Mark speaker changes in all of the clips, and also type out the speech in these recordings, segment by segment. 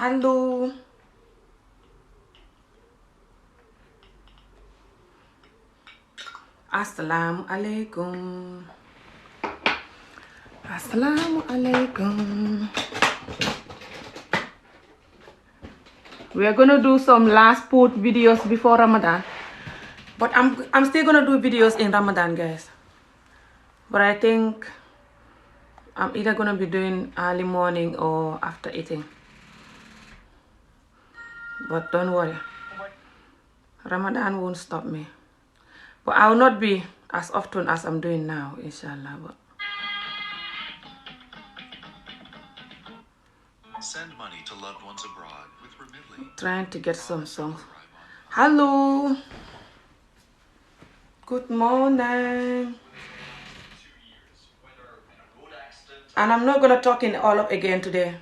Speaker 1: Hello. Assalamu alaikum. Assalamu alaikum. We are gonna do some last put videos before Ramadan. But I'm still gonna do videos in Ramadan, guys. But I think I'm either gonna be doing early morning or after eating. But don't worry. Ramadan won't stop me. But I will not be as often as I'm doing now, inshallah. But
Speaker 2: send money to loved ones abroad with Remitly.
Speaker 1: Trying to get some songs. Hello. Good morning. And I'm not gonna talk in Wolof again today.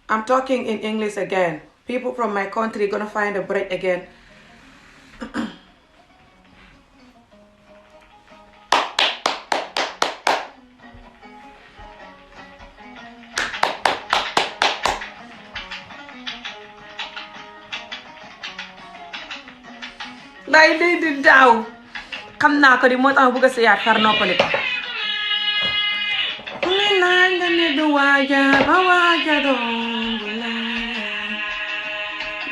Speaker 1: I'm talking in English again. People from my country gonna find a break again. Day di daaw xam naa ko di moo tax bëgg a seyaat far noppali ko mi naa nga ne du waaja ba waaja doon bu laaya.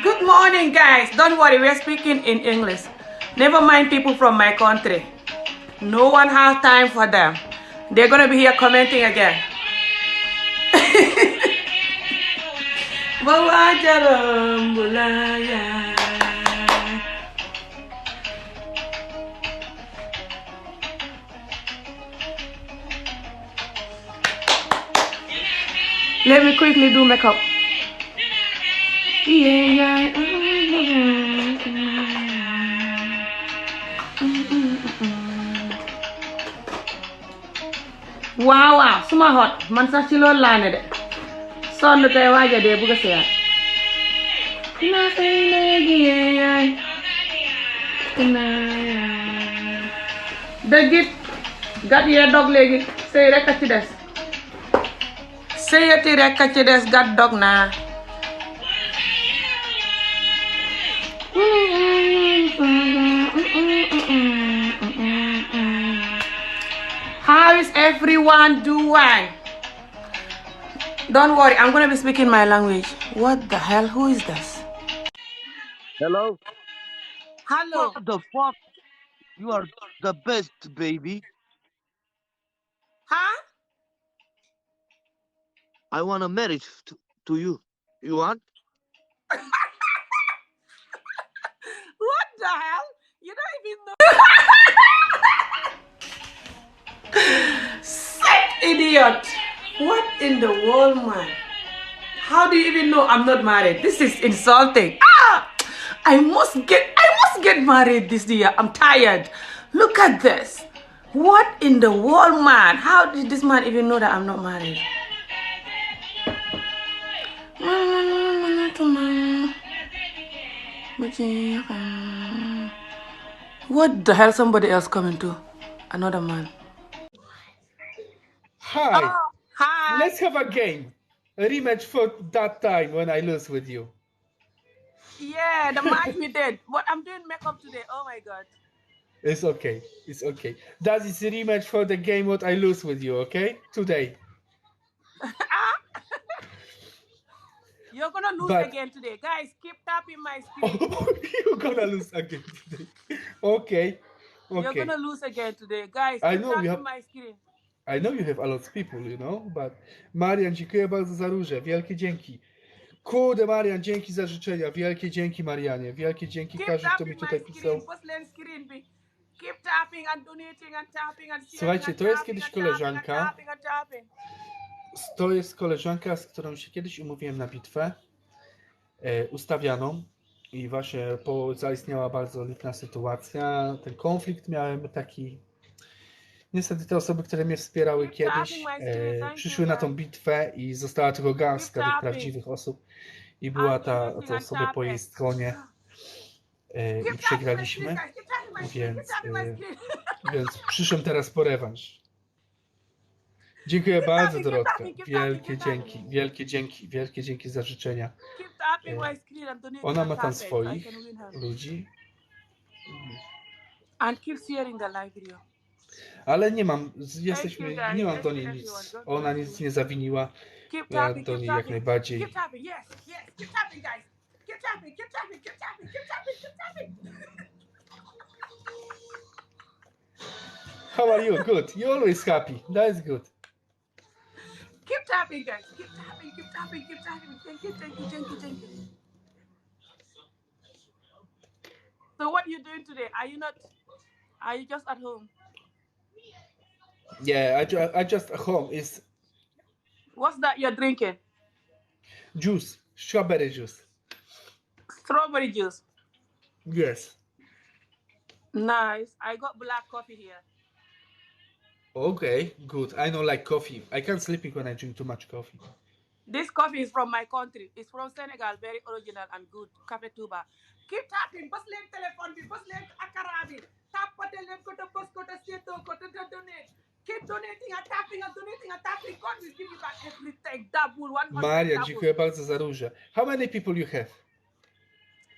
Speaker 1: Good morning, guys. Don't worry, we're speaking in English. Never mind people from my country. No one has time for them. They're gonna be here commenting again. ba waaja doon bu laaya. Let me quickly do makeup. Yeah. Waaw suma hot man sax ci loolu laa ne de sonn tey waaja dee bëgg a seyaat na say léegi yaay na dëggit gat yee dog léegi sëy rekk a ci des sëyati rekk a ci des gat dog naa. How is everyone doing? Don't worry, I'm gonna be speaking my language. What the hell? Who is this?
Speaker 3: Hello?
Speaker 1: Hello.
Speaker 3: What the fuck? You are the best, baby.
Speaker 1: Huh?
Speaker 3: I want a marriage to you. You want?
Speaker 1: What the hell? You don't even know. Sick idiot. What in the world, man? How do you even know I'm not married? This is insulting. I must get married this year. I'm tired. Look at this. What in the world, man? How did this man even know that I'm not married? What the hell? Somebody else coming to? Another man.
Speaker 4: Hi.
Speaker 1: Oh, hi.
Speaker 4: Let's have a game. A rematch for that time when I lose with you.
Speaker 1: Yeah, the match we did. But I'm doing makeup today. Oh my god.
Speaker 4: It's okay. It's okay. That is a rematch for the game what I lose with you, okay? Today.
Speaker 1: You're gonna lose again today. Guys, keep tapping my screen.
Speaker 4: You're gonna lose again today. Okay.
Speaker 1: You're gonna lose again today. Guys,
Speaker 4: I
Speaker 1: keep
Speaker 4: know
Speaker 1: tapping my screen.
Speaker 4: I know you have a lot of people, you know, but Marian, dziękuję bardzo za róże. Wielkie dzięki. Kurde, Marian, dzięki za życzenia. Wielkie dzięki, Marianie. Wielkie dzięki każdy, kto mi tutaj pisał.
Speaker 1: Keep tapping and donating and tapping and
Speaker 4: Słuchajcie, to jest kiedyś koleżanka. To jest koleżanka, z którą się kiedyś umówiłem na bitwę ustawianą i właśnie zaistniała bardzo liczna sytuacja. Ten konflikt miałem taki. Niestety te osoby, które mnie wspierały kiedyś, przyszły na tą bitwę i została tylko garstka tych prawdziwych osób i była te osoby po jej stronie i przegraliśmy, więc przyszłem teraz po rewanż. Dziękuję bardzo,
Speaker 1: keep
Speaker 4: Dorotka.
Speaker 1: tapping, keep tapping,
Speaker 4: Wielkie
Speaker 1: keep tapping.
Speaker 4: dzięki, wielkie dzięki za życzenia.
Speaker 1: Keep tapping my screen and donating
Speaker 4: Ona
Speaker 1: and
Speaker 4: ma tam
Speaker 1: tapping so I
Speaker 4: swoich
Speaker 1: can win her.
Speaker 4: ludzi,
Speaker 1: And keep sharing the live video.
Speaker 4: ale nie mam,
Speaker 1: Thank you, guys.
Speaker 4: nie mam
Speaker 1: Thank
Speaker 4: do
Speaker 1: you,
Speaker 4: niej
Speaker 1: everyone.
Speaker 4: nic.
Speaker 1: God
Speaker 4: Ona
Speaker 1: bless
Speaker 4: nic
Speaker 1: you.
Speaker 4: nie zawiniła.
Speaker 1: Keep
Speaker 4: Ja
Speaker 1: tapping,
Speaker 4: do
Speaker 1: keep
Speaker 4: niej jak
Speaker 1: tapping.
Speaker 4: najbardziej.
Speaker 1: Keep tapping, yes, yes. Keep tapping, guys. Keep tapping, keep tapping, keep tapping, keep tapping, keep tapping.
Speaker 4: How are you? Good. You're always happy. That's good.
Speaker 1: Keep tapping, guys. Keep tapping, keep tapping, keep tapping. Thank you, thank you, thank you, thank you. So what are you doing today? Are you just at home?
Speaker 4: Yeah, I just at home is
Speaker 1: What's that you're drinking?
Speaker 4: juice, strawberry juice.
Speaker 1: Strawberry juice.
Speaker 4: Yes.
Speaker 1: Nice. I got black coffee here.
Speaker 4: Okay, good. I don't like coffee. I can't sleep when I drink too much coffee.
Speaker 1: This coffee is from my country. It's from Senegal. Very original and good. Cafe Touba. Keep tapping. Bus leen telephone bi. Bus leen akara bi. Tappate leen ko to bus ko to seeto ko to donate. Keep donating and tapping and donating and tapping. God will give you back everything. Double, 100
Speaker 4: Maria,
Speaker 1: double.
Speaker 4: dziękuję bardzo za róże. How many people you have?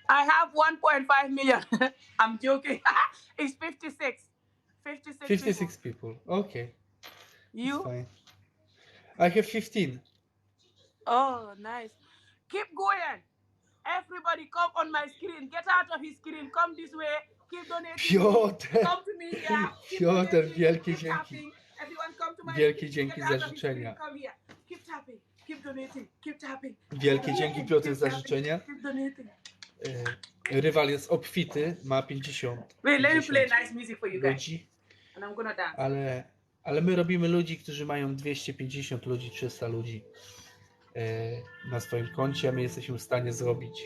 Speaker 1: I have 1.5 million. I'm joking. It's 56. 56
Speaker 4: 56 people. Okay,
Speaker 1: You?
Speaker 4: fine. I have 15.
Speaker 1: Oh, nice. Keep going. Everybody come on my screen. Get out of his screen. Come this way. Keep donating.
Speaker 4: Piotr!
Speaker 1: Come to me here. Keep
Speaker 4: Piotr,
Speaker 1: donating.
Speaker 4: wielkie
Speaker 1: Keep
Speaker 4: dzięki.
Speaker 1: tapping. Everyone come to my
Speaker 4: Wielkie
Speaker 1: screen.
Speaker 4: dzięki
Speaker 1: Get
Speaker 4: za
Speaker 1: out of his screen.
Speaker 4: życzenia.
Speaker 1: Come here. Keep tapping. Keep donating. Keep tapping.
Speaker 4: Wielkie dzięki, Piotr, za życzenia.
Speaker 1: Keep donating.
Speaker 4: Rywal jest obfity, ma 50.
Speaker 1: Wait, let me
Speaker 4: 50
Speaker 1: play nice music for you guys.
Speaker 4: ludzi,
Speaker 1: And I'm gonna dance.
Speaker 4: ale my robimy ludzi, którzy mają 250 ludzi, 300 ludzi na swoim koncie, a my jesteśmy w stanie zrobić,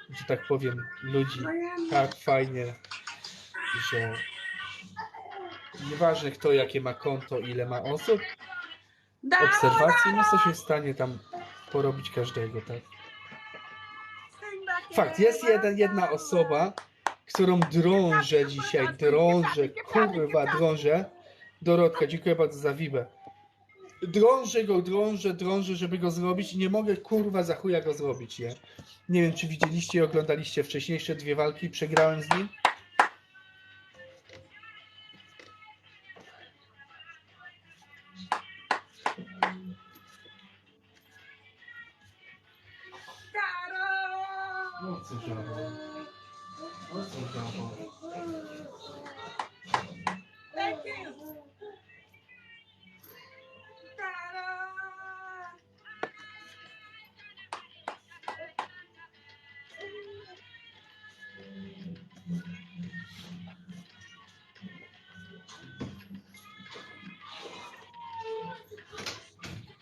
Speaker 4: że tak powiem, ludzi tak fajnie, że nieważne kto jakie ma konto, ile ma osób, obserwacji, my jesteśmy w stanie tam porobić każdego, tak? Fakt, jest jedna osoba, którą drążę dzisiaj, kurwa drążę. Dorotka, dziękuję bardzo za wibę. Drążę, żeby go zrobić i nie mogę kurwa za chuja go zrobić, nie? Nie wiem, czy widzieliście i oglądaliście wcześniejsze 2 walki, przegrałem z nim. No co żało. No co żało.
Speaker 1: Thank you. Ta-da!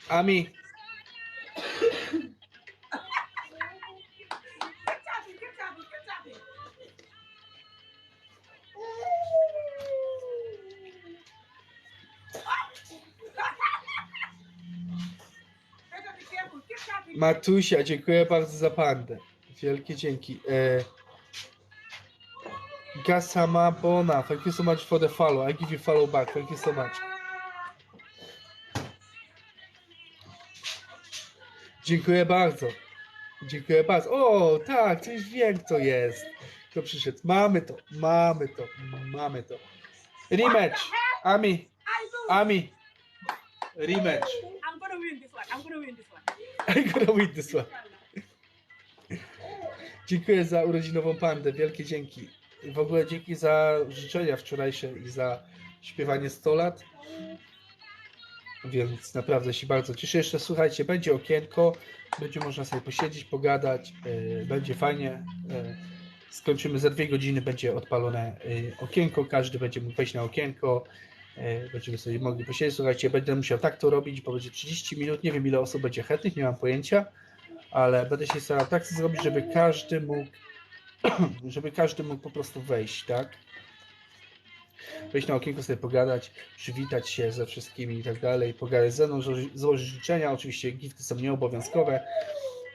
Speaker 4: Ami,
Speaker 1: Keep tapping, keep tapping, keep tapping. Better be careful. Keep tapping.
Speaker 4: Matusia, dziękuję bardzo za pandę. Wielkie dzięki. Gasama Bona, thank you so much for the follow. I give you follow back. Thank you so much. Dziękuję bardzo. Dziękuję bardzo. O, tak, coś wiem, kto jest. Kto przyszedł. Mamy to. Rematch. Ami. Rematch.
Speaker 1: I'm gonna win this one. I'm
Speaker 4: gonna win this one. Dziękuję za urodzinową pandę. Wielkie dzięki. W ogóle dzięki za życzenia wczorajsze i za śpiewanie 100 lat. Więc naprawdę się bardzo cieszę. Jeszcze słuchajcie, będzie okienko, będzie można sobie posiedzieć, pogadać, będzie fajnie. Skończymy za 2 godziny, będzie odpalone okienko, każdy będzie mógł wejść na okienko, będziemy sobie mogli posiedzieć. Słuchajcie, będę musiał tak to robić, bo będzie 30 minut, nie wiem ile osób będzie chętnych, nie mam pojęcia, ale będę się starał tak zrobić, żeby każdy mógł po prostu wejść, tak? Wejść na okienko, sobie pogadać, przywitać się ze wszystkimi i tak dalej, pogadać ze mną, złożyć życzenia, oczywiście gifty są nieobowiązkowe,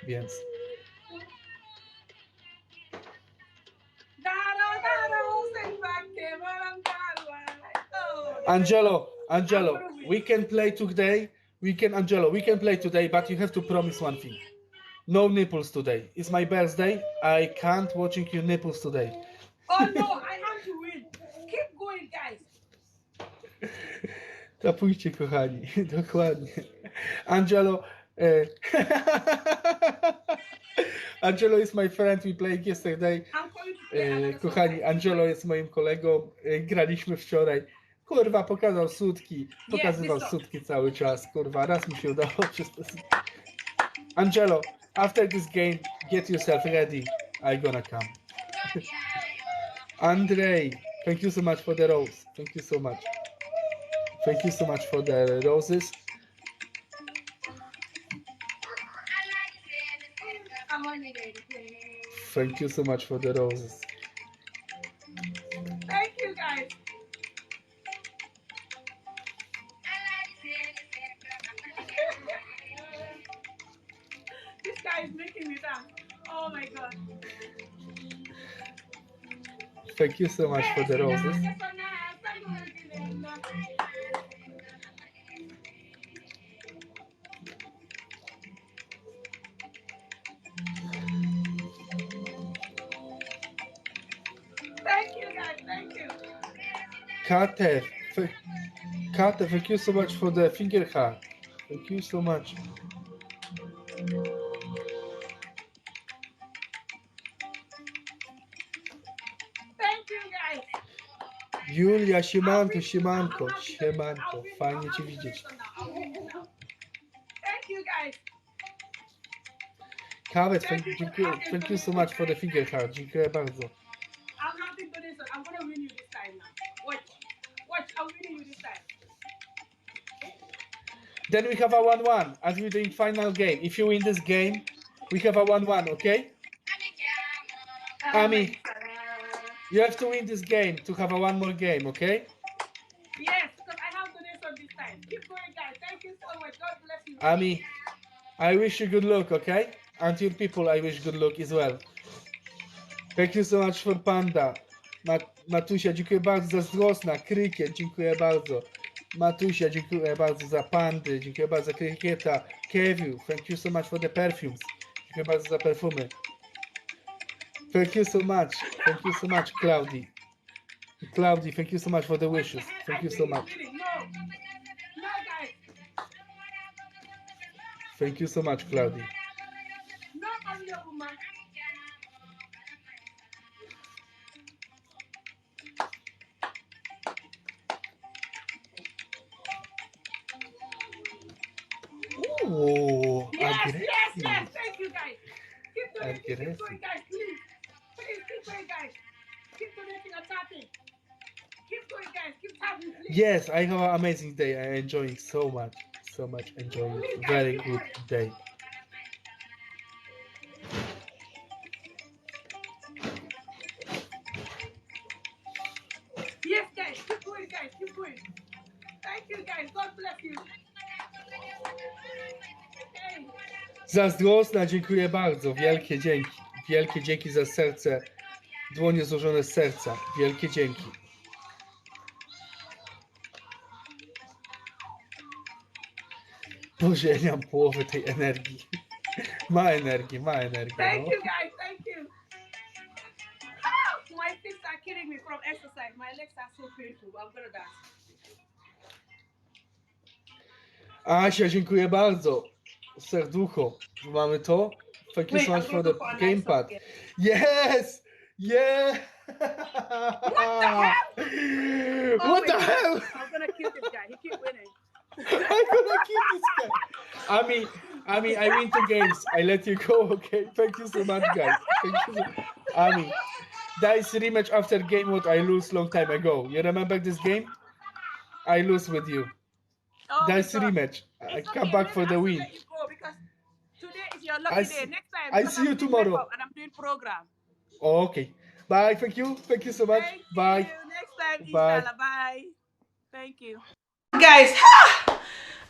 Speaker 4: więc Angelo, we can play today. Angelo, we can play today, but you have to promise one thing. No nipples today. It's my birthday. I can't watching your nipples today.
Speaker 1: Oh no, I have to win. Keep going, guys.
Speaker 4: Tapujcie, kochani. Dokładnie. Angelo. Angelo is my friend. We played yesterday.
Speaker 1: I'm going to play
Speaker 4: Kochani, Angelo jest moim kolegą. Graliśmy wczoraj. Kurwa, pokazał sutki. Pokazywał sutki cały czas. Kurwa, raz mi się udało przez to. Angelo, after this game, get yourself ready. I gonna come. Andrei, thank you so much for the rose. Thank you so much. Thank you so much for the roses. Thank you so much for the roses.
Speaker 1: Thank you, guys. This guy is making me dance. Oh my god.
Speaker 4: Thank you so much for the roses.
Speaker 1: Thank you, guys. Thank you.
Speaker 4: Kate, thank you so much for the finger heart. Thank you so much.
Speaker 1: Thank you, guys.
Speaker 4: Julia, siemanko, siemanko, siemanko. Fajnie cię widzieć.
Speaker 1: Thank you, guys.
Speaker 4: Kawet, thank you so much for the finger heart. Dziękuję bardzo.
Speaker 1: I'm happy for this one. I'm gonna win you this time now. Watch, I'm winning you this time.
Speaker 4: Then we have a 1-1 as we're doing final game. If you win this game, we have a 1-1, okay? Ami, you have to win this game to have a one more game, okay?
Speaker 1: Yes, because I have to do this one this time. Keep going, guys. Thank you so much. God bless you.
Speaker 4: Ami, I wish you good luck, okay? And to your people, I wish good luck as well. Thank you so much for Panda. Matusia, dziękuję bardzo za Zdrosna, Krykiet, dziękuję bardzo. Matusia, dziękuję bardzo za Pandy, dziękuję bardzo za Krykieta. Keviu, thank you so much for the perfumes. Dziękuję bardzo za perfumy. Thank you so much, Claudie. Claudie, thank you so much for the wishes. Thank you so much.
Speaker 1: No, guys.
Speaker 4: Thank you so much, Claudie.
Speaker 1: No, I'm your woman.
Speaker 4: Ooh,
Speaker 1: Yes. Thank you, guys. Keep doing,
Speaker 4: Aggressive.
Speaker 1: guys. Please, keep going, guys. Keep donating and tapping. Keep going, guys. Keep tapping, please.
Speaker 4: Yes, I have an amazing day. I'm enjoying so much enjoying. Very good day.
Speaker 1: Yes, guys. Keep going, guys. Keep going. Thank you, guys. God bless you. Hey.
Speaker 4: Zazdrosna, dziękuję bardzo. Wielkie dzięki. Wielkie dzięki za serce. Dłonie złożone z serca. Wielkie dzięki. Boże, ja nie mam połowy tej energii. Ma energię.
Speaker 1: Thank
Speaker 4: No.
Speaker 1: you, guys. Thank you. Oh, my feet are killing me from exercise. My legs are so painful. I'm gonna dance.
Speaker 4: Asia, dziękuję bardzo. Serducho. Mamy to. Thank you so much for the gamepad. Yes! Yeah! What the hell?
Speaker 1: I'm gonna kill this guy. He keep winning.
Speaker 4: I'm gonna keep this guy. Ami, I win 2 games. I let you go, okay? Thank you so much, guys. Thank you so Ami, that is rematch after game what I lose long time ago. You remember this game? I lose with you.
Speaker 1: Oh
Speaker 4: That's
Speaker 1: my God.
Speaker 4: rematch. I
Speaker 1: It's
Speaker 4: come
Speaker 1: okay,
Speaker 4: back
Speaker 1: man.
Speaker 4: for
Speaker 1: I
Speaker 4: the
Speaker 1: have to
Speaker 4: win.
Speaker 1: let you go because today is your lucky
Speaker 4: I
Speaker 1: day.
Speaker 4: see-
Speaker 1: Next time,
Speaker 4: I
Speaker 1: because
Speaker 4: see you
Speaker 1: I'm doing
Speaker 4: tomorrow.
Speaker 1: makeup and I'm doing program.
Speaker 4: Oh, okay. Bye. Thank you. Thank you so much.
Speaker 1: Thank
Speaker 4: Bye.
Speaker 1: you. Next time,
Speaker 4: Bye.
Speaker 1: inshallah. Bye. Thank you. Guys,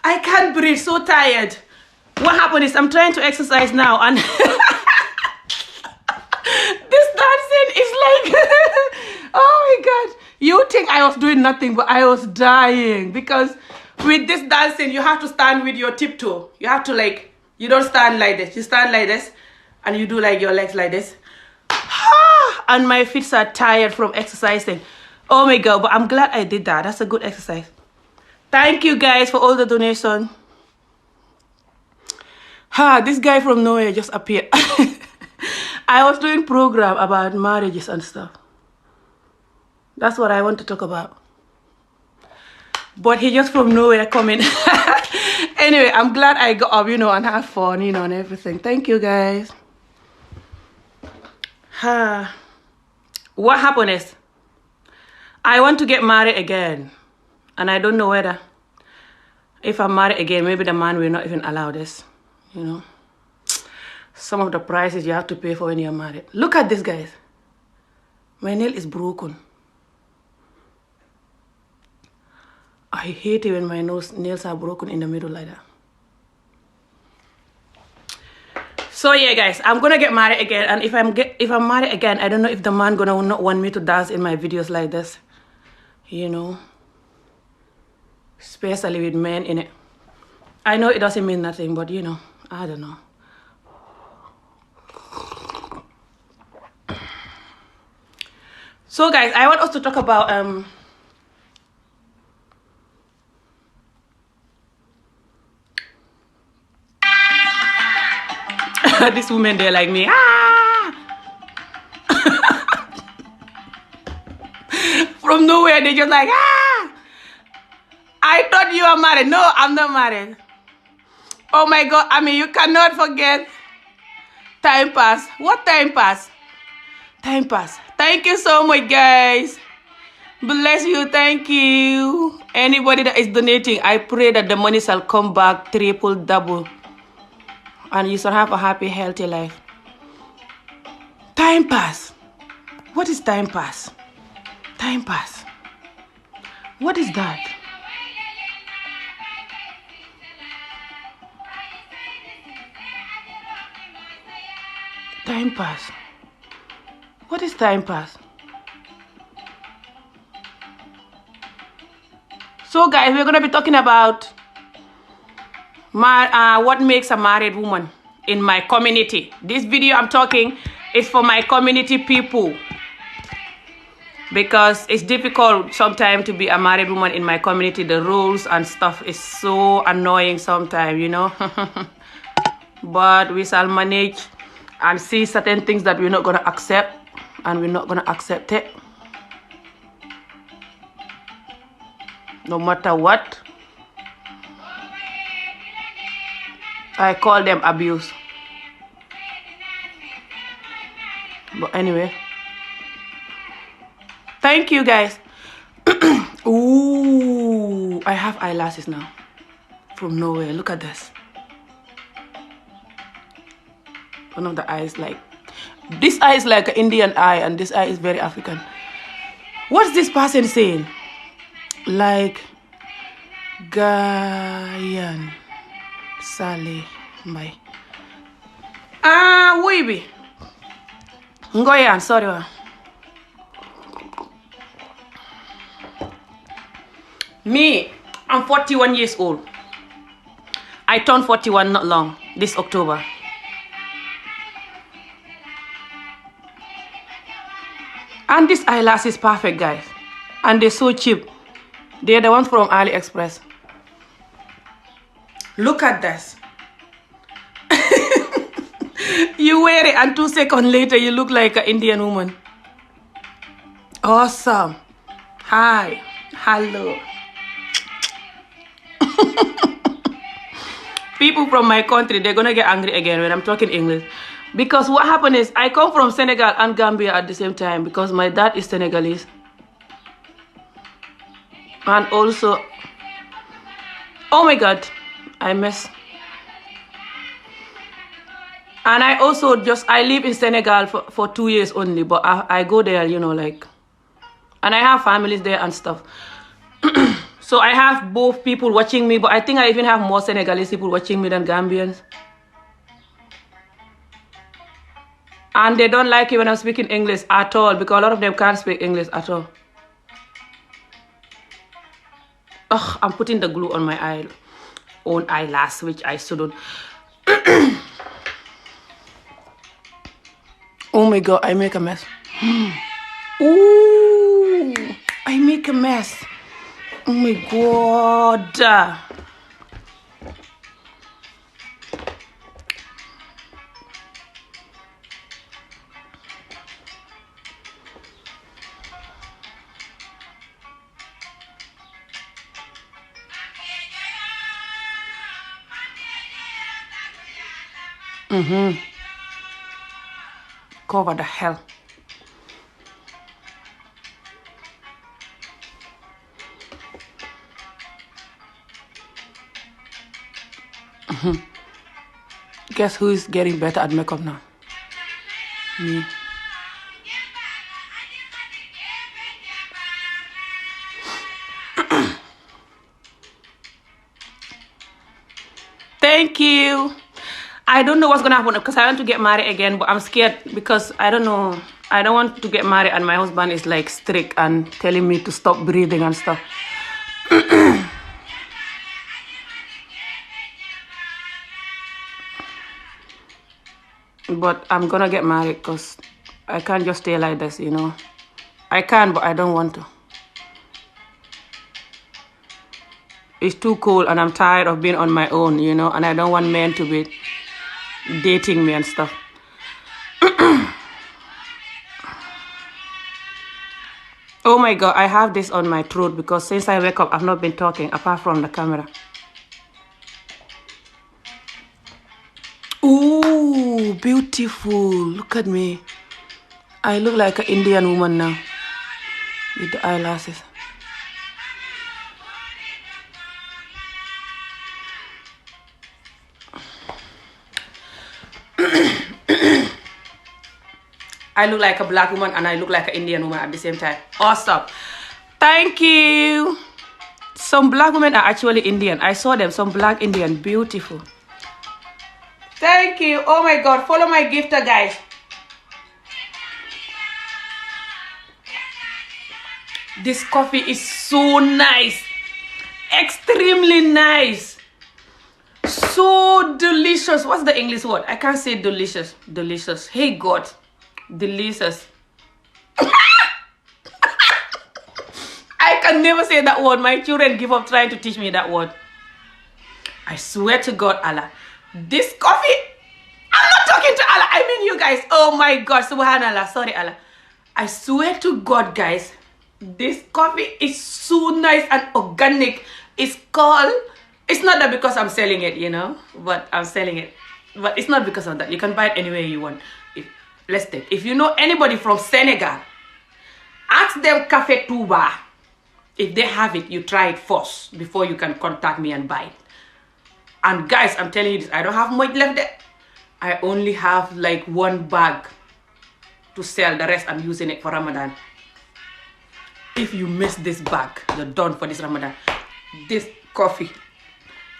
Speaker 1: I can't breathe. So tired. What happened is I'm trying to exercise now and this dancing is like, oh my God. You think I was doing nothing, but I was dying because with this dancing, you have to stand with your tiptoe. You have to like, you don't stand like this. You stand like this and you do like your legs like this. And my feet are tired from exercising. Oh my God, but I'm glad I did that. That's a good exercise. Thank you guys for all the donation. This guy from nowhere just appeared. I was doing program about marriages and stuff. That's what I want to talk about. But he just from nowhere coming. Anyway, I'm glad I got up, and have fun, and everything. Thank you guys. What happened is, I want to get married again. And I don't know whether, if I'm married again, maybe the man will not even allow this, Some of the prices you have to pay for when you're married. Look at this, guys. My nail is broken. I hate it when my nails are broken in the middle like that. So yeah, guys, I'm gonna get married again, and if I'm married again, I don't know if the man gonna not want me to dance in my videos like this, especially with men in it. I know it doesn't mean nothing, but I don't know. So guys, I want us to talk about this woman there like me. From nowhere they just like I thought you were married. No, I'm not married. Oh my God, I mean, you cannot forget time pass. What time pass? Time pass. Thank you so much, guys. Bless you. Thank you. Anybody that is donating, I pray that the money shall come back triple, double. And you shall have a happy, healthy life. Time pass. What is time pass? Time pass. What is that? Time pass. What is time pass? So guys, we're going to be talking about what makes a married woman in my community. This video I'm talking is for my community people, because it's difficult sometimes to be a married woman in my community. The rules and stuff is so annoying sometimes, but we shall manage and see certain things that we're not going to accept, and we're not going to accept it no matter what. I call them abuse. But anyway, thank you guys. Ooh, I have eyelashes now from nowhere. Look at this. One of the eyes, like this eye is like an Indian eye, and this eye is very African. What's this person saying? Like Gayan Sally Mbay. Wibi Ngoyan, sorry. Me, I'm 41 years old. I turned 41 not long, this October. And this eyelash is perfect, guys. And they're so cheap. They're the ones from AliExpress. Look at this. You wear it and 2 seconds later you look like an Indian woman. Awesome. Hi. Hello. People from my country, they're gonna get angry again when I'm talking English. Because what happened is, I come from Senegal and Gambia at the same time, because my dad is Senegalese. And also, oh my God, I miss. And I also I live in Senegal for 2 years only, but I go there, and I have families there and stuff. So I have both people watching me, but I think I even have more Senegalese people watching me than Gambians. And they don't like it when I'm speaking English at all, because a lot of them can't speak English at all. Ugh, I'm putting the glue on my own eyelash, which I shouldn't. Oh my god, I make a mess. Ooh, I make a mess. Oh my god. Cover the hell. Guess who is getting better at makeup now? Me. Thank you. I don't know what's gonna happen because I want to get married again, but I'm scared because I don't know. I don't want to get married and my husband is like strict and telling me to stop breathing and stuff. But I'm gonna get married because I can't just stay like this, you know. I can, but I don't want to. It's too cold and I'm tired of being on my own, you know, and I don't want men to be dating me and stuff. Oh my god, I have this on my throat because since I wake up I've not been talking apart from the camera. Ooh, beautiful. Look at me. I look like an Indian woman now with the eyelashes. I look like a black woman and I look like an Indian woman at the same time. Awesome. Thank you. Some black women are actually Indian. I saw them, some black Indian. Beautiful. Thank you. Oh my god, follow my gifter, guys. This coffee is so nice. Extremely nice. So delicious. What's the English word? I can't say delicious. Delicious. Hey god. Delicious. I can never say that word. My children give up trying to teach me that word. I swear to God, Allah. This coffee, I'm not talking to Allah. I mean you guys. Oh my God. Subhanallah. Sorry, Allah. I swear to God, guys. This coffee is so nice and organic. It's called, it's not that because I'm selling it, you know, but I'm selling it. But it's not because of that. You can buy it anywhere you want. Let's take. If you know anybody from Senegal, ask them Cafe Touba. If they have it, you try it first before you can contact me and buy it. And guys, I'm telling you this, I don't have much left there. I only have like one bag to sell. The rest I'm using it for Ramadan. If you miss this bag, you're done for this Ramadan. This coffee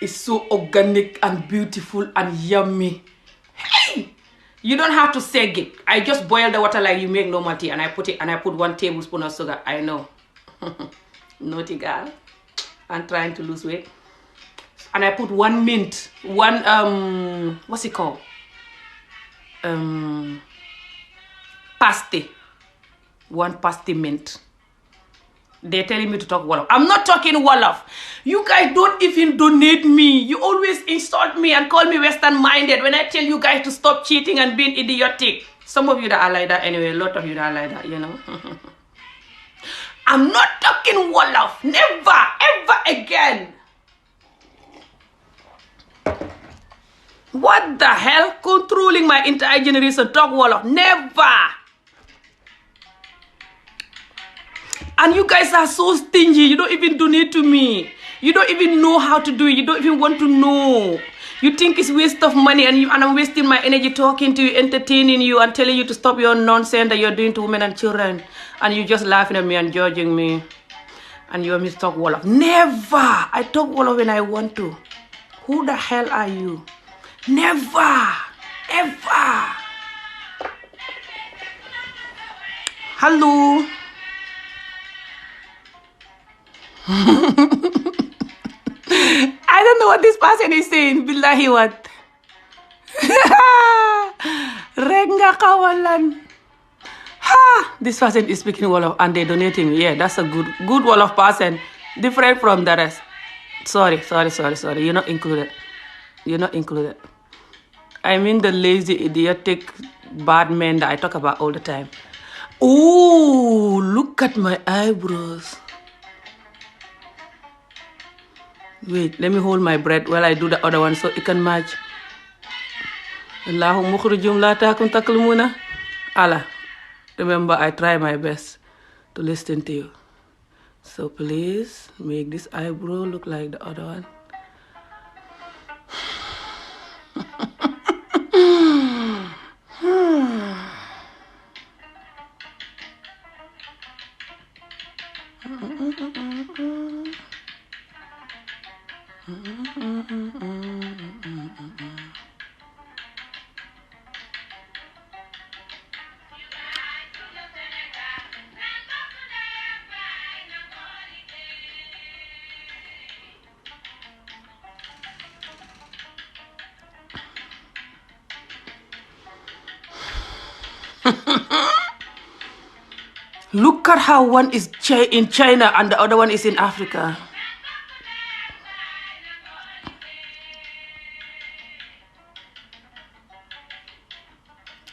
Speaker 1: is so organic and beautiful and yummy. Hey! You don't have to seg it. I just boil the water like you make normal tea and I put 1 tablespoon of sugar. I know. Naughty girl. I'm trying to lose weight. And I put 1 mint. What's it called? Pasty. 1 pasty mint. They're telling me to talk Wolof. I'm not talking Wolof. You guys don't even donate me. You always insult me and call me Western-minded when I tell you guys to stop cheating and being idiotic. Some of you that are like that anyway. A lot of you that are like that, you know. I'm not talking Wolof. Never, ever again. What the hell? Controlling my entire generation. Talk Wolof. Never. And you guys are so stingy. You don't even donate to me. You don't even know how to do it. You don't even want to know. You think it's waste of money and I'm wasting my energy talking to you, entertaining you and telling you to stop your nonsense that you're doing to women and children. And you're just laughing at me and judging me. And you want me to talk Wolof. Never. I talk Wolof when I want to. Who the hell are you? Never. Ever. Hello. don't know what this person is saying. Billahi what? Rek nga kawalan. Ha! This person is speaking Wolof and they donating. Yeah, that's a good Wolof person. Different from the rest. Sorry. You're not included. I mean the lazy, idiotic, bad men that I talk about all the time. Ooh, look at my eyebrows. Wait, let me hold my breath while I do the other one so it can match. Allahu mukhrijum la takum taklumuna. Allah. Remember, I try my best to listen to you. So please make this eyebrow look like the other one. Look at how one is in China and the other one is in Africa.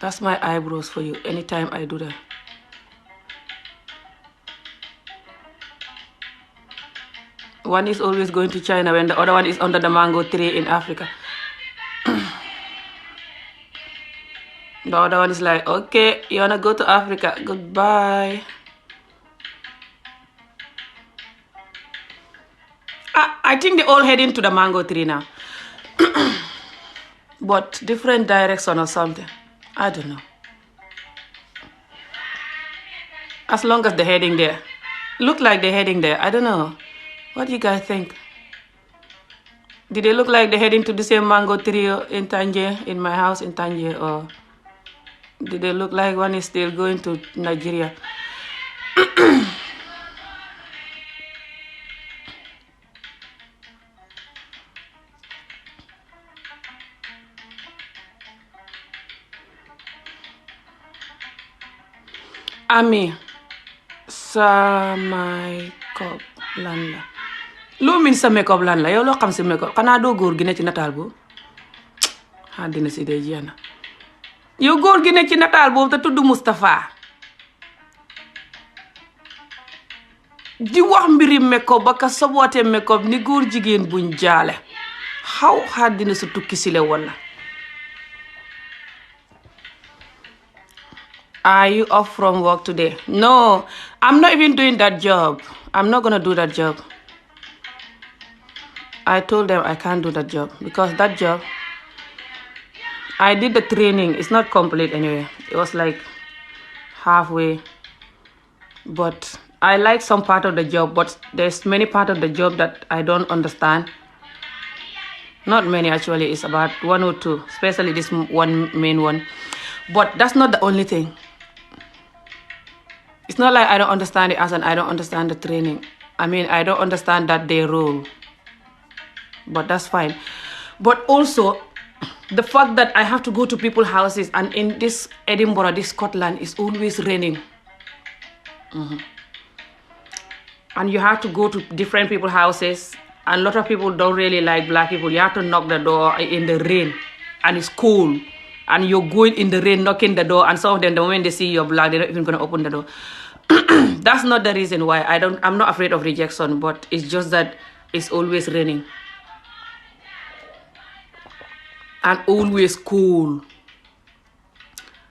Speaker 1: That's my eyebrows for you anytime I do that. One is always going to China when the other one is under the mango tree in Africa. The other one is like, okay, you wanna go to Africa? Goodbye. I think they're all heading to the mango tree now. But different direction or something. I don't know. As long as they're heading there. Look like they're heading there. I don't know. What do you guys think? Did they look like they're heading to the same mango tree in Tangier, in my house in Tangier, or did they look like one is still going to Nigeria? Ami, sa makeup lan la. Loo min sa makeup lan la yow loo xam si makeup xanaa doo góor gi ne ci nataal boobu dina si dee jeex na yow góor gi ne ci nataal boobu te tudd Moustapha di wax mbiri makeup ba ka soboote makeup ni góor jigéen buñ jaale xaw dina sa tukki sile walla. Are you off from work today? No, I'm not even doing that job. I'm not gonna do that job. I told them I can't do that job because that job, I did the training. It's not complete anyway. It was like halfway. But I like some part of the job, but there's many part of the job that I don't understand. Not many actually, it's about one or two, especially this one main one. But that's not the only thing. It's not like I don't understand it as and I don't understand the training. I mean, I don't understand that they role. But that's fine. But also, the fact that I have to go to people's houses and in this Edinburgh, this Scotland, is always raining. And you have to go to different people's houses. And a lot of people don't really like black people. You have to knock the door in the rain. And it's cold. And you're going in the rain, knocking the door, and some of them, the moment they see you're black, they're not even going to open the door. That's not the reason why. I'm not afraid of rejection, but it's just that it's always raining. And always cool.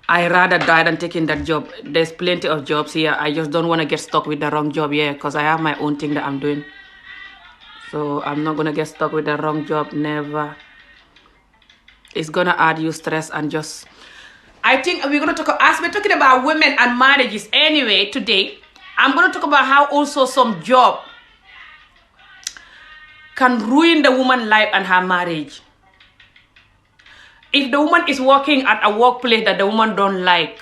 Speaker 1: I rather die than taking that job. There's plenty of jobs here. I just don't want to get stuck with the wrong job here because I have my own thing that I'm doing. So I'm not going to get stuck with the wrong job, never. It's gonna add you stress and just. I think we're gonna talk. As we're talking about women and marriages anyway today, I'm gonna talk about how also some job can ruin the woman's life and her marriage. If the woman is working at a workplace that the woman don't like,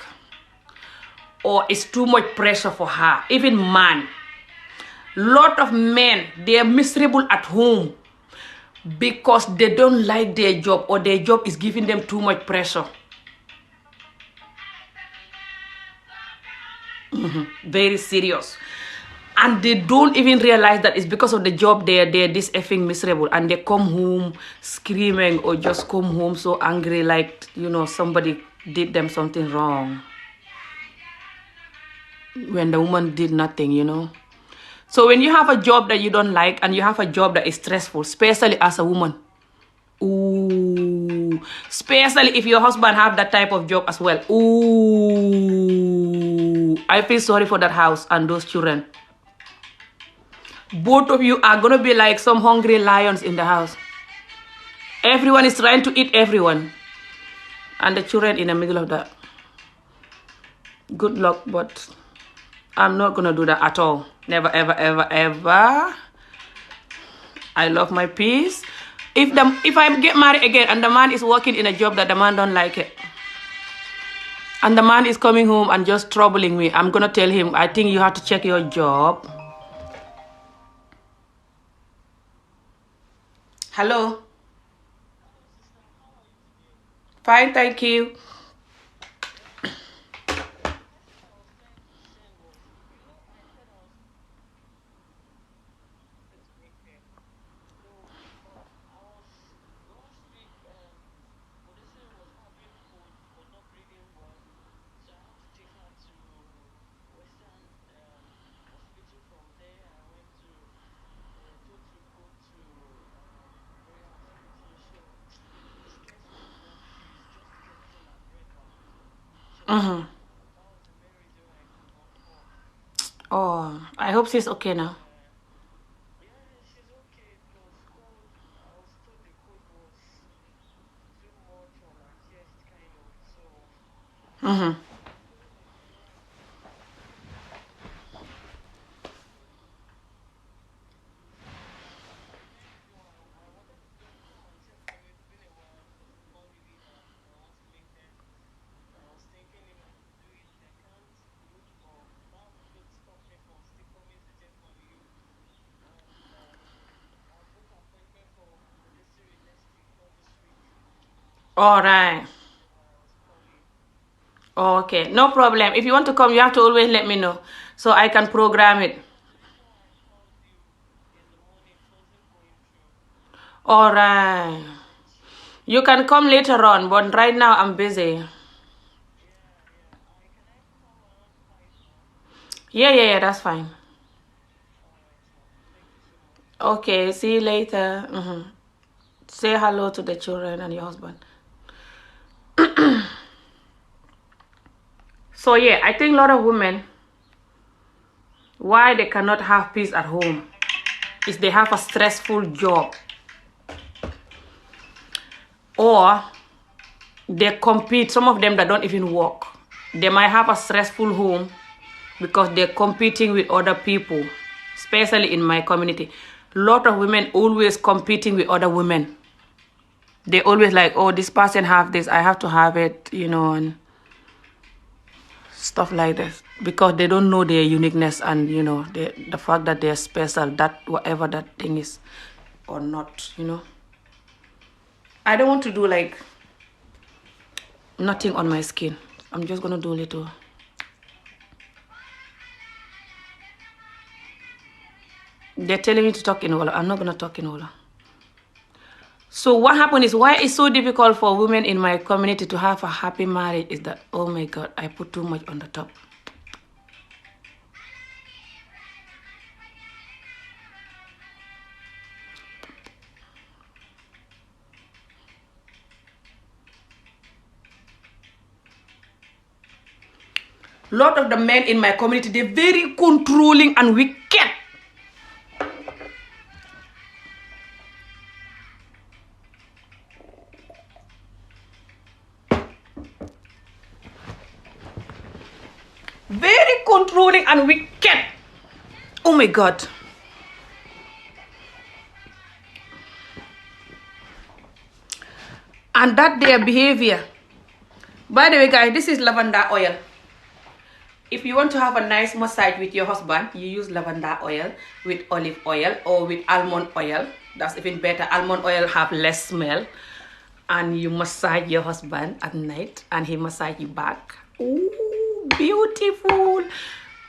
Speaker 1: or it's too much pressure for her, even man, lot of men, they are miserable at home. because they don't like their job or their job is giving them too much pressure. Very serious. And they don't even realize that it's because of the job they're this effing miserable, and they come home screaming or just come home so angry, like, you know, somebody did them something wrong when the woman did nothing, you know. So when you have a job that you don't like and you have a job that is stressful, especially as a woman, ooh, especially if your husband have that type of job as well, ooh, I feel sorry for that house and those children. Both of you are gonna be like some hungry lions in the house. Everyone is trying to eat everyone, and the children in the middle of that. Good luck, but I'm not gonna do that at all. Never, ever, ever, ever. I love my peace. If I get married again and the man is working in a job that the man don't like it, and the man is coming home and just troubling me, I'm gonna tell him, I think you have to check your job. Hello. Fine, thank you. Oh, I hope she's okay now. All right. Okay, no problem. If you want to come, you have to always let me know so I can program it. All right. You can come later on, but right now I'm busy. Yeah, that's fine. Okay, see you later. Say hello to the children and your husband. So yeah, I think a lot of women, why they cannot have peace at home is they have a stressful job, or they compete. Some of them that don't even work, they might have a stressful home because they're competing with other people, especially in my community. A lot of women always competing with other women. They always like, oh, this person have this, I have to have it, you know, and stuff like this, because they don't know their uniqueness and, you know, the fact that they're special, that whatever that thing is or not, you know. I don't want to do like nothing on my skin. I'm just gonna do a little. They're telling me to talk in Wolof. I'm not gonna talk in Wolof. So what happened is, why it's so difficult for women in my community to have a happy marriage is that, oh my God, I put too much on the top. Lot of the men in my community, they're very controlling and wicked. Very controlling and wicked. Oh my God. And that their behavior. By the way, guys, this is lavender oil. If you want to have a nice massage with your husband, you use lavender oil with olive oil or with almond oil. That's even better. Almond oil have less smell. And you massage your husband at night and he massage you back. Ooh, beautiful.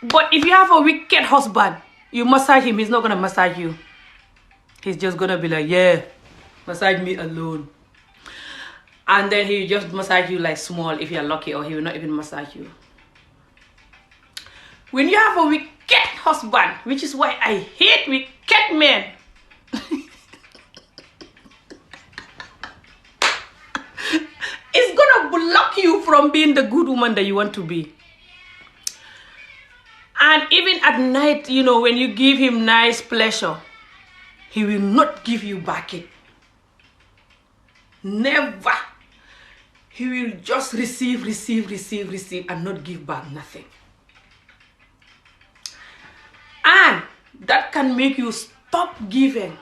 Speaker 1: But if you have a wicked husband, you massage him, he's not gonna massage you. He's just gonna be like, yeah, massage me alone. And then he just massage you like small if you're lucky, or he will not even massage you. When you have a wicked husband, which is why I hate wicked men. It's gonna block you from being the good woman that you want to be. And even at night, you know, when you give him nice pleasure, he will not give you back it. Never. He will just receive, and not give back nothing. And that can make you stop giving.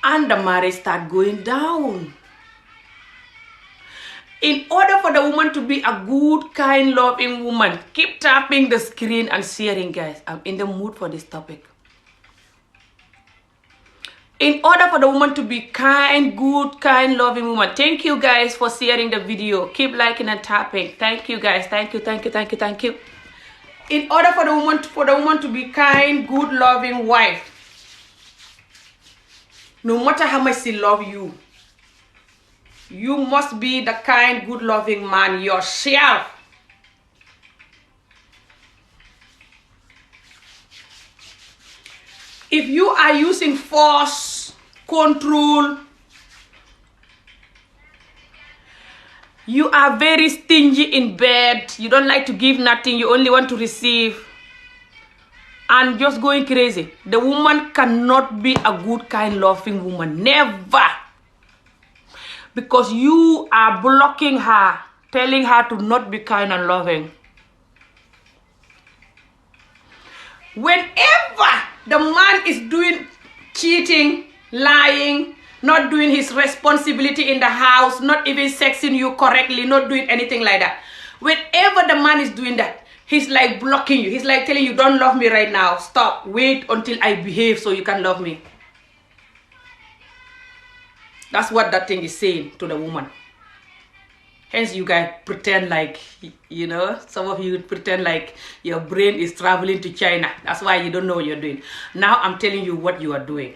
Speaker 1: And the marriage start going down. In order for the woman to be a good, kind, loving woman, keep tapping the screen and sharing, guys. I'm in the mood for this topic. In order for the woman to be kind, good, kind, loving woman. Thank you guys for sharing the video. Keep liking and tapping. Thank you guys. Thank you. In order for the woman to be kind, good, loving wife, no matter how much she love you, you must be the kind, good, loving man yourself. If you are using force, control, you are very stingy in bed, you don't like to give nothing, you only want to receive, and just going crazy, the woman cannot be a good, kind, loving woman. Never. Because you are blocking her, telling her to not be kind and loving. Whenever the man is doing cheating, lying, not doing his responsibility in the house, not even sexing you correctly, not doing anything like that. Whenever the man is doing that, he's like blocking you. He's like telling you, don't love me right now. Stop. Wait until I behave so you can love me. That's what that thing is saying to the woman. Hence you guys pretend like, you know, some of you pretend like your brain is traveling to China. That's why you don't know what you're doing. Now I'm telling you what you are doing.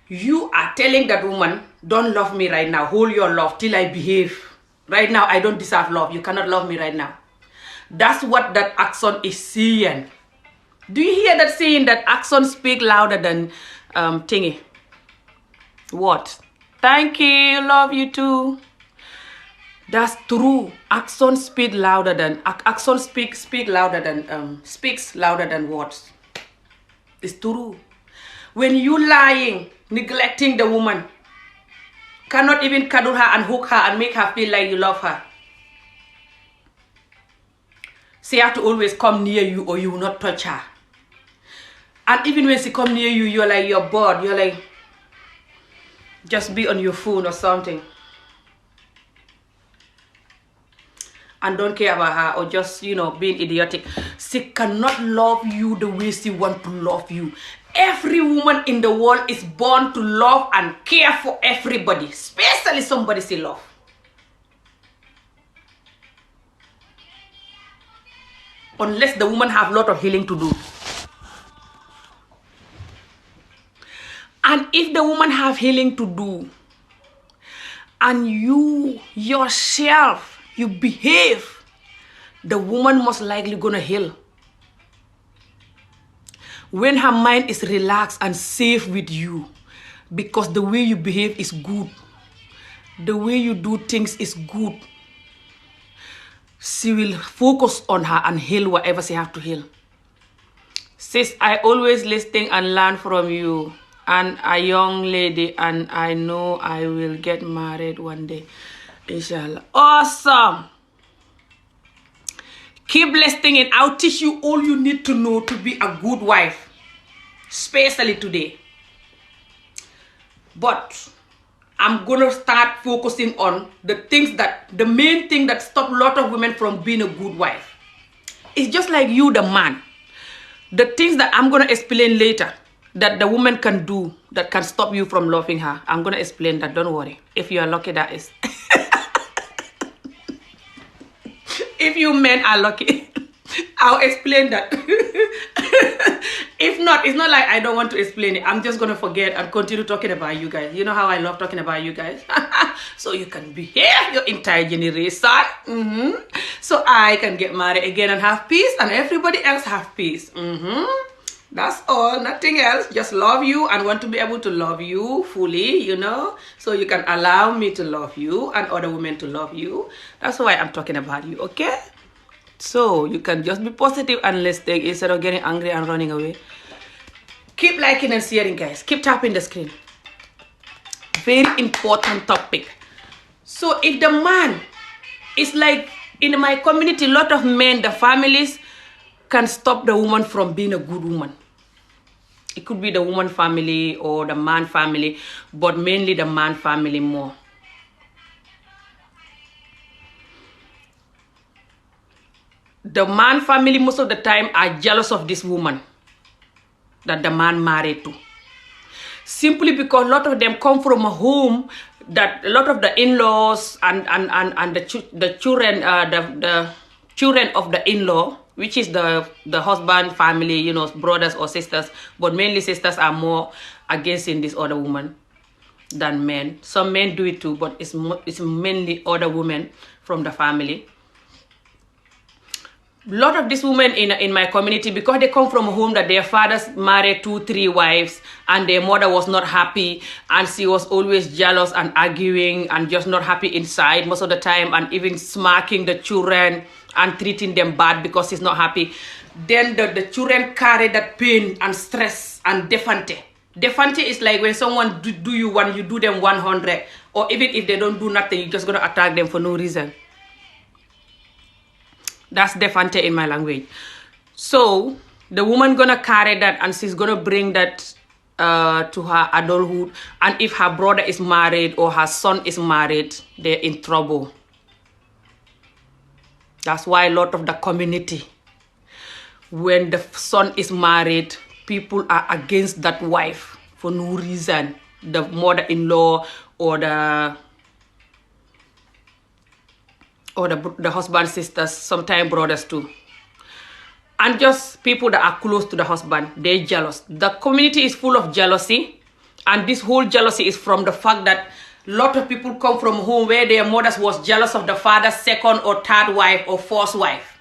Speaker 1: You are telling that woman, don't love me right now. Hold your love till I behave. Right now, I don't deserve love. You cannot love me right now. That's what that action is saying. Do you hear that saying that action speak louder than thingy? What? Thank you. Love you too. That's true. Action speak louder than speaks louder than words. It's true. When you lying, neglecting the woman, cannot even cuddle her and hook her and make her feel like you love her. She have to always come near you or you will not touch her. And even when she come near you, you're bored. You're like, just be on your phone or something. And don't care about her or just, you know, being idiotic. She cannot love you the way she wants to love you. Every woman in the world is born to love and care for everybody, especially somebody she loves. Unless the woman have a lot of healing to do. And if the woman have healing to do, and you yourself, you behave, the woman most likely gonna heal. When her mind is relaxed and safe with you, because the way you behave is good, the way you do things is good, she will focus on her and heal whatever she have to heal. Sis, I always listen and learn from you, and a young lady, and I know I will get married one day, inshallah. Awesome. Keep listening and I'll teach you all you need to know to be a good wife, especially today. But I'm gonna start focusing on the main thing that stop a lot of women from being a good wife. It's just like you, the man. The things that I'm gonna explain later, that the woman can do that can stop you from loving her. I'm going to explain that. Don't worry. If you are lucky, that is. If you men are lucky, I'll explain that. If not, it's not like I don't want to explain it. I'm just going to forget and continue talking about you guys. You know how I love talking about you guys? So you can be here, your entire generation. So I can get married again and have peace, and everybody else have peace. That's all, nothing else. Just love you and want to be able to love you fully, you know, so you can allow me to love you and other women to love you. That's why I'm talking about you, okay? So you can just be positive and listening instead of getting angry and running away. Keep liking and sharing, guys. Keep tapping the screen. Very important topic. So if the man is like, in my community, a lot of men, the families can stop the woman from being a good woman. It could be the woman family or the man family, but mainly the man family more. The man family most of the time are jealous of this woman that the man married to. Simply because a lot of them come from a home that a lot of the in-laws and the children, the children of the in-law, which is the husband family, you know, brothers or sisters, but mainly sisters are more against in this other woman than men. Some men do it too, but it's mainly other women from the family. A lot of these women in my community, because they come from a home that their fathers married 2-3 wives and their mother was not happy and she was always jealous and arguing and just not happy inside most of the time, and even smacking the children and treating them bad because she's not happy. Then the children carry that pain and stress and defante. Defante is like when someone do you one, you do them 100. Or even if they don't do nothing, you're just going to attack them for no reason. That's defante in my language. So the woman gonna carry that and she's gonna bring that to her adulthood. And if her brother is married or her son is married, they're in trouble. That's why a lot of the community, when the son is married, people are against that wife for no reason. The mother-in-law or the husband, sisters, sometimes brothers too. And just people that are close to the husband, they're jealous. The community is full of jealousy. And this whole jealousy is from the fact that a lot of people come from home where their mothers was jealous of the father's second or third wife or fourth wife.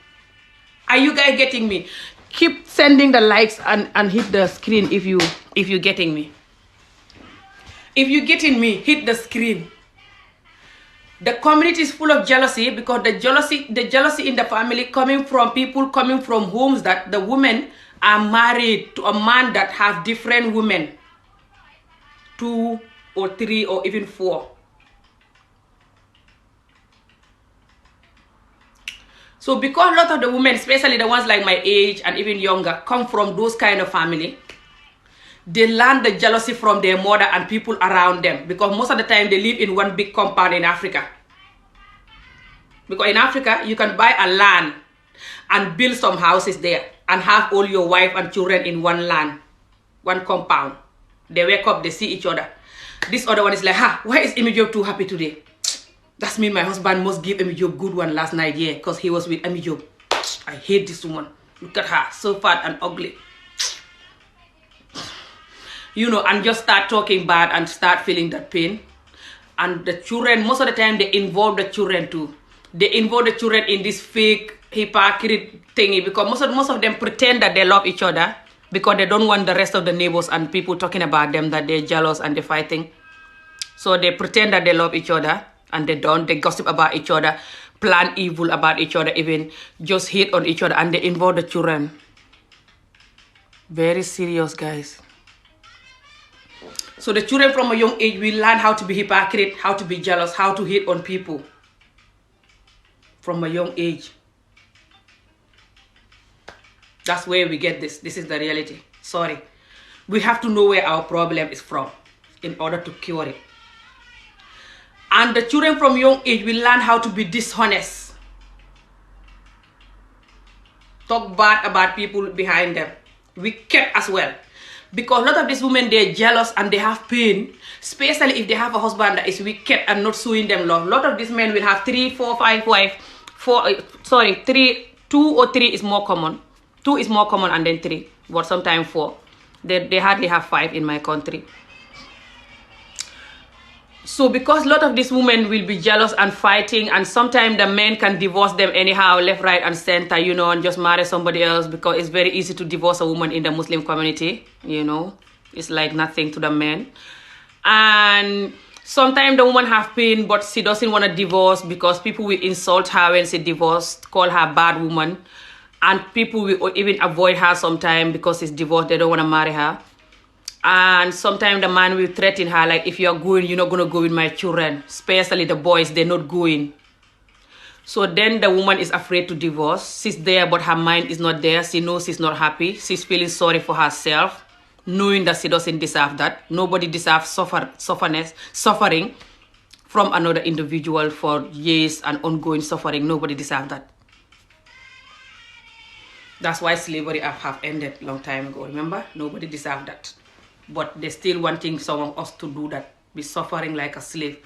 Speaker 1: Are you guys getting me? Keep sending the likes and hit the screen if you're getting me. If you're getting me, hit the screen. The community is full of jealousy because the jealousy in the family coming from people coming from homes that the women are married to a man that have different women. 2 or 3 or even 4. So because a lot of the women, especially the ones like my age and even younger, come from those kind of family, they learn the jealousy from their mother and people around them, because most of the time they live in one big compound in Africa. Because in Africa, you can buy a land and build some houses there and have all your wife and children in one land, one compound. They wake up, they see each other. This other one is like, why is Emijob too happy today? That means my husband must give Emijob good one last night, yeah, because he was with Emijob. I hate this woman. Look at her, so fat and ugly. You know, and just start talking bad and start feeling that pain. And the children, most of the time, they involve the children too. They involve the children in this fake hypocrite thingy, because most of them pretend that they love each other because they don't want the rest of the neighbors and people talking about them that they're jealous and they're fighting. So they pretend that they love each other and they don't. They gossip about each other, plan evil about each other, even just hate on each other, and they involve the children. Very serious, guys. So the children from a young age will learn how to be hypocrite, how to be jealous, how to hate on people from a young age. That's where we get this. This is the reality. Sorry. We have to know where our problem is from in order to cure it. And the children from young age will learn how to be dishonest. Talk bad about people behind them. Wicked as well. Because a lot of these women, they're jealous and they have pain, especially if they have a husband that is wicked and not showing them love. A lot of these men will have 3, 4, 5 wives. 2 or 3 is more common. 2 is more common and then 3, but sometimes 4. They hardly have 5 in my country. So because a lot of these women will be jealous and fighting, and sometimes the men can divorce them anyhow, left, right, and center, you know, and just marry somebody else, because it's very easy to divorce a woman in the Muslim community, you know. It's like nothing to the men. And sometimes the woman have pain, but she doesn't want to divorce because people will insult her when she divorced, call her bad woman. And people will even avoid her sometimes because she's divorced, they don't want to marry her. And sometimes the man will threaten her, like, if you're going, you're not going to go with my children. Especially the boys, they're not going. So then the woman is afraid to divorce. She's there, but her mind is not there. She knows she's not happy. She's feeling sorry for herself, knowing that she doesn't deserve that. Nobody deserves suffering from another individual for years and ongoing suffering. Nobody deserves that. That's why slavery have ended a long time ago. Remember? Nobody deserved that. But they're still wanting some of us to do that, be suffering like a slave.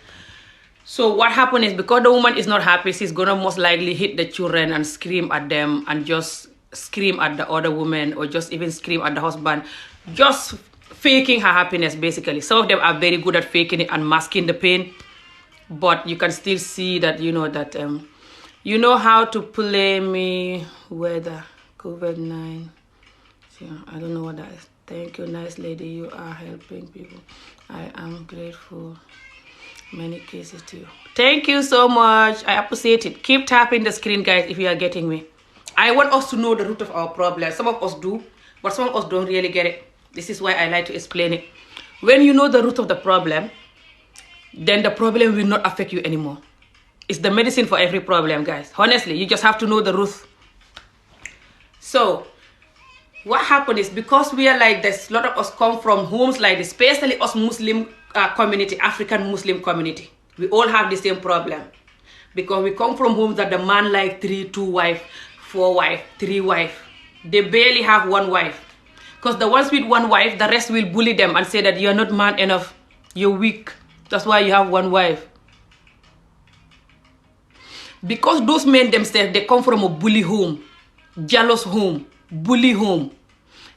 Speaker 1: So what happened is, because the woman is not happy, she's gonna most likely hit the children and scream at them, and just scream at the other woman, or just even scream at the husband, just faking her happiness, basically. Some of them are very good at faking it and masking the pain, but you can still see that, you know, that you know how to play me weather COVID-19. I don't know what that is. Thank you, nice lady. You are helping people. I am grateful. Many cases to you. Thank you so much. I appreciate it. Keep tapping the screen, guys, if you are getting me. I want us to know the root of our problem. Some of us do, but some of us don't really get it. This is why I like to explain it. When you know the root of the problem, then the problem will not affect you anymore. It's the medicine for every problem, guys. Honestly, you just have to know the root. So what happened is, because we are like this, a lot of us come from homes like this, especially us Muslim community, African Muslim community. We all have the same problem. Because we come from homes that the man like 3, 2 wife, 4 wife, 3 wife. They barely have 1 wife. Because the ones with 1 wife, the rest will bully them and say that you're not man enough, you're weak. That's why you have 1 wife. Because those men themselves, they come from a bully home, jealous home, bully home.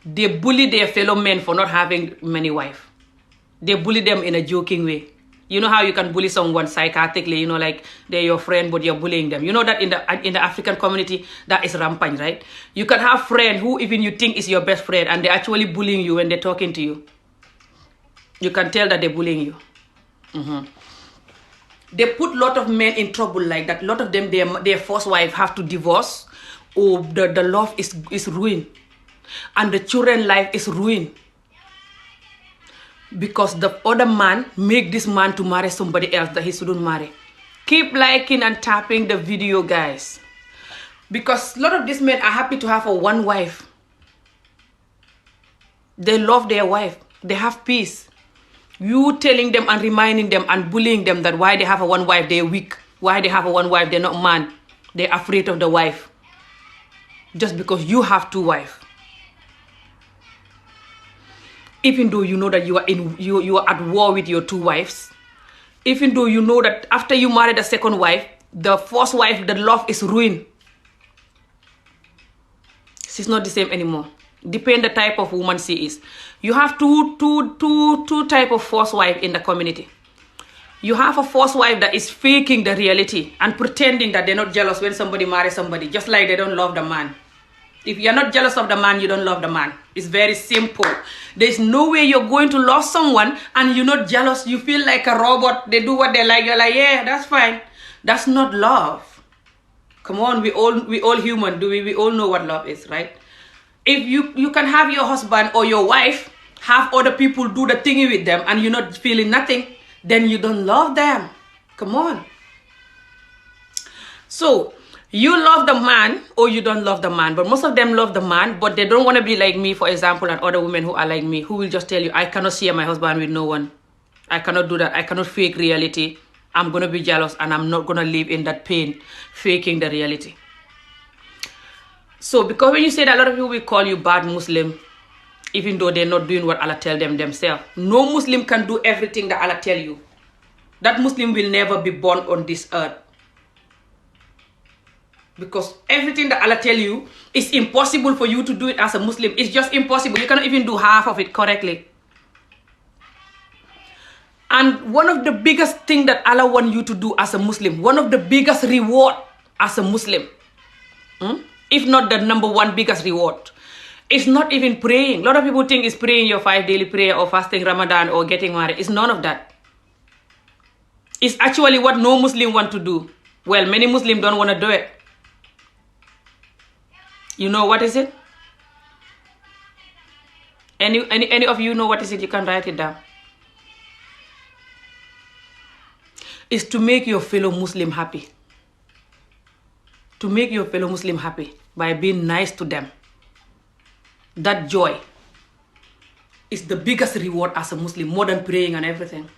Speaker 1: They bully their fellow men for not having many wives. They bully them in a joking way. You know how you can bully someone psychotically, you know, like they're your friend, but you're bullying them. You know that in the African community, that is rampant, right? You can have friends who even you think is your best friend, and they're actually bullying you when they're talking to you. You can tell that they're bullying you. They put a lot of men in trouble like that. A lot of them, their first wife have to divorce, or the love is ruined. And the children's life is ruined. Because the other man make this man to marry somebody else that he shouldn't marry. Keep liking and tapping the video, guys. Because a lot of these men are happy to have a 1 wife. They love their wife. They have peace. You telling them and reminding them and bullying them that why they have a 1 wife, they're weak. Why they have a 1 wife, they're not man. They're afraid of the wife. Just because you have 2 wives. Even though you know that you are at war with your 2 wives, even though you know that after you marry the 2nd wife, the first wife, the love is ruined. She's not the same anymore. Depend the type of woman she is. You have two type of first wife in the community. You have a first wife that is faking the reality and pretending that they're not jealous when somebody marries somebody, just like they don't love the man. If you're not jealous of the man, you don't love the man. It's very simple. There's no way you're going to love someone and you're not jealous. You feel like a robot. They do what they like. You're like, yeah, that's fine. That's not love. Come on, we all human. We all know what love is, right? If you can have your husband or your wife have other people do the thingy with them and you're not feeling nothing, then you don't love them. Come on. So you love the man or you don't love the man, but most of them love the man, but they don't want to be like me, for example, and other women who are like me, who will just tell you, I cannot share my husband with no one. I cannot do that. I cannot fake reality. I'm going to be jealous and I'm not going to live in that pain, faking the reality. So because when you say that, a lot of people will call you bad Muslim, even though they're not doing what Allah tell them themselves. No Muslim can do everything that Allah tell you. That Muslim will never be born on this earth. Because everything that Allah tell you is impossible for you to do it as a Muslim. It's just impossible. You cannot even do half of it correctly. And one of the biggest thing that Allah want you to do as a Muslim, one of the biggest reward as a Muslim, if not the number one biggest reward, it's not even praying. A lot of people think it's praying your 5 daily prayer or fasting Ramadan or getting married. It's none of that. It's actually what no Muslim want to do. Well, many Muslims don't want to do it. You know what is it? Any of you know what is it? You can write it down. Is to make your fellow Muslim happy. To make your fellow Muslim happy by being nice to them. That joy is the biggest reward as a Muslim, more than praying and everything.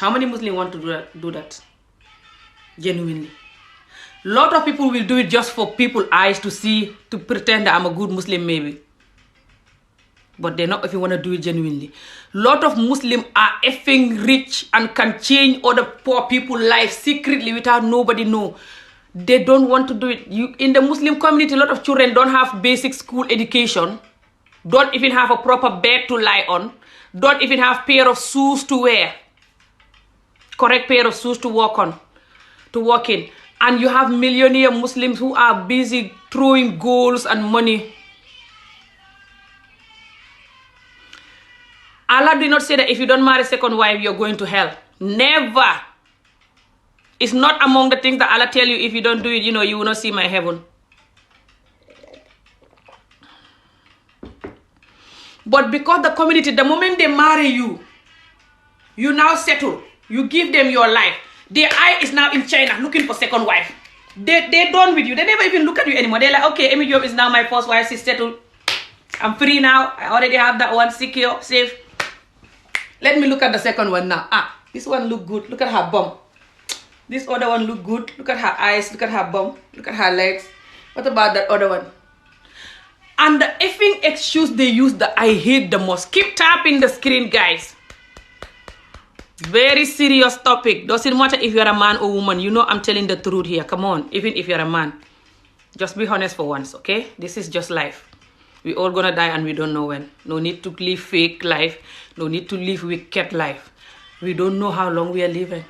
Speaker 1: How many Muslims want to do that? Genuinely. Lot of people will do it just for people's eyes to see, to pretend that I'm a good Muslim maybe. But they're not if you want to do it genuinely. Lot of Muslims are effing rich and can change other poor people's lives secretly without nobody know. They don't want to do it. In the Muslim community, a lot of children don't have basic school education, don't even have a proper bed to lie on, don't even have pair of shoes to wear, correct pair of shoes to walk in. And you have millionaire Muslims who are busy throwing goals and money. Allah did not say that if you don't marry second wife, you're going to hell. Never. It's not among the things that Allah tell you, if you don't do it, you will not see my heaven. But because the community, the moment they marry you, you now settle. You give them your life. Their eye is now in China looking for second wife. They're done with you. They never even look at you anymore. They're like, okay, Amy Job is now my first wife. She's settled. I'm free now. I already have that one secure, safe. Let me look at the second one now. This one look good. Look at her bum. This other one look good. Look at her eyes. Look at her bum. Look at her legs. What about that other one? And the effing excuse they use that I hate the most. Keep tapping the screen, guys. Very serious topic. Doesn't matter if you're a man or woman. I'm telling the truth here. Come on. Even if you're a man. Just be honest for once, okay? This is just life. We all gonna die and we don't know when. No need to live fake life. No need to live wicked life. We don't know how long we are living.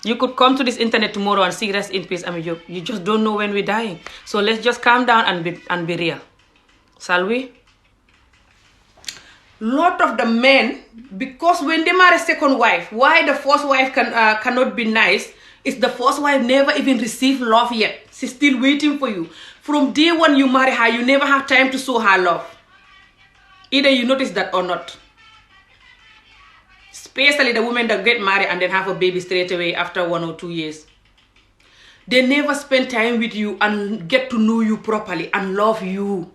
Speaker 1: You could come to this internet tomorrow and see rest in peace. You just don't know when we're dying. So let's just calm down and be real. Shall we? Lot of the men, because when they marry second wife, why the first wife cannot be nice is the first wife never even received love yet. She's still waiting for you. From day one you marry her, you never have time to show her love. Either you notice that or not. Especially the women that get married and then have a baby straight away after 1 or 2 years. They never spend time with you and get to know you properly and love you.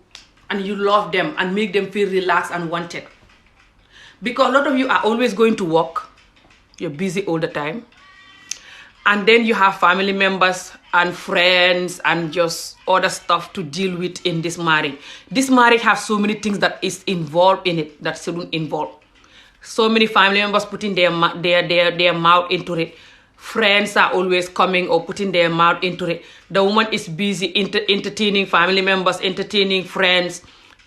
Speaker 1: And you love them and make them feel relaxed and wanted. Because a lot of you are always going to work. You're busy all the time. And then you have family members and friends and just other stuff to deal with in this marriage. This marriage has so many things that is involved in it that shouldn't involve. So many family members putting their mouth into it. Friends are always coming or putting their mouth into it. The woman is busy entertaining family members, entertaining friends.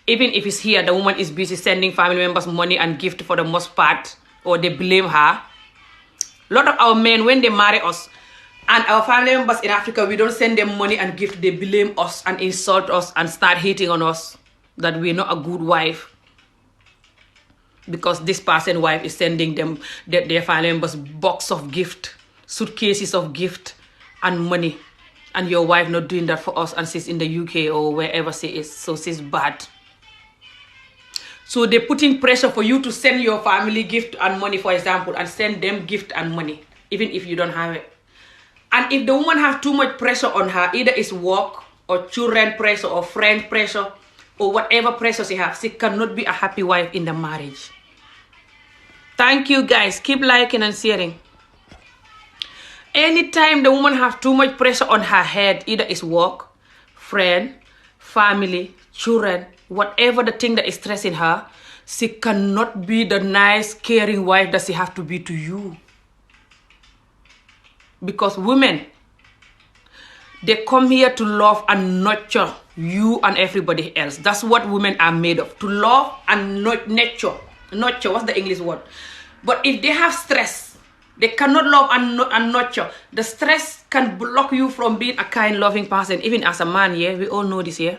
Speaker 1: Even if it's here, the woman is busy sending family members money and gift for the most part, or they blame her. A lot of our men, when they marry us, and our family members in Africa, we don't send them money and gift. They blame us and insult us and start hating on us that we're not a good wife. Because this person's wife is sending them, their family members, box of gift, suitcases of gift and money. And your wife not doing that for us and she's in the UK or wherever she is. So she's bad. So they're putting pressure for you to send your family gift and money, for example, and send them gift and money, even if you don't have it. And if the woman has too much pressure on her, either it's work or children pressure or friend pressure or whatever pressure she has, she cannot be a happy wife in the marriage. Thank you, guys. Keep liking and sharing. Anytime the woman has too much pressure on her head, either it's work, friend, family, children, whatever the thing that is stressing her, she cannot be the nice, caring wife that she has to be to you. Because women, they come here to love and nurture you and everybody else. That's what women are made of. To love and nurture. Nurture, what's the English word? But if they have stress, they cannot love and nurture. The stress can block you from being a kind, loving person. Even as a man, yeah? We all know this, yeah?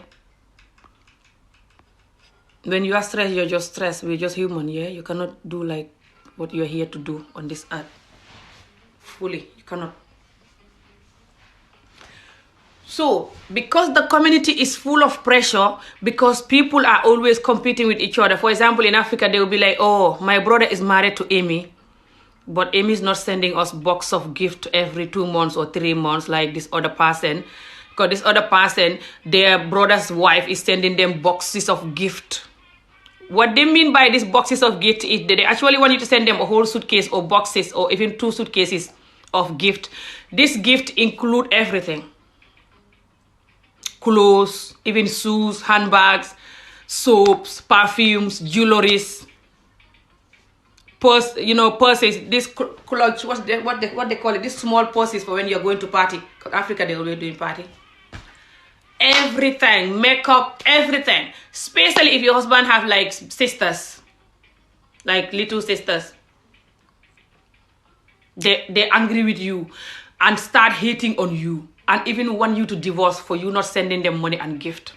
Speaker 1: When you are stressed, you're just stressed. We're just human, yeah? You cannot do like what you're here to do on this earth. Fully, you cannot. So, because the community is full of pressure, because people are always competing with each other. For example, in Africa, they will be like, oh, my brother is married to Amy, but Amy is not sending us box of gift every 2 months or 3 months like this other person. Because this other person, their brother's wife is sending them boxes of gift. What they mean by these boxes of gift is that they actually want you to send them a whole suitcase or boxes or even 2 suitcases of gift. This gift include everything. Clothes, even shoes, handbags, soaps, perfumes, jewelries, purses. This clutch, what they call it? These small purses for when you're going to party. Because Africa, they're always doing party. Everything, makeup, everything. Especially if your husband have like sisters, like little sisters. They're angry with you and start hating on you. And even want you to divorce for you not sending them money and gift.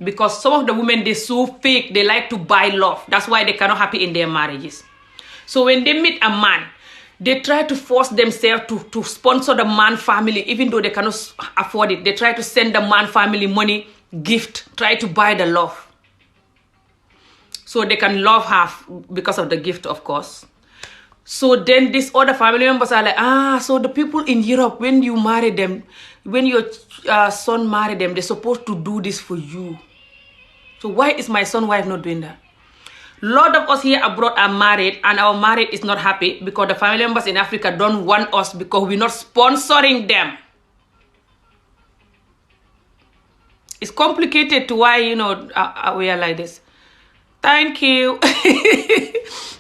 Speaker 1: Because some of the women, they're so fake, they like to buy love. That's why they cannot happy in their marriages. So when they meet a man, they try to force themselves to sponsor the man family, even though they cannot afford it. They try to send the man family money, gift, try to buy the love. So they can love her because of the gift, of course. So then these other family members are like, so the people in Europe, when you marry them, when your son marry them, they're supposed to do this for you. So why is my son's wife not doing that? A lot of us here abroad are married and our marriage is not happy because the family members in Africa don't want us because we're not sponsoring them. It's complicated to why, we are like this. Thank you.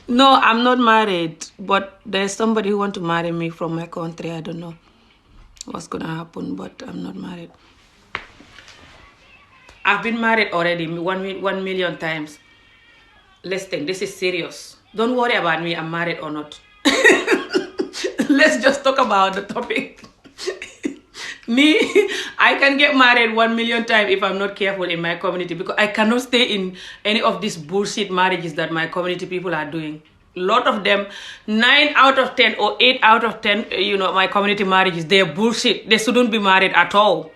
Speaker 1: No, I'm not married, but there's somebody who wants to marry me from my country. I don't know what's going to happen, but I'm not married. I've been married already 1 million times. Listen, this is serious. Don't worry about me, I'm married or not. Let's just talk about the topic. Me, I can get married 1 million times if I'm not careful in my community because I cannot stay in any of these bullshit marriages that my community people are doing. A lot of them, 9 out of 10 or 8 out of 10, my community marriages, they're bullshit. They shouldn't be married at all.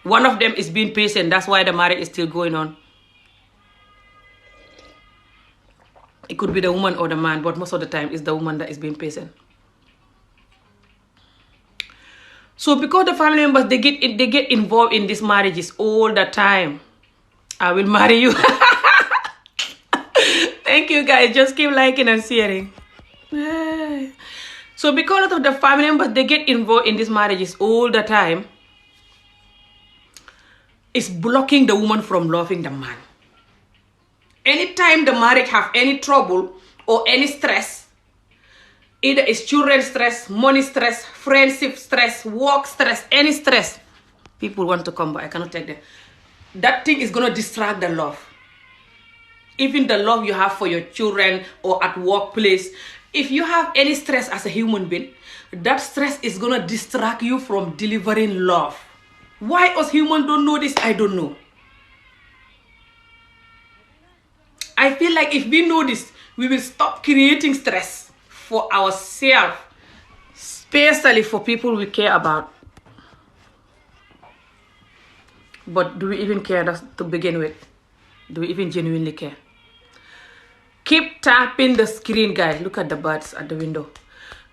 Speaker 1: One of them is being patient. That's why the marriage is still going on. It could be the woman or the man, but most of the time it's the woman that is being patient. So because the family members, they get involved in these marriages all the time. I will marry you. Thank you guys. Just keep liking and sharing. So because of the family members, they get involved in these marriages all the time. It's blocking the woman from loving the man. Anytime the marriage have any trouble or any stress, either it's children stress, money stress, friendship stress, work stress, any stress, people want to come, but I cannot take them. That thing is going to distract the love. Even the love you have for your children or at workplace. If you have any stress as a human being, that stress is going to distract you from delivering love. Why us humans don't know this, I don't know. I feel like if we know this, we will stop creating stress for ourselves, especially for people we care about. But do we even care to begin with? Do we even genuinely care? Keep tapping the screen, guys. Look at the birds at the window.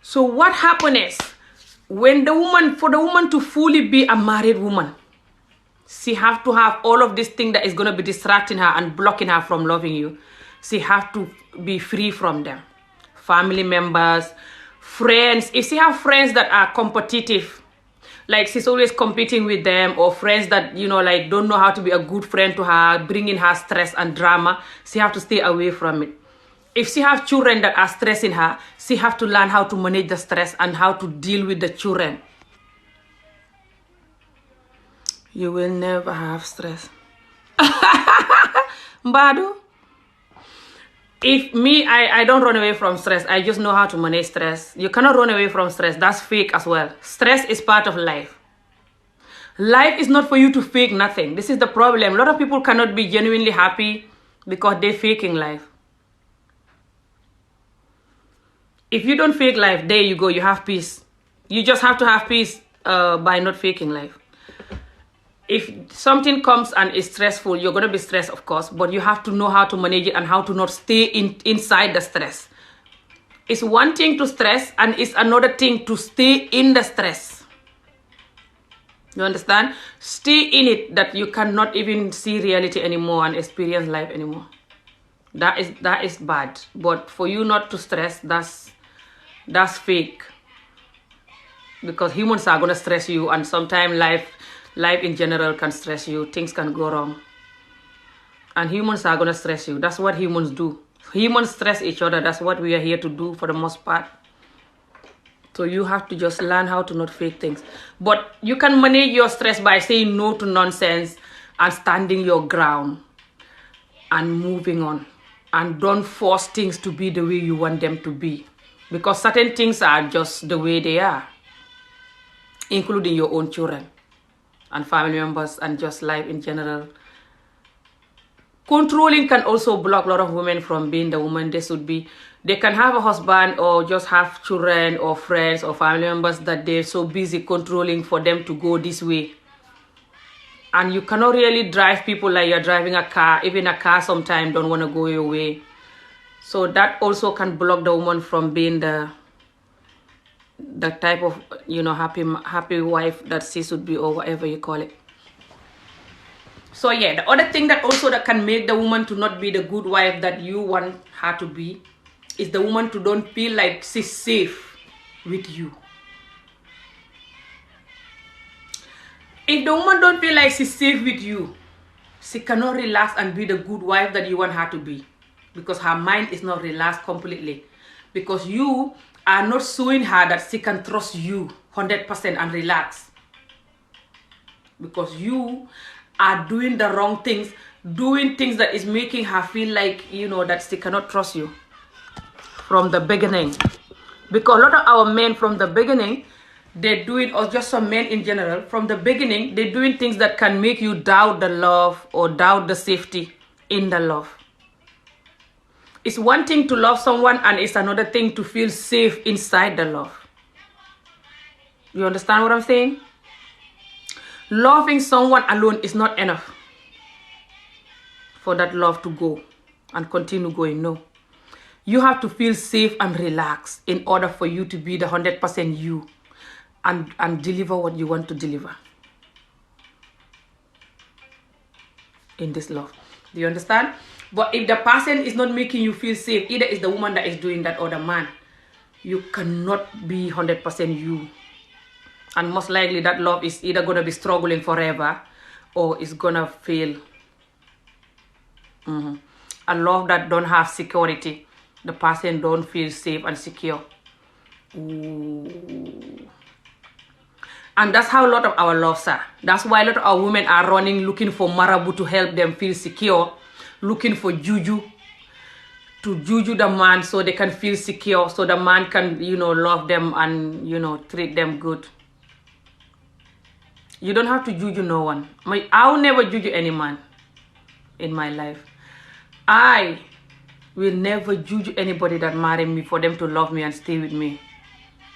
Speaker 1: So what happens is, when for the woman to fully be a married woman, she have to have all of this thing that is going to be distracting her and blocking her from loving you. She have to be free from them. Family members, friends. If she have friends that are competitive, like she's always competing with them, or friends that, like don't know how to be a good friend to her, bringing her stress and drama. She have to stay away from it. If she have children that are stressing her, she have to learn how to manage the stress and how to deal with the children. You will never have stress. Mbadu? If me, I don't run away from stress. I just know how to manage stress. You cannot run away from stress. That's fake as well. Stress is part of life. Life is not for you to fake nothing. This is the problem. A lot of people cannot be genuinely happy because they're faking life. If you don't fake life, there you go. You have peace. You just have to have peace by not faking life. If something comes and is stressful, you're going to be stressed, of course, but you have to know how to manage it and how to not stay inside the stress. It's one thing to stress, and it's another thing to stay in the stress. You understand? Stay in it, that you cannot even see reality anymore and experience life anymore. That is bad. But for you not to stress, that's fake. Because humans are going to stress you, and sometimes life in general can stress you. Things can go wrong. And humans are going to stress you. That's what humans do. Humans stress each other. That's what we are here to do for the most part. So you have to just learn how to not fake things. But you can manage your stress by saying no to nonsense and standing your ground and moving on. And don't force things to be the way you want them to be. Because certain things are just the way they are. Including your own children and family members and just life in general. Controlling can also block a lot of women from being the woman they should be. They can have a husband or just have children or friends or family members that they're so busy controlling for them to go this way. And you cannot really drive people like you're driving a car. Even a car sometimes don't want to go your way. So that also can block the woman from being the type of, happy wife that she should be, or whatever you call it. So yeah, the other thing that can make the woman to not be the good wife that you want her to be is the woman to don't feel like she's safe with you. If the woman don't feel like she's safe with you, she cannot relax and be the good wife that you want her to be, because her mind is not relaxed completely, because you are not showing her that she can trust you 100% and relax. Because you are doing the wrong things, doing things that is making her feel like, that she cannot trust you from the beginning. Because a lot of our men from the beginning, they're doing, or just some men in general, from the beginning, they're doing things that can make you doubt the love or doubt the safety in the love. It's one thing to love someone, and it's another thing to feel safe inside the love. You understand what I'm saying? Loving someone alone is not enough for that love to go and continue going. No. You have to feel safe and relaxed in order for you to be the 100% you and deliver what you want to deliver in this love. Do you understand? But if the person is not making you feel safe, either it's the woman that is doing that or the man, you cannot be 100% you. And most likely that love is either going to be struggling forever or it's going to fail. A love that don't have security, the person don't feel safe and secure. Ooh. And that's how a lot of our loves are. That's why a lot of our women are running, looking for Marabu to help them feel secure, looking for Juju to Juju the man so they can feel secure, so the man can, love them and, treat them good. You don't have to Juju no one. I'll never Juju any man in my life. I will never Juju anybody that marry me for them to love me and stay with me,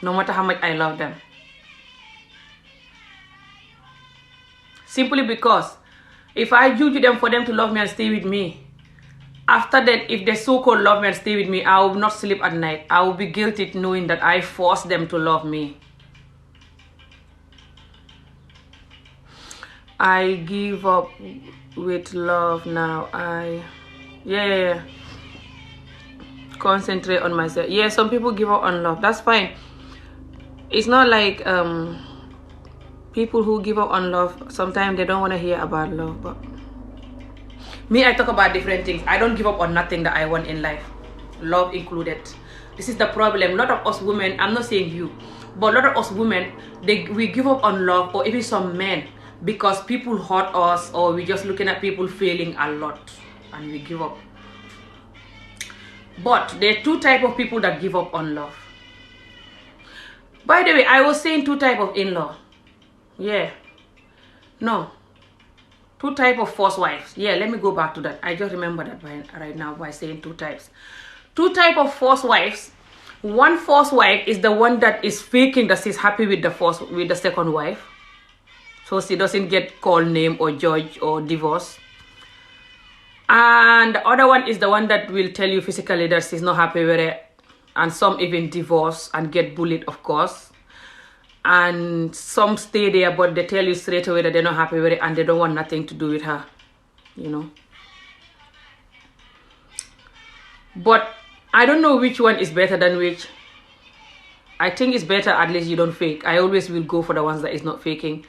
Speaker 1: no matter how much I love them. Simply because if I Juju them for them to love me and stay with me, after that, if they so-called love me and stay with me, I will not sleep at night. I will be guilty knowing that I forced them to love me. I give up with love now. Concentrate on myself. Yeah, some people give up on love. That's fine. It's not like People who give up on love, sometimes they don't want to hear about love. But me, I talk about different things. I don't give up on nothing that I want in life, love included. This is the problem. A lot of us women, I'm not saying you, but a lot of us women, we give up on love, or even some men, because people hurt us, or we just looking at people failing a lot and we give up. But there are two types of people that give up on love. By the way, I was saying two types of in-law. Yeah. No. Two types of first wives. Yeah, let me go back to that. I just remember that right now by saying two types. Two types of first wives. One first wife is the one that is faking that she's happy with the second wife. So she doesn't get called name or judge or divorce. And the other one is the one that will tell you physically that she's not happy with it. And some even divorce and get bullied, of course. And some stay there, but they tell you straight away that they're not happy with it and they don't want nothing to do with her, you know. But I don't know which one is better than which. I think it's better at least you don't fake. I always will go for the ones that is not faking.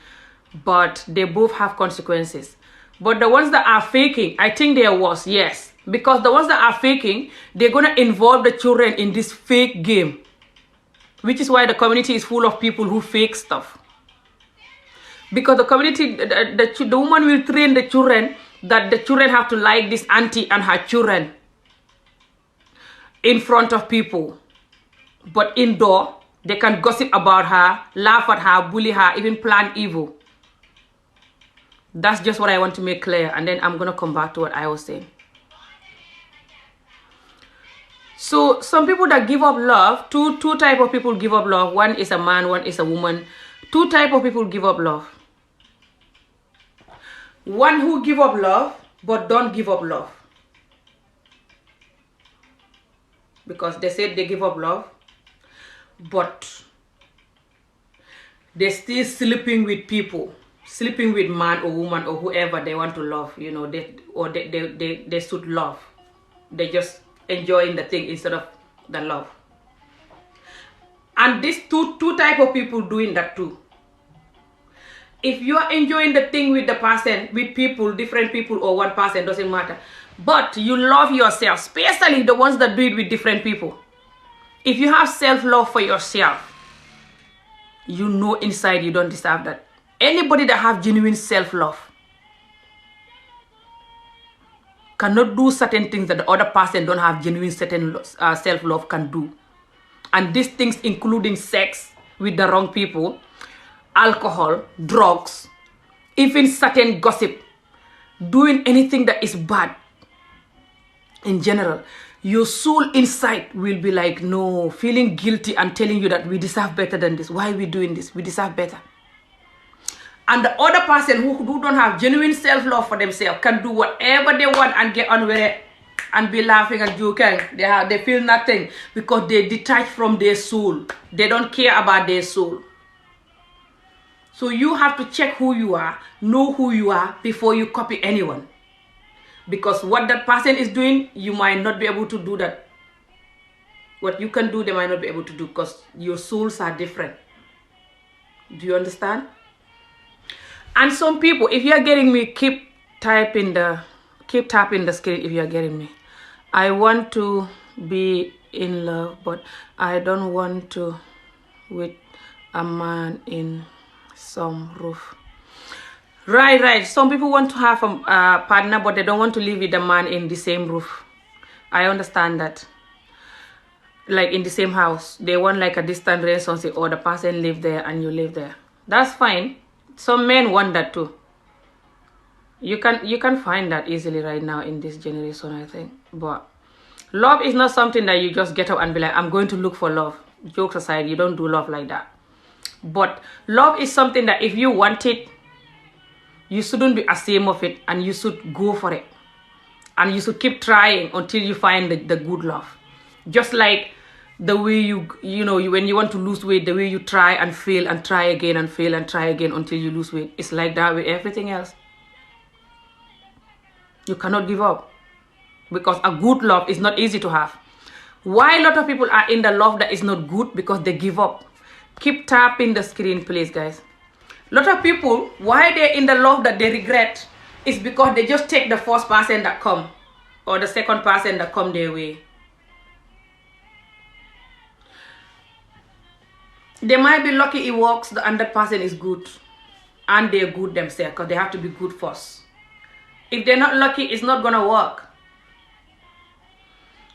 Speaker 1: But they both have consequences. But the ones that are faking, I think they are worse, yes. Because the ones that are faking, they're going to involve the children in this fake game. Which is why the community is full of people who fake stuff. Because the community, the woman will train the children that the children have to like this auntie and her children in front of people. But indoor, they can gossip about her, laugh at her, bully her, even plan evil. That's just what I want to make clear. And then I'm going to come back to what I was saying. So some people that give up love, two type of people give up love. One is a man, one is a woman. Two type of people give up love. One who give up love, but don't give up love. Because they said they give up love, but they're still sleeping with people. Sleeping with man or woman or whoever they want to love, you know, they should love. They just enjoying the thing instead of the love. And these two type of people doing that too. If you are enjoying the thing with the person, with people, different people or one person, doesn't matter. But you love yourself, especially the ones that do it with different people. If you have self-love for yourself, you know inside you don't deserve that. Anybody that have genuine self-love cannot do certain things that the other person don't have genuine certain self-love can do. And these things including sex with the wrong people, alcohol, drugs, even certain gossip, doing anything that is bad in general. Your soul inside will be like, no, feeling guilty and telling you that we deserve better than this. Why are we doing this? We deserve better. And the other person who don't have genuine self-love for themselves can do whatever they want and get on with it and be laughing and joking. They feel nothing because they detach from their soul. They don't care about their soul. So you have to check who you are, know who you are before you copy anyone. Because what that person is doing, you might not be able to do that. What you can do, they might not be able to do because your souls are different. Do you understand? And some people, if you're getting me, keep tapping the screen if you're getting me. I want to be in love, but I don't want to with a man in some roof. Right. Some people want to have a partner, but they don't want to live with a man in the same roof. I understand that. Like in the same house. They want like a distant relationship, or the person live there and you live there. That's fine. Some men want that too. You can find that easily right now in this generation, I think. But love is not something that you just get up and be like, I'm going to look for love. Jokes aside, you don't do love like that. But love is something that if you want it, you shouldn't be ashamed of it, and you should go for it. And you should keep trying until you find the good love. Just like the way you know, when you want to lose weight, the way you try and fail and try again and fail and try again until you lose weight. It's like that with everything else. You cannot give up. Because a good love is not easy to have. Why a lot of people are in the love that is not good? Because they give up. Keep tapping the screen, please, guys. lot of people, why they're in the love that they regret is because they just take the first person that come or the second person that come their way. They might be lucky it works and that person is good and they're good themselves because they have to be good first. If they're not lucky, it's not gonna work.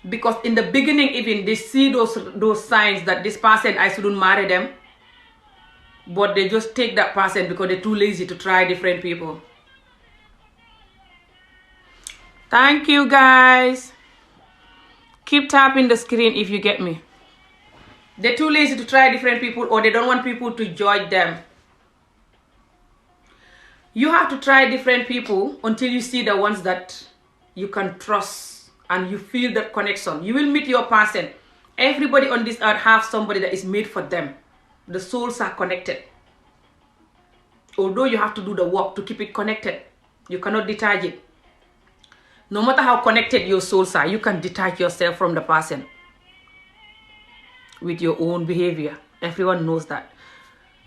Speaker 1: Because in the beginning even they see those signs that this person, I shouldn't marry them, but they just take that person because they're too lazy to try different people. Thank you guys. Keep tapping the screen if you get me. They're too lazy to try different people or they don't want people to judge them. You have to try different people until you see the ones that you can trust and you feel that connection. You will meet your person. Everybody on this earth have somebody that is made for them. The souls are connected. Although you have to do the work to keep it connected. You cannot detach it. No matter how connected your souls are, you can detach yourself from the person with your own behavior. Everyone knows that.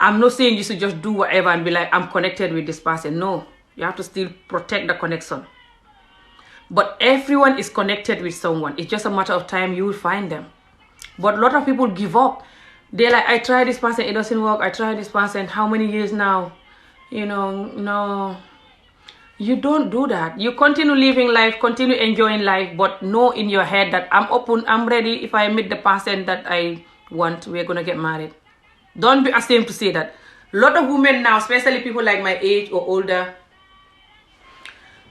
Speaker 1: I'm not saying you should just do whatever and be like, I'm connected with this person. No, you have to still protect the connection. But everyone is connected with someone. It's just a matter of time you will find them. But a lot of people give up. They're like, I tried this person, it doesn't work. I tried this person, how many years now? You know, no. You don't do that. You continue living life, continue enjoying life, but know in your head that I'm open, I'm ready. If I meet the person that I want, we're going to get married. Don't be ashamed to say that. A lot of women now, especially people like my age or older,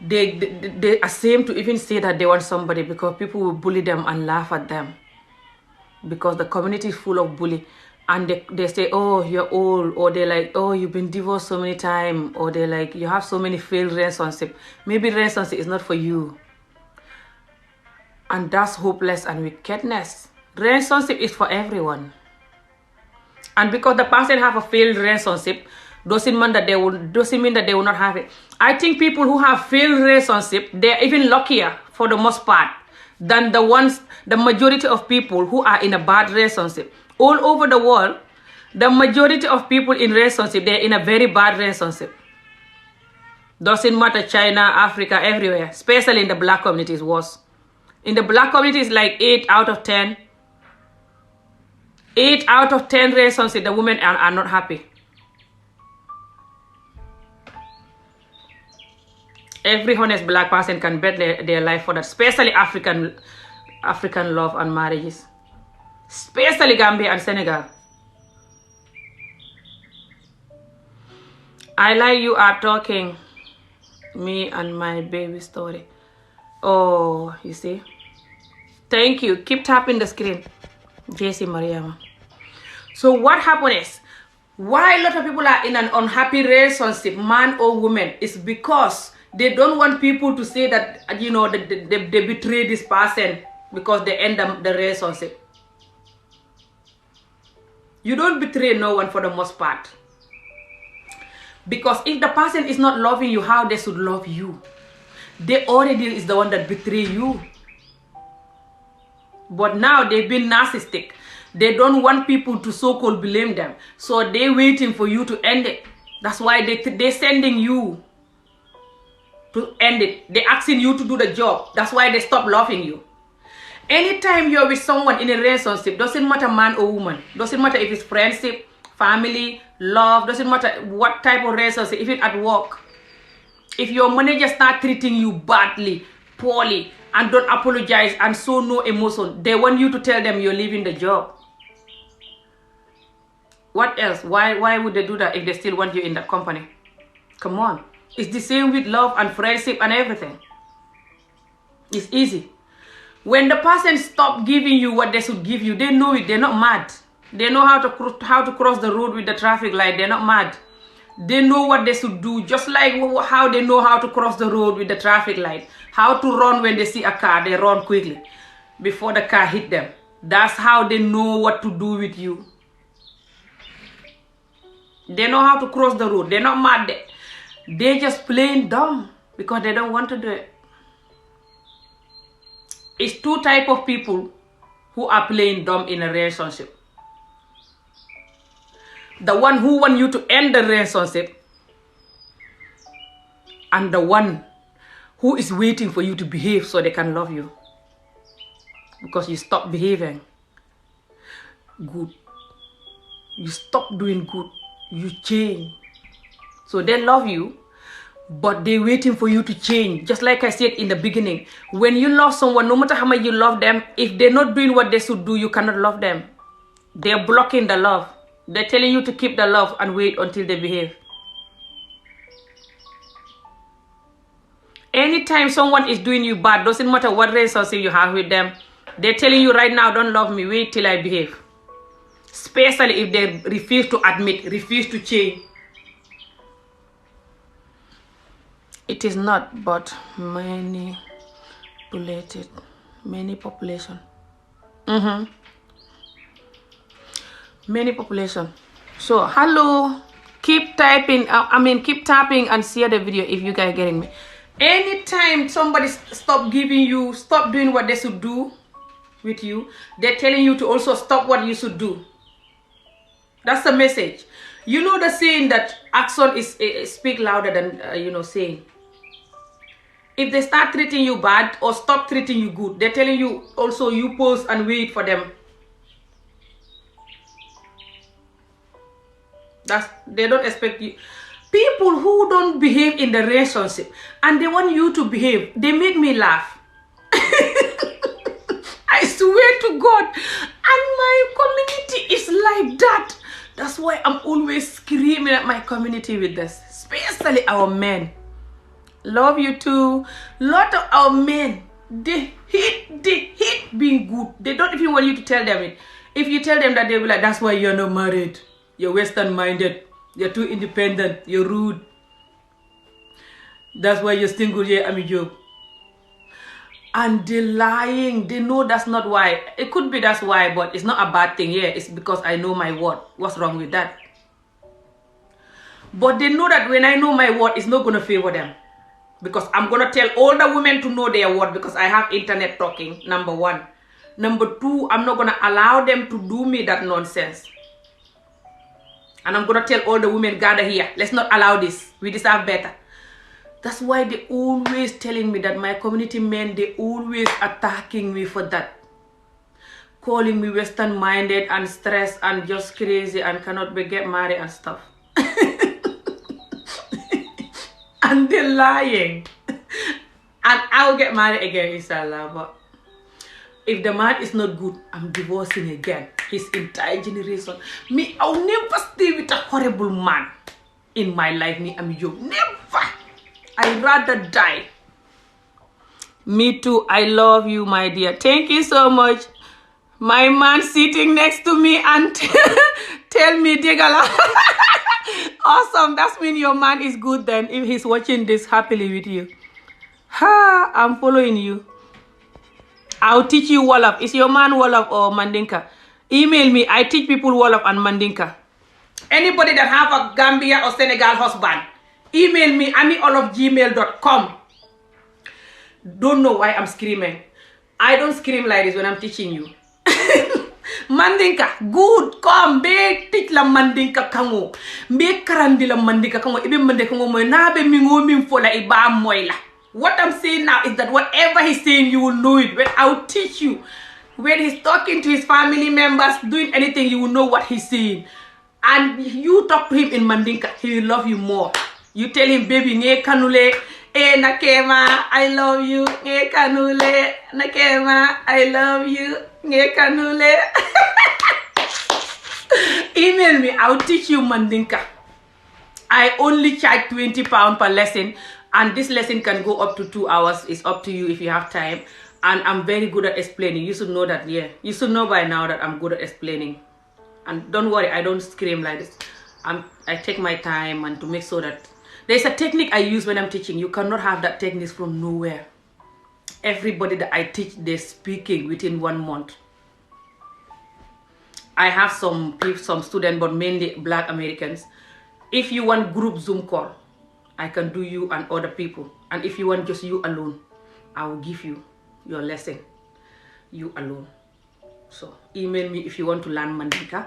Speaker 1: they ashamed to even say that they want somebody because people will bully them and laugh at them. Because the community is full of bully. And they say, oh, you're old. Or they're like, oh, you've been divorced so many times. Or they're like, you have so many failed relationships. Maybe relationship is not for you. And that's hopeless and wickedness. Relationship is for everyone. And because the person have a failed relationship, doesn't mean that they will not have it. I think people who have failed relationship, they're even luckier for the most part than the majority of people who are in a bad relationship. All over the world, the majority of people in relationship, they're in a very bad relationship. Doesn't matter China, Africa, everywhere. Especially in the black community is worse. In the black community, it's like 8 out of 10. 8 out of 10 relationships, the women are not happy. Every honest black person can bet their life for that. Especially African love and marriages. Especially Gambia and Senegal. I like you are talking me and my baby story. Oh, you see. Thank you. Keep tapping the screen. JC Mariama. So what happened is, why a lot of people are in an unhappy relationship, man or woman, is because they don't want people to say that, you know, they betray this person because they end the relationship. You don't betray no one for the most part. Because if the person is not loving you how they should love you, they already is the one that betray you. But now they've been narcissistic. They don't want people to so-called blame them. So they're waiting for you to end it. That's why they're sending you to end it. They're asking you to do the job. That's why they stop loving you. Anytime you're with someone in a relationship, doesn't matter man or woman, doesn't matter if it's friendship, family, love, doesn't matter what type of relationship, if it's at work. If your manager start treating you badly, poorly, and don't apologize and show no emotion, they want you to tell them you're leaving the job. What else? Why would they do that if they still want you in that company? Come on. It's the same with love and friendship and everything. It's easy. When the person stop giving you what they should give you, they know it. They're not mad. They know how to cross the road with the traffic light. They're not mad. They know what they should do, just like how they know how to cross the road with the traffic light. How to run when they see a car, they run quickly before the car hit them. That's how they know what to do with you. They know how to cross the road. They're not mad. They're just plain dumb because they don't want to do it. It's two types of people who are plain dumb in a relationship. The one who want you to end the relationship and the one who is waiting for you to behave so they can love you. Because you stop behaving good. You stop doing good. You change. So they love you, but they're waiting for you to change. Just like I said in the beginning, when you love someone, no matter how much you love them, if they're not doing what they should do, you cannot love them. They're blocking the love. They're telling you to keep the love and wait until they behave. Anytime someone is doing you bad, doesn't matter what relationship you have with them, they're telling you right now, don't love me, wait till I behave. Especially if they refuse to admit, refuse to change. It is not but manipulated. Many population. Many population. So, hello. Keep typing, keep tapping and share the video if you guys getting me. Anytime somebody stop doing what they should do with you, they're telling you to also stop what you should do. That's the message. You know the saying that action is speak louder than saying. If they start treating you bad or stop treating you good, they're telling you also you pause and wait for them. They don't expect you. People who don't behave in the relationship and they want you to behave, they make me laugh. I swear to God. And my community is like that. That's why I'm always screaming at my community with this, especially our men. Love you too. Lot of our men, they hate being good. They don't even want you to tell them it. If you tell them that, they'll be like, that's why you're not married. You're Western minded. You're too independent. You're rude. That's why you're single. Yeah, I'm a joke. And they're lying. They know that's not why. It could be that's why, but it's not a bad thing. Yeah, it's because I know my word. What's wrong with that? But they know that when I know my word, it's not going to favor them. Because I'm going to tell all the women to know their word because I have internet talking, number one. Number two, I'm not going to allow them to do me that nonsense. And I'm going to tell all the women, gather here. Let's not allow this. We deserve better. That's why they always telling me that my community men, they always attacking me for that. Calling me Western-minded and stressed and just crazy and cannot get married and stuff. And they're lying. And I'll get married again, inshallah. But if the man is not good, I'm divorcing again. His entire generation. Me, I'll never stay with a horrible man in my life. Me, I'm you. Never. I'd rather die. Me too. I love you, my dear. Thank you so much. My man sitting next to me and tell me, Digala. Awesome. That means your man is good then if he's watching this happily with you. Ha, I'm following you. I'll teach you Wolof. Is your man Wolof or Mandinka? Email me. I teach people Wolof and Mandinka. Anybody that have a Gambia or Senegal husband, email me amiolof@gmail.com. Don't know why I'm screaming. I don't scream like this when I'm teaching you. Mandinka, good, come, be teach la Mandinka kango. Be karandi la Mandinka kango. Ibe Mandinka kango moy na be mingo min fola iba moy la. What I'm saying now is that whatever he's saying, you will know it. When I'll teach you. When he's talking to his family members, doing anything, you will know what he's saying. And you talk to him in Mandinka, he will love you more. You tell him, baby, nge kanule, nakema, I love you, nge kanule, nakema, I love you, nge kanule. Email me, I'll teach you Mandinka. I only charge £20 per lesson, and this lesson can go up to 2 hours. It's up to you if you have time. And I'm very good at explaining. You should know that, yeah. You should know by now that I'm good at explaining. And don't worry, I don't scream like this. I take my time and to make sure that there's a technique I use when I'm teaching. You cannot have that technique from nowhere. Everybody that I teach, they're speaking within 1 month. I have some students, but mainly Black Americans. If you want group Zoom call, I can do you and other people. And if you want just you alone, I will give you your lesson. You alone. So email me if you want to learn Mandinka.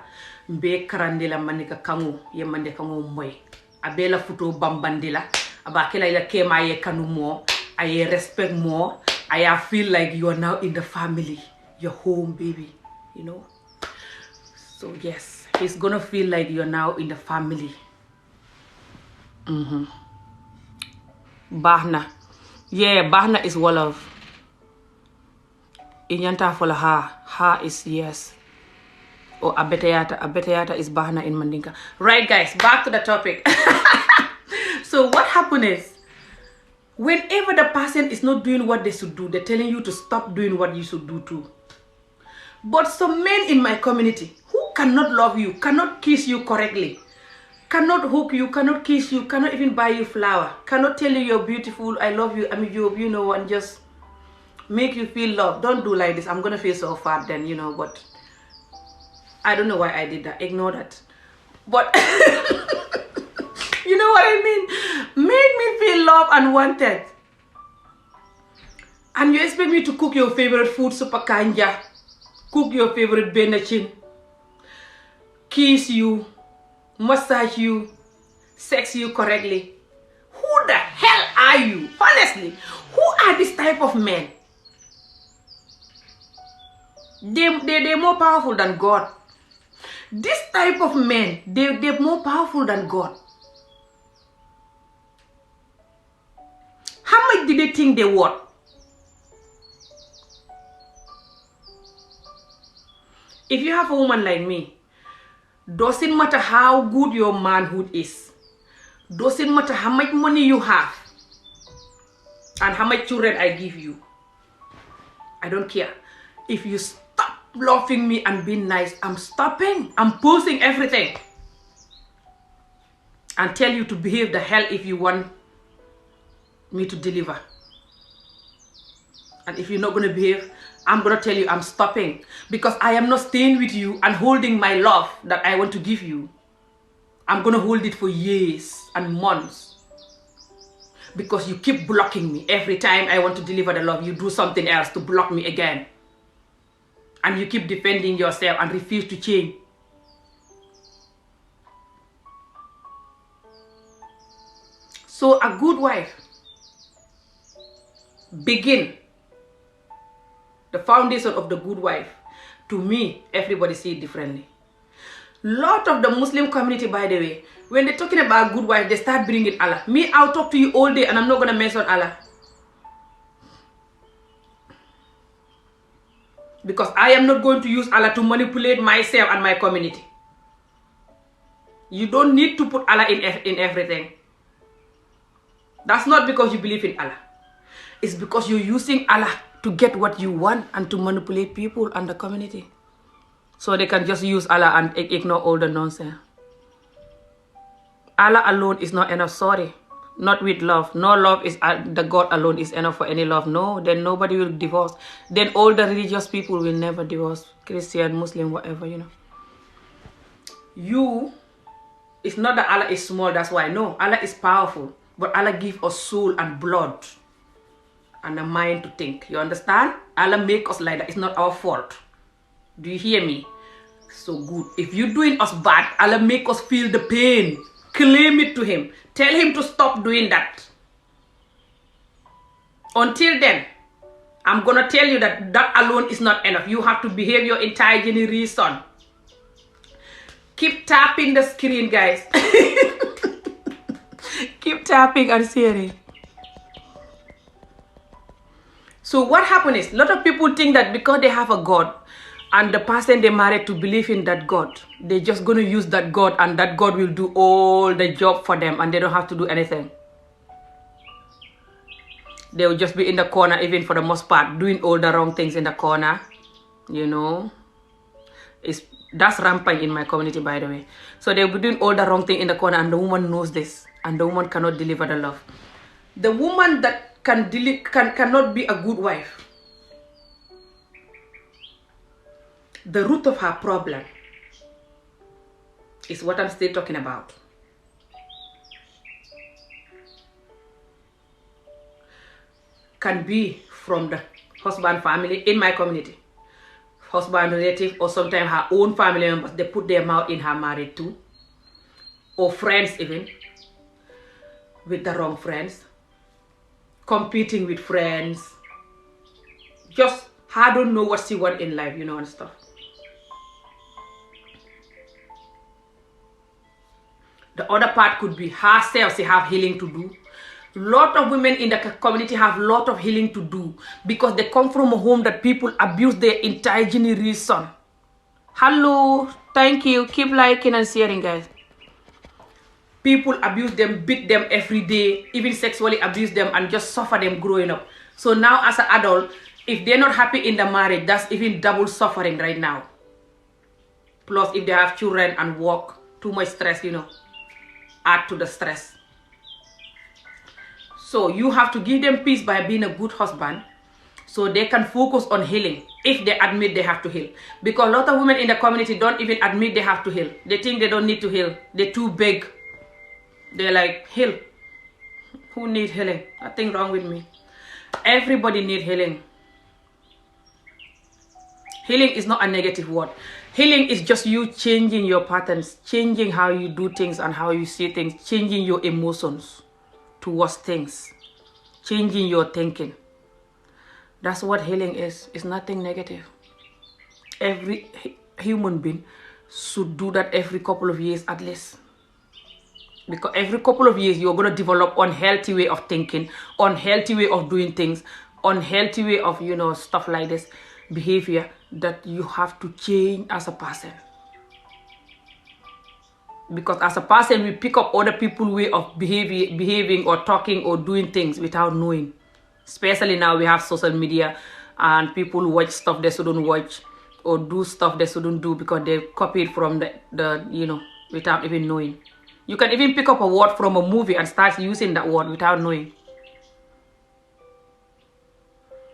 Speaker 1: Mbe karandila Mandinka kangu ye mande kangu moy. Abela futo bambandila. Abakela ila kema ye kanu more. I respect more. I feel like you are now in the family. Your home, baby. You know? So yes, he's gonna feel like you're now in the family. Bahna. Yeah, Bahna is Wolof. Inyanta fola ha is yes. Or Abetayata is Bahna in Mandinka. Right, guys, back to the topic. So what happened is, whenever the person is not doing what they should do, they're telling you to stop doing what you should do too. But some men in my community who cannot love you, cannot kiss you correctly, cannot hook you, cannot kiss you, cannot even buy you flower, cannot tell you you're beautiful, I love you, you know, and just make you feel loved. Don't do like this. I'm gonna feel so fat then, you know, but I don't know why I did that. Ignore that. But you know what I mean? Make me feel loved and wanted. And you expect me to cook your favorite food, super kanja, cook your favorite benachin, kiss you, massage you, sex you correctly. Who the hell are you? Honestly, who are this type of men? They're more powerful than God. This type of men, they're more powerful than God. How much did they think they were? If you have a woman like me, doesn't matter how good your manhood is, doesn't matter how much money you have and how much children I give you, I don't care. If you stop loving me and being nice, I'm stopping. I'm posing everything and tell you to behave the hell if you want me to deliver. And if you're not going to behave, I'm going to tell you I'm stopping, because I am not staying with you and holding my love that I want to give you. I'm going to hold it for years and months, because you keep blocking me. Every time I want to deliver the love, you do something else to block me again. And you keep defending yourself and refuse to change. So a good wife, begin. The foundation of the good wife, to me, everybody see it differently. Lot of the Muslim community, by the way, when they're talking about good wife, they start bringing Allah. Me, I'll talk to you all day and I'm not going to mention Allah. Because I am not going to use Allah to manipulate myself and my community. You don't need to put Allah in everything. That's not because you believe in Allah. It's because you're using Allah to get what you want and to manipulate people and the community. So they can just use Allah and ignore all the nonsense. Allah alone is not enough, sorry. Not with love. No love is, the God alone is enough for any love. No, then nobody will divorce. Then all the religious people will never divorce. Christian, Muslim, whatever, you know. It's not that Allah is small, that's why. No, Allah is powerful. But Allah gives us soul and blood and a mind to think. You understand? Allah make us like that. It's not our fault. Do you hear me? So good. If you're doing us bad, Allah make us feel the pain. Claim it to Him. Tell Him to stop doing that. Until then, I'm gonna tell you that that alone is not enough. You have to behave your entire generation. Keep tapping the screen, guys. Keep tapping and sharing. So what happened is, a lot of people think that because they have a God and the person they married to believe in that God, they're just going to use that God and that God will do all the job for them and they don't have to do anything. They will just be in the corner, even for the most part, doing all the wrong things in the corner. You know, that's rampant in my community, by the way. So they'll be doing all the wrong thing in the corner and the woman knows this and the woman cannot deliver the love. The woman that cannot be a good wife, the root of her problem is what I'm still talking about. Can be from the husband family in my community. husband relative, or sometimes her own family members, they put their mouth in her marriage too, or friends even, with the wrong friends, competing with friends, just her don't know what she want in life, you know, and stuff. The other part could be herself, she have healing to do. Lot of women in the community have lot of healing to do because they come from a home that people abuse their entire generation. Hello, thank you. Keep liking and sharing, guys. People abuse them, beat them every day, even sexually abuse them and just suffer them growing up. So now as an adult, if they're not happy in the marriage, that's even double suffering right now. Plus if they have children and work, too much stress, you know, add to the stress. So you have to give them peace by being a good husband so they can focus on healing if they admit they have to heal. Because a lot of women in the community don't even admit they have to heal. They think they don't need to heal. They're too big. They're like, heal. Who needs healing? Nothing wrong with me. Everybody needs healing. Healing is not a negative word. Healing is just you changing your patterns, changing how you do things and how you see things, changing your emotions towards things, changing your thinking. That's what healing is. It's nothing negative. Every human being should do that every couple of years at least. Because every couple of years you're going to develop unhealthy way of thinking, unhealthy way of doing things, unhealthy way of, you know, stuff like this, behavior that you have to change as a person. Because as a person, we pick up other people's way of behaving or talking or doing things without knowing. Especially now we have social media and people watch stuff they shouldn't watch or do stuff they shouldn't do because they copied from the you know, without even knowing. You can even pick up a word from a movie and start using that word without knowing.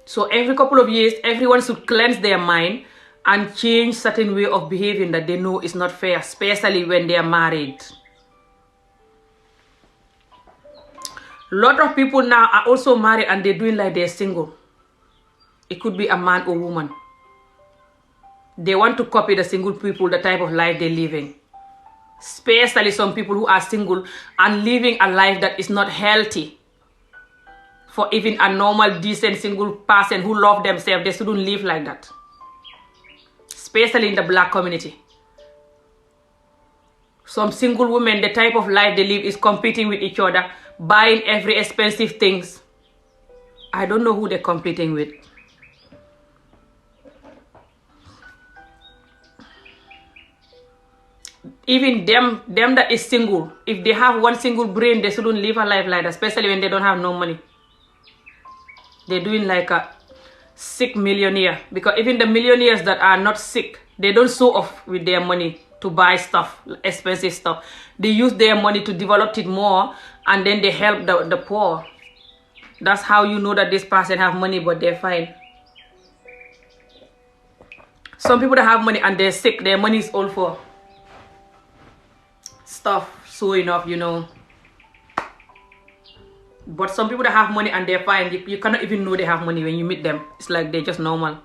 Speaker 1: So every couple of years, everyone should cleanse their mind and change certain way of behaving that they know is not fair, especially when they are married. A lot of people now are also married and they're doing like they're single. It could be a man or woman. They want to copy the single people, the type of life they're living. Especially some people who are single and living a life that is not healthy. For even a normal, decent, single person who love themselves, they shouldn't live like that. Especially in the black community. Some single women, the type of life they live is competing with each other, buying every expensive things. I don't know who they're competing with. Even them that is single, if they have one single brain, they shouldn't live a life like that, especially when they don't have no money. They're doing like a sick millionaire. Because even the millionaires that are not sick, they don't show off with their money to buy stuff, expensive stuff. They use their money to develop it more and then they help the poor. That's how you know that this person have money but they're fine. Some people that have money and they're sick, their money is all for stuff, showing off, you know. But some people that have money and they're fine, you cannot even know they have money when you meet them. It's like they're just normal.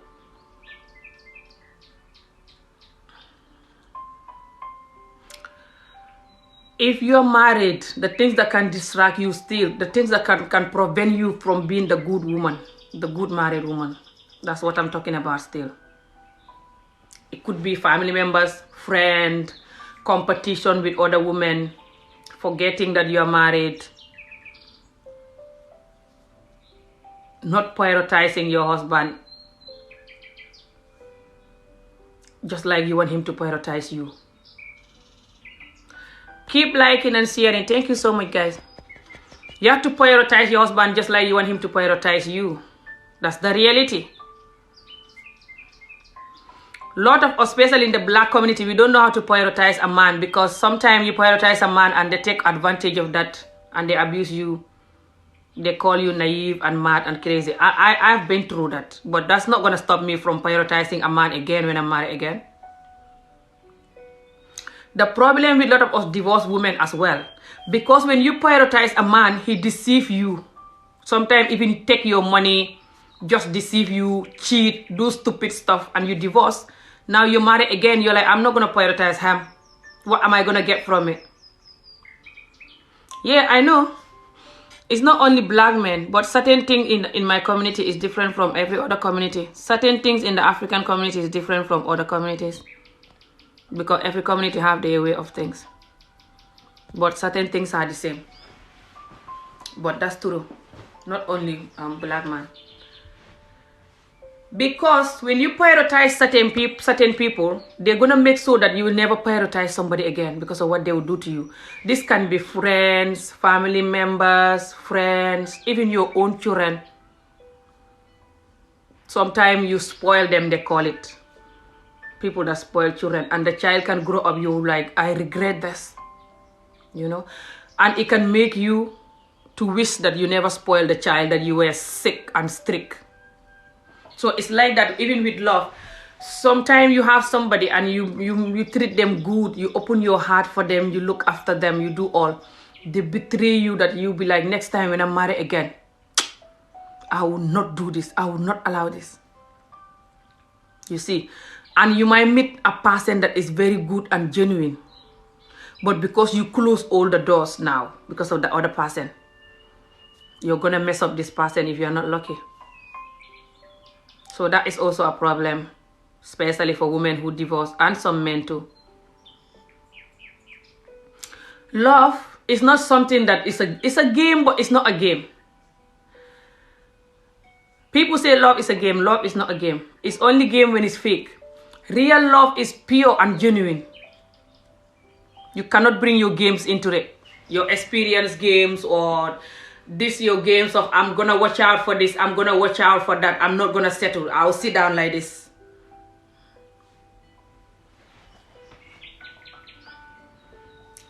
Speaker 1: If you're married, the things that can distract you still, the things that can prevent you from being the good woman, the good married woman, that's what I'm talking about still. It could be family members, friend, competition with other women, forgetting that you're married, not prioritizing your husband just like you want him to prioritize you. Keep liking and sharing. Thank you so much, guys. You have to prioritize your husband just like you want him to prioritize you. That's the reality. Lot of, especially in the black community, we don't know how to prioritize a man because sometimes you prioritize a man and they take advantage of that and they abuse you. They call you naive and mad and crazy. I've been through that, but that's not going to stop me from prioritizing a man again when I'm married again. The problem with a lot of us divorced women as well, because when you prioritize a man, he deceives you. Sometimes even take your money, just deceive you, cheat, do stupid stuff, and you divorce. Now you marry again, you're like, I'm not gonna prioritize him. What am I gonna get from it? Yeah, I know. It's not only black men, but certain things in my community is different from every other community. Certain things in the African community is different from other communities. Because every community have their way of things. But certain things are the same. But that's true. Not only black man. Because when you prioritize certain people, they're gonna make sure that you will never prioritize somebody again because of what they will do to you. This can be friends, family members, friends, even your own children. Sometimes you spoil them, they call it. People that spoil children, and the child can grow up, you like, I regret this, you know, and it can make you to wish that you never spoiled the child, that you were sick and strict. So it's like that even with love. Sometimes you have somebody and you treat them good, you open your heart for them, you look after them, you do all. They betray you, that you be like, next time when I'm married again, I will not do this, I will not allow this. You see, and you might meet a person that is very good and genuine, but because you close all the doors now because of the other person, you're gonna mess up this person if you're not lucky. So that is also a problem, especially for women who divorce and some men too. Love is not something that it's a game, but it's not a game. People say love is a game. Love is not a game. It's only game when it's fake. Real love is pure and genuine. You cannot bring your games into it. Your experience games, or this your games of I'm gonna watch out for this, I'm gonna watch out for that, I'm not gonna settle, I'll sit down like this.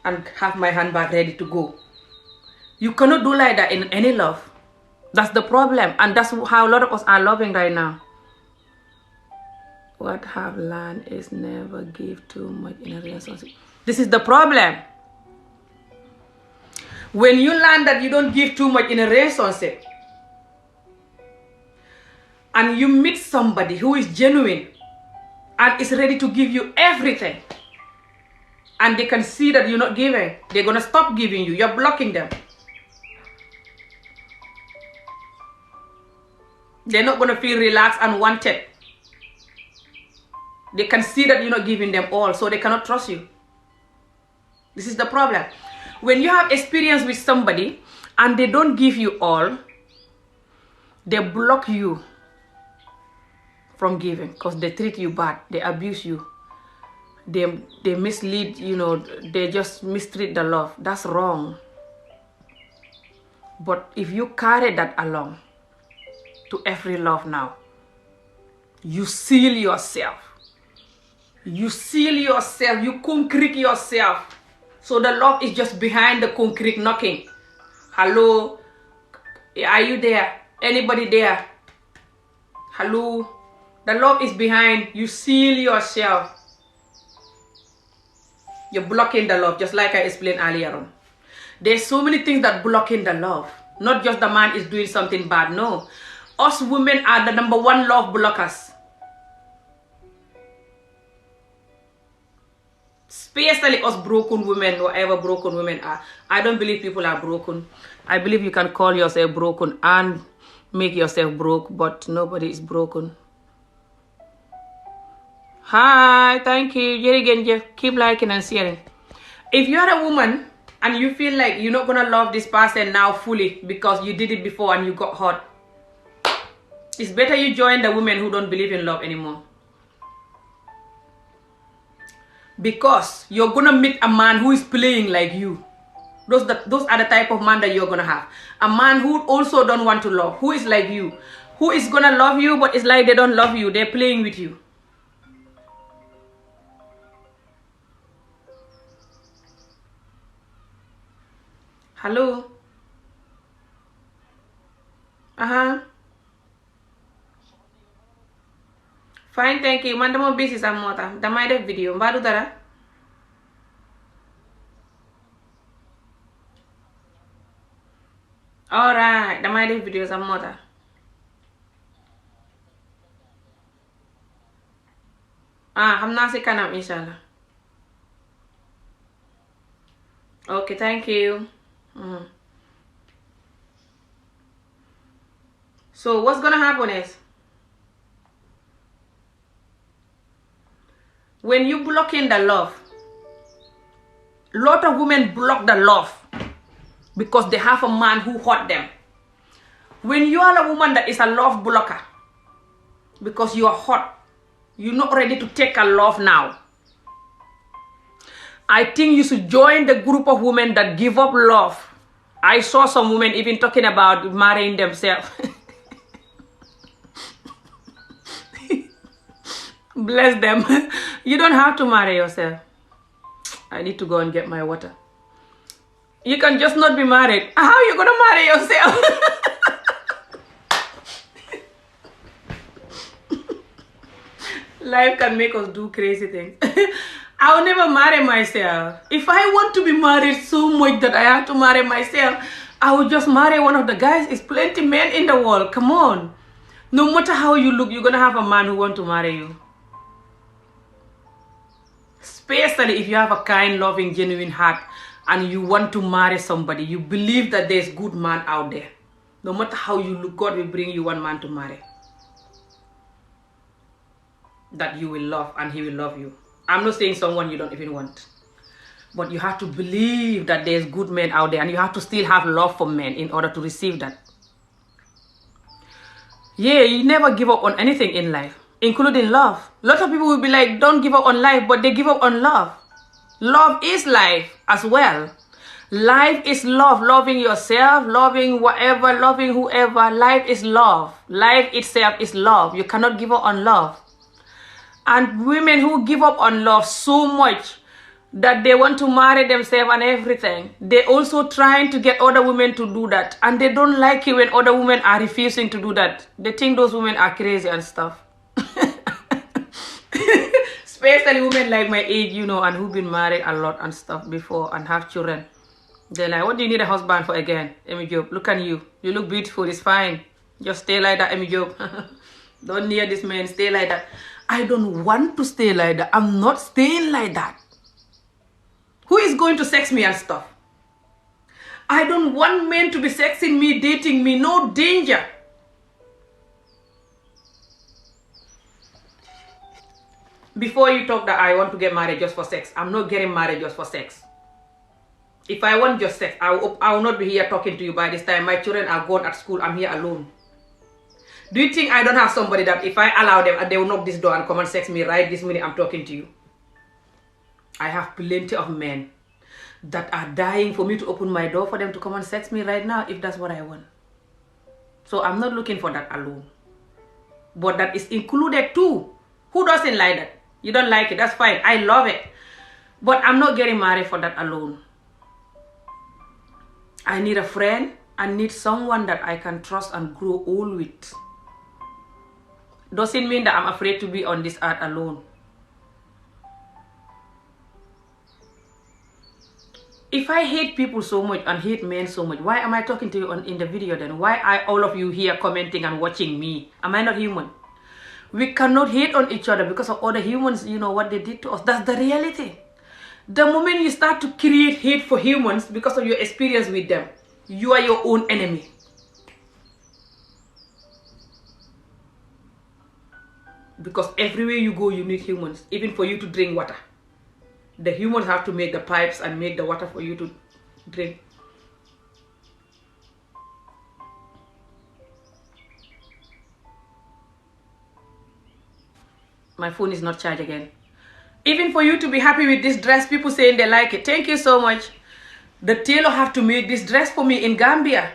Speaker 1: And have my handbag ready to go. You cannot do like that in any love. That's the problem, and that's how a lot of us are loving right now. What have learned is never give too much in a relationship. This is the problem. When you learn that you don't give too much in a relationship, and you meet somebody who is genuine and is ready to give you everything, and they can see that you're not giving, they're gonna stop giving you. You're blocking them. They're not gonna feel relaxed and wanted. They can see that you're not giving them all, so they cannot trust you. This is the problem. When you have experience with somebody and they don't give you all, they block you from giving because they treat you bad, they abuse you, they mislead, you know, they just mistreat the love. That's wrong. But if you carry that along to every love now, you seal yourself. You seal yourself, you concrete yourself. So the love is just behind the concrete knocking. Hello? Are you there? Anybody there? Hello? The love is behind. You seal yourself. You're blocking the love, just like I explained earlier on. There's so many things that blocking the love. Not just the man is doing something bad. No. Us women are the number one love blockers. Especially us broken women, whatever broken women are. I don't believe people are broken. I believe you can call yourself broken and make yourself broke, but nobody is broken. Hi, thank you. Jërëjëf. Keep liking and sharing. If you're a woman and you feel like you're not gonna love this person now fully because you did it before and you got hurt, it's better you join the women who don't believe in love anymore. Because you're gonna meet a man who is playing like you. Those are the type of man that you're gonna have. A man who also don't want to love, who is like you, who is gonna love you, but it's like they don't love you, they're playing with you. Hello? Fine, thank you. Man dama busy sax moo tax damay def vidéo mbaa du dara. Alright, damay def vidéo sax moo tax. xam naa si kanam inshallah. Okay, thank you. So what's gonna happen is, when you blocking the love, lot of women block the love because they have a man who hurt them. When you are a woman that is a love blocker because you are hot, you're not ready to take a love now, I think you should join the group of women that give up love. I saw some women even talking about marrying themselves. Bless them. You don't have to marry yourself. I need to go and get my water. You can just not be married. How are you going to marry yourself? Life can make us do crazy things. I will never marry myself. If I want to be married so much that I have to marry myself, I will just marry one of the guys. There's plenty men in the world. Come on. No matter how you look, you're going to have a man who wants to marry you. Especially if you have a kind, loving, genuine heart and you want to marry somebody. You believe that there's good man out there. No matter how you look, God will bring you one man to marry that you will love and he will love you. I'm not saying someone you don't even want. But you have to believe that there's good men out there and you have to still have love for men in order to receive that. Yeah, you never give up on anything in life, including love. Lots of people will be like, don't give up on life, but they give up on love. Love is life as well. Life is love, loving yourself, loving whatever, loving whoever. Life is love. Life itself is love. You cannot give up on love. And women who give up on love so much that they want to marry themselves and everything, they also trying to get other women to do that. And they don't like it when other women are refusing to do that. They think those women are crazy and stuff. Especially women like my age, you know, and who've been married a lot and stuff before and have children. They're like, what do you need a husband for again? Emi Job, look at you. You look beautiful, it's fine. Just stay like that, Emi Job. Don't near this man, stay like that. I don't want to stay like that. I'm not staying like that. Who is going to sex me and stuff? I don't want men to be sexing me, dating me. No danger. Before you talk that I want to get married just for sex, I'm not getting married just for sex. If I want just sex, I will not be here talking to you by this time. My children are gone at school. I'm here alone. Do you think I don't have somebody that if I allow them, they will knock this door and come and sex me right this minute I'm talking to you? I have plenty of men that are dying for me to open my door for them to come and sex me right now if that's what I want. So I'm not looking for that alone. But that is included too. Who doesn't like that? You don't like it, that's fine. I love it. But I'm not getting married for that alone. I need a friend. I need someone that I can trust and grow old with. Doesn't mean that I'm afraid to be on this earth alone. If I hate people so much and hate men so much, why am I talking to you in the video then? Why are all of you here commenting and watching me? Am I not human? We cannot hate on each other because of other humans, you know, what they did to us. That's the reality. The moment you start to create hate for humans because of your experience with them, you are your own enemy. Because everywhere you go, you need humans, even for you to drink water. The humans have to make the pipes and make the water for you to drink. My phone is not charged again. Even for you to be happy with this dress, people saying they like it. Thank you so much. The tailor have to make this dress for me in Gambia.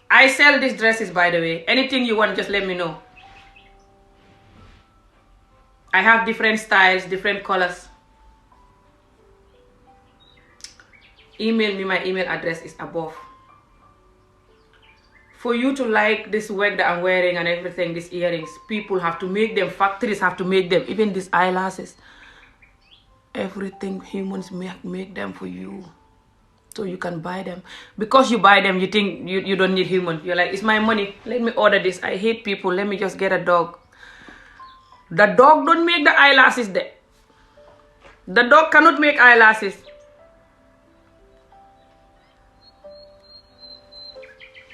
Speaker 1: I sell these dresses, by the way. Anything you want, just let me know. I have different styles, different colors. Email me, my email address is above. For you to like this work that I'm wearing and everything, these earrings, people have to make them, factories have to make them, even these eyelashes. Everything humans make them for you. So you can buy them. Because you buy them, you think you don't need humans. You're like, it's my money. Let me order this. I hate people. Let me just get a dog. The dog don't make the eyelashes there. The dog cannot make eyelashes.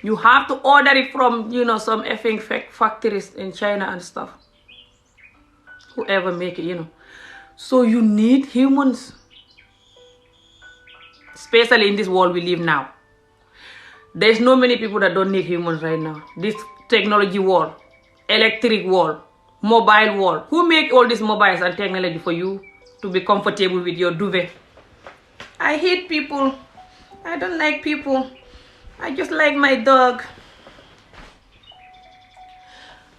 Speaker 1: You have to order it from, some effing factories in China and stuff. Whoever make it, So you need humans. Especially in this world we live now. There's no many people that don't need humans right now. This technology world, electric world, mobile world. Who make all these mobiles and technology for you to be comfortable with your duvet? I hate people. I don't like people. I just like my dog.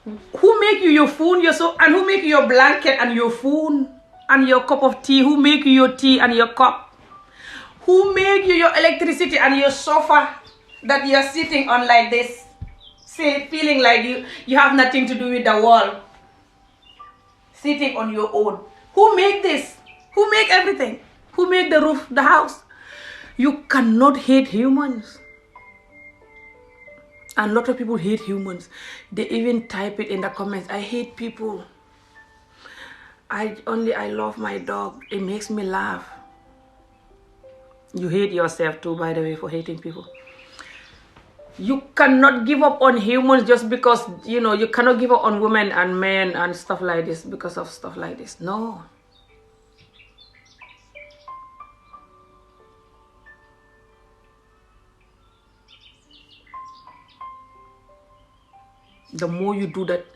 Speaker 1: Who make you your phone, and who make you your blanket and your phone and your cup of tea? Who make you your tea and your cup? Who make you your electricity and your sofa that you're sitting on like this? Feeling like you have nothing to do with the wall. Sitting on your own. Who make this? Who make everything? Who make the roof, the house? You cannot hate humans. And a lot of people hate humans. They even type it in the comments. I hate people. I love my dog. It makes me laugh. You hate yourself too, by the way, for hating people. You cannot give up on humans just because, you cannot give up on women and men and stuff like this because of stuff like this. No. The more you do that,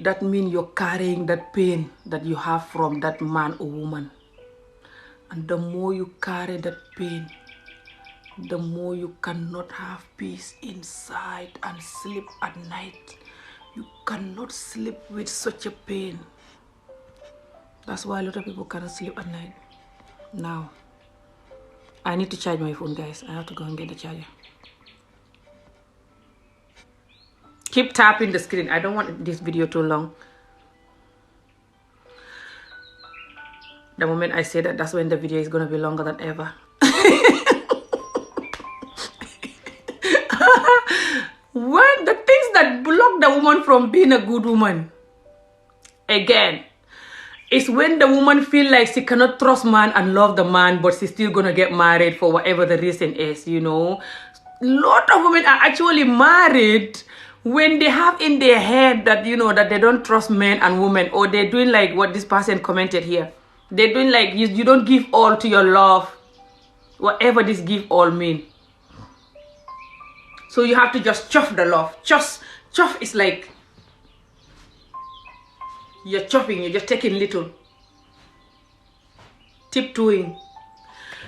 Speaker 1: that means you're carrying that pain that you have from that man or woman. And the more you carry that pain, the more you cannot have peace inside and sleep at night. You cannot sleep with such a pain. That's why a lot of people cannot sleep at night. Now, I need to charge my phone, guys. I have to go and get the charger. Keep tapping the screen. I don't want this video too long. The moment I say that, that's when the video is going to be longer than ever. When the things that block the woman from being a good woman, again, is when the woman feel like she cannot trust man and love the man, but she's still going to get married for whatever the reason is, A lot of women are actually married when they have in their head that, that they don't trust men and women, or they're doing like what this person commented here. They're doing like, you don't give all to your love, whatever this give all mean. So you have to just chuff the love. Chuff is like, you're chuffing, you're just taking little. Tiptoeing.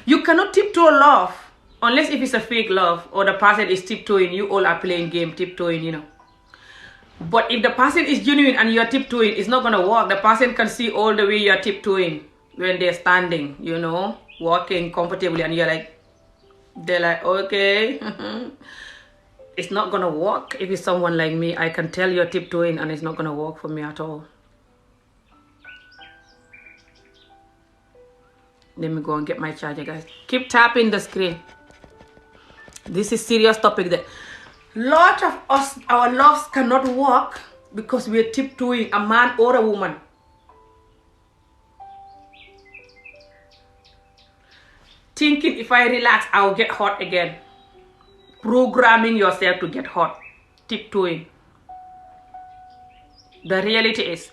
Speaker 1: You cannot tiptoe love. Unless if it's a fake love or the person is tiptoeing, you all are playing game, tiptoeing, But if the person is genuine and you're tiptoeing, it's not going to work. The person can see all the way you're tiptoeing when they're standing, walking comfortably, and they're like, okay. It's not going to work. If it's someone like me, I can tell you're tiptoeing and it's not going to work for me at all. Let me go and get my charger, guys. Keep tapping the screen. This is serious topic that lot of us, our loves cannot work because we're tiptoeing, a man or a woman. Thinking if I relax, I'll get hot again. Programming yourself to get hot. Tiptoeing. The reality is,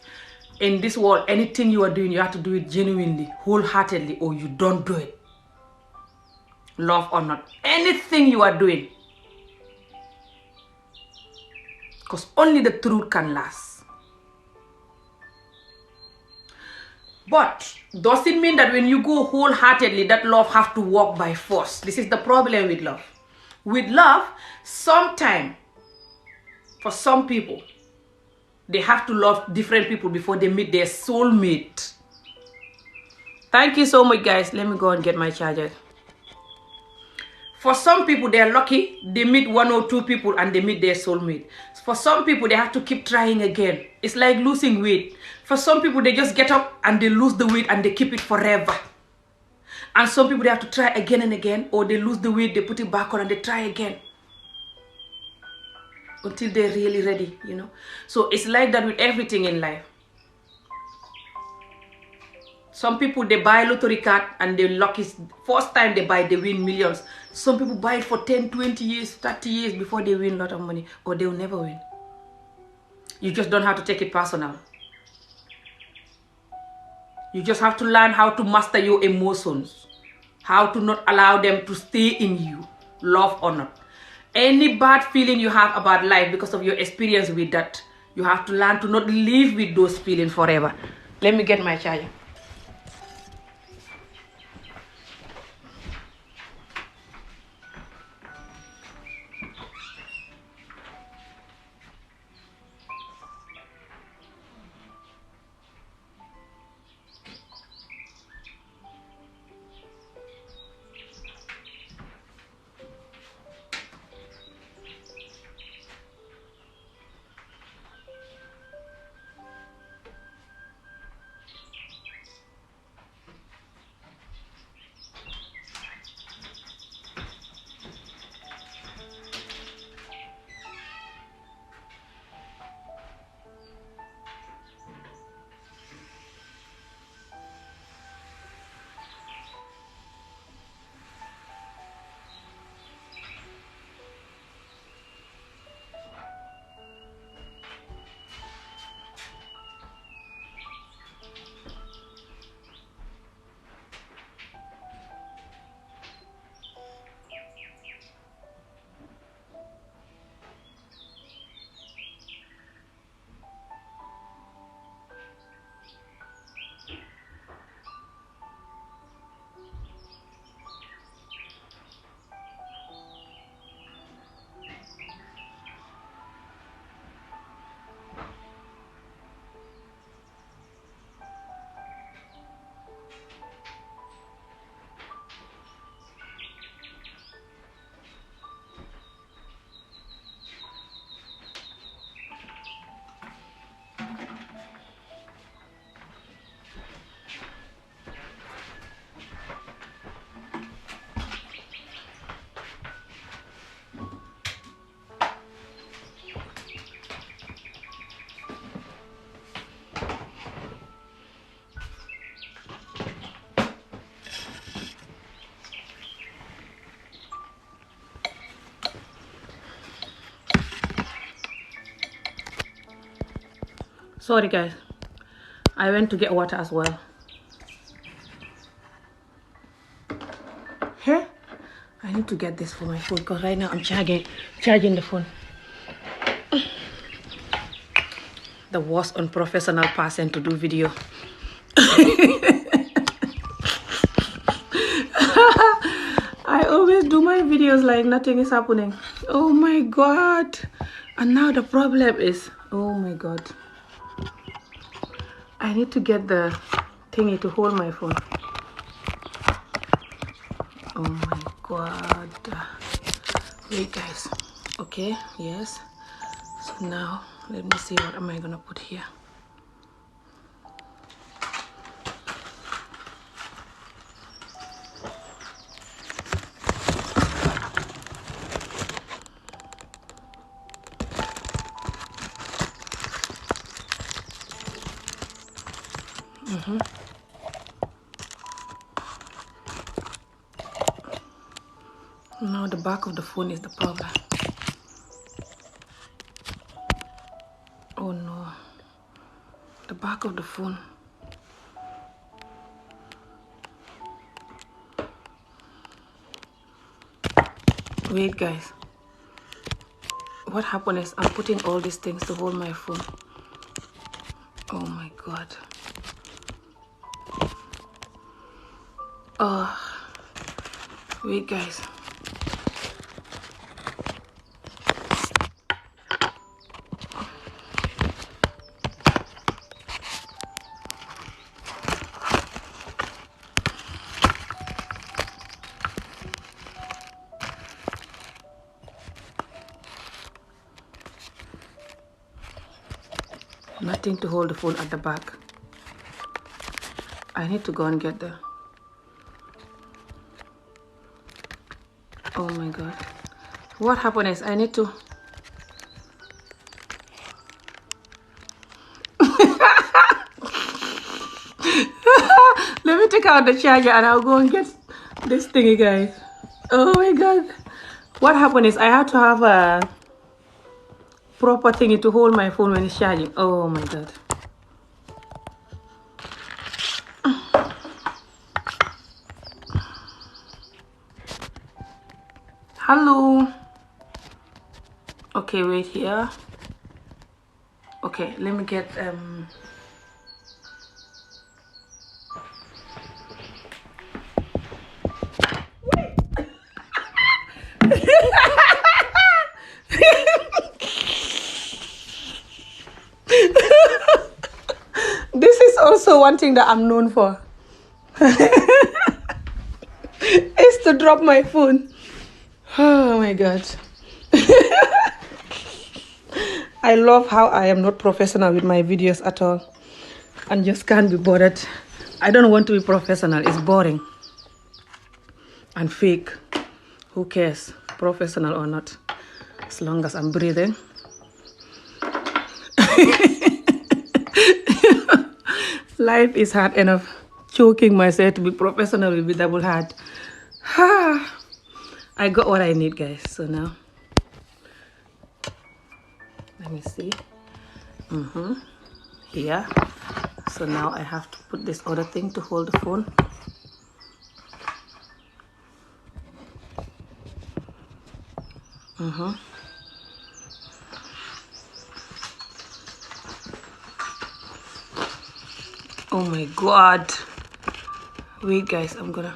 Speaker 1: in this world, anything you are doing, you have to do it genuinely, wholeheartedly, or you don't do it. Love or not. Anything you are doing. Because only the truth can last. But does it mean that when you go wholeheartedly, that love have to work by force? This is the problem with love. With love, sometimes, for some people, they have to love different people before they meet their soulmate. Thank you so much, guys. Let me go and get my charger. For some people, they're lucky. They meet one or two people and they meet their soulmate. For some people, they have to keep trying again. It's like losing weight. For some people, they just get up and they lose the weight and they keep it forever. And some people, they have to try again and again, or they lose the weight, they put it back on and they try again. Until they're really ready, So it's like that with everything in life. Some people, they buy lottery card and they're lucky. First time they buy, they win millions. Some people buy it for 10, 20 years, 30 years before they win a lot of money, or they'll never win. You just don't have to take it personal. You just have to learn how to master your emotions, how to not allow them to stay in you, love or not. Any bad feeling you have about life because of your experience with that, you have to learn to not live with those feelings forever. Let me get my charger. Sorry guys, I went to get water as well. Here, I need to get this for my phone because right now I'm charging the phone. The worst unprofessional person to do video. I always do my videos like nothing is happening. Oh my god. And now the problem is, oh my god, I need to get the thingy to hold my phone. Oh my god. Wait guys. Okay, yes. So now let me see, what am I gonna put here? Now the back of the phone is the problem. Oh no, the back of the phone. Wait guys, what happened is I'm putting all these things to hold my phone. Oh my god. Oh, wait guys. Nothing to hold the phone at the back. I need to go and get the... Oh my god. What happened is I need to... take out the charger and I'll go and get this thingy, guys. Oh my god. What happened is I had to have a proper thingy to hold my phone when it's charging. Oh my god. Hello. Okay, wait here. Okay, let me get this is also one thing that I'm known for. Is to drop my phone. Oh my god. I love how I am not professional with my videos at all and just can't be bothered. I don't want to be professional. It's boring and fake. Who cares, professional or not, as long as I'm breathing. Life is hard enough. Choking myself to be professional will be double hard. I got what I need, guys. So now let me see. Here. So now I have to put this other thing to hold the phone. Oh my god. Wait, guys, I'm gonna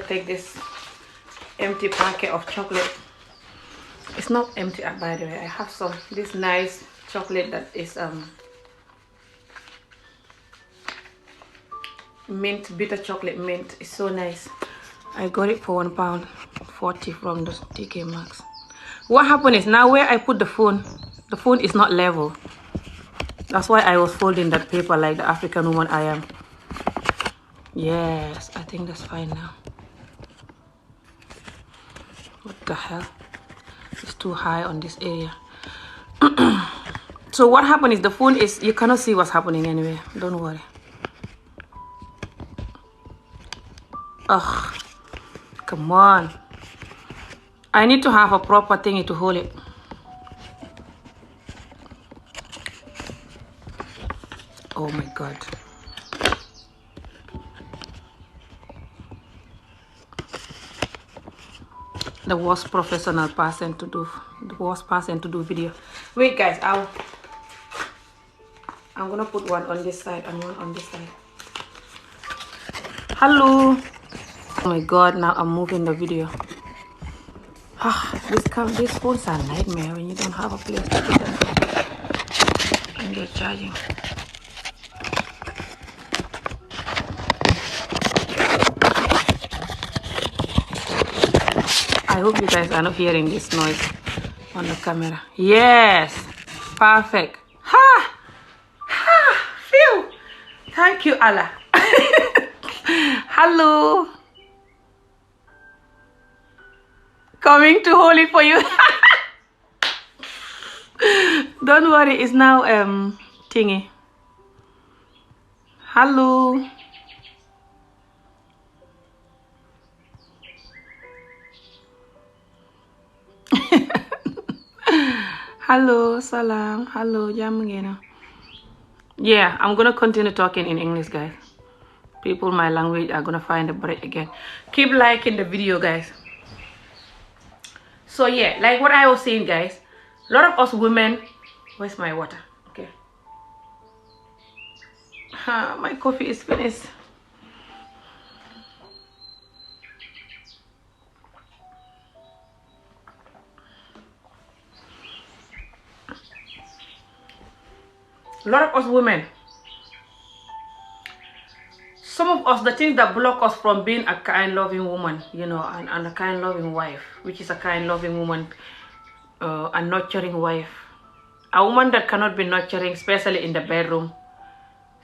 Speaker 1: take this empty packet of chocolate. It's not empty, by the way. I have some this nice chocolate that is mint, bitter chocolate mint. It's so nice. I got it for £1.40 from the TK Maxx. What happened is now where I put the phone is not level. That's why I was folding that paper like the African woman I am. Yes, I think that's fine now. What the hell? It's too high on this area. So what happened is the phone is, you cannot see what's happening anyway. Don't worry. Ugh. Come on. I need to have a proper thingy to hold it. Oh my god. The worst professional person to do video. Wait, guys, I'm gonna put one on this side and one on this side. Hello. Oh my god, now I'm moving the video. These phones are a nightmare when you don't have a place to put them and they're charging. I hope you guys are not hearing this noise on the camera. Yes, perfect. Phew. Thank you, Allah. Hello. Coming to hold it for you. Don't worry, it's now thingy. Hello. Hello, salam. Hello, jamangena. Yeah, I'm gonna continue talking in English, guys. People my language are gonna find a break again. Keep liking the video, guys. So yeah, like what I was saying, guys, a lot of us women, where's my water? Okay. My coffee is finished. A lot of us women, some of us, the things that block us from being a kind, loving woman, you know, and a kind, loving wife, which is a kind, loving woman, a nurturing wife. A woman that cannot be nurturing, especially in the bedroom,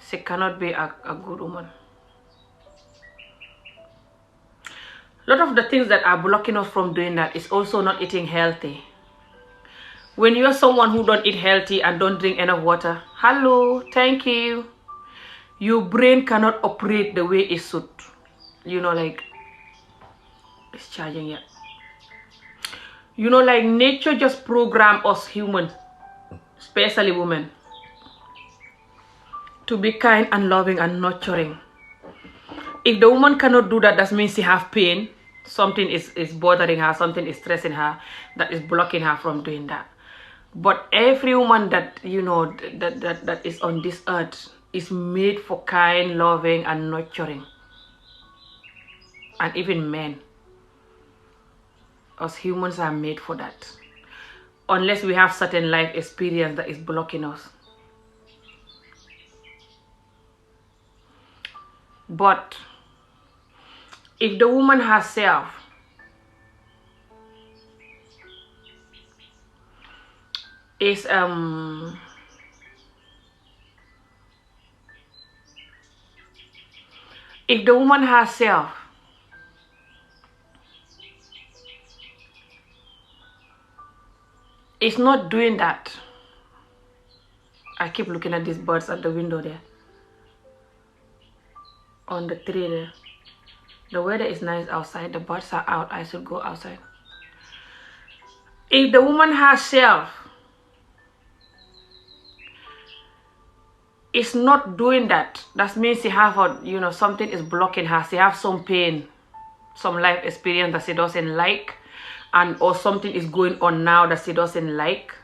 Speaker 1: she cannot be a good woman. A lot of the things that are blocking us from doing that is also not eating healthy. When you're someone who don't eat healthy and don't drink enough water, hello, thank you. your brain cannot operate the way it should. You know, like, it's charging yet. You know, like nature just programmed us human, especially women, to be kind and loving and nurturing. If the woman cannot do that, that means she have pain. Something is bothering her, something is stressing her, that is blocking her from doing that. But every woman that, you know, that is on this earth is made for kind, loving, and nurturing. And even men. Us humans are made for that. Unless we have certain life experience that is blocking us. But if the woman herself is if the woman herself is not doing that, I keep looking at these birds at the window there, on the tree there. The weather is nice outside, the birds are out, I should go outside. If the woman herself is not doing that, that means she have a, you know, something is blocking her. She have some pain, some life experience that she doesn't like, and or something is going on now that she doesn't like.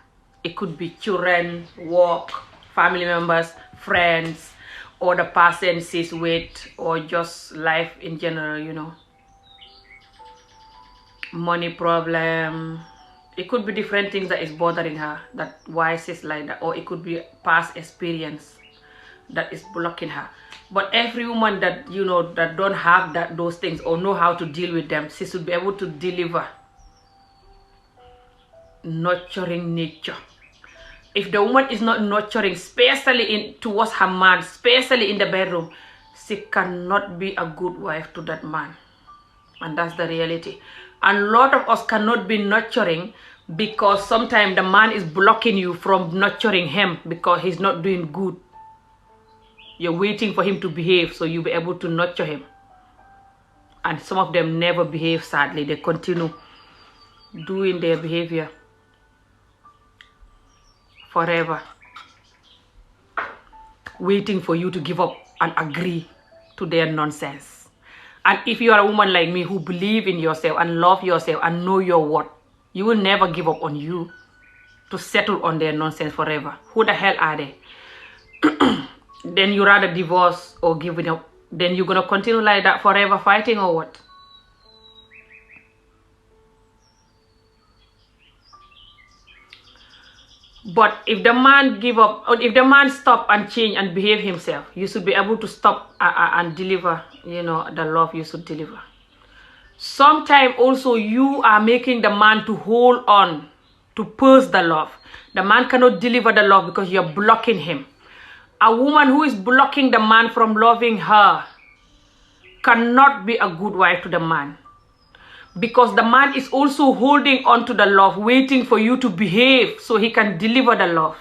Speaker 1: It could be children, work, family members, friends, or the person she's with, or just life in general, you know. Money problem. It could be different things that is bothering her, that why she's like that, or it could be past experience that is blocking her. But every woman that, you know, that don't have those things or know how to deal with them, she should be able to deliver nurturing nature. If the woman is not nurturing, especially towards her man, especially in the bedroom, she cannot be a good wife to that man. And that's the reality. And a lot of us cannot be nurturing because sometimes the man is blocking you from nurturing him because he's not doing good. You're waiting for him to behave so you'll be able to nurture him. And some of them never behave, sadly. They continue doing their behavior forever, waiting for you to give up and agree to their nonsense. And if you are a woman like me who believe in yourself and love yourself and know your worth, you will never give up on you to settle on their nonsense forever. Who the hell are they? Then you rather divorce or give it up. Then you're gonna continue like that forever fighting or what? But if the man give up, or if the man stop and change and behave himself, you should be able to stop and deliver, you know, the love you should deliver. Sometimes also you are making the man to hold on, to purse the love. The man cannot deliver the love because you're blocking him. A woman who is blocking the man from loving her cannot be a good wife to the man. Because the man is also holding on to the love, waiting for you to behave so he can deliver the love.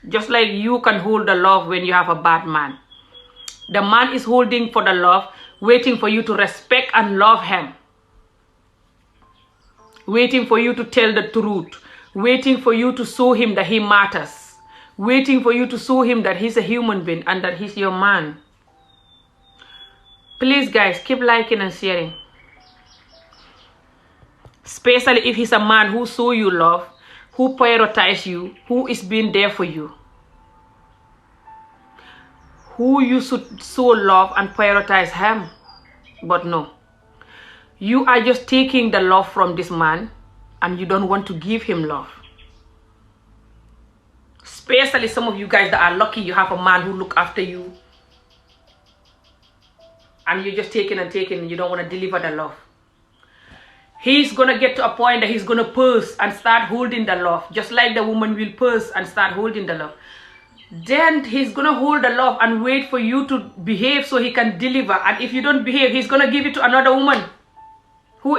Speaker 1: Just like you can hold the love when you have a bad man. The man is holding for the love, waiting for you to respect and love him. Waiting for you to tell the truth. Waiting for you to show him that he matters. Waiting for you to show him that he's a human being and that he's your man. Please guys, keep liking and sharing. Especially if he's a man who show you love, who prioritize you, who is being there for you. Who you should show love and prioritize him. But no. You are just taking the love from this man and you don't want to give him love. Especially some of you guys that are lucky you have a man who look after you. And you're just taking and taking and you don't want to deliver the love. He's going to get to a point that he's going to purse and start holding the love. Just like the woman will purse and start holding the love. Then he's going to hold the love and wait for you to behave so he can deliver. And if you don't behave, he's going to give it to another woman who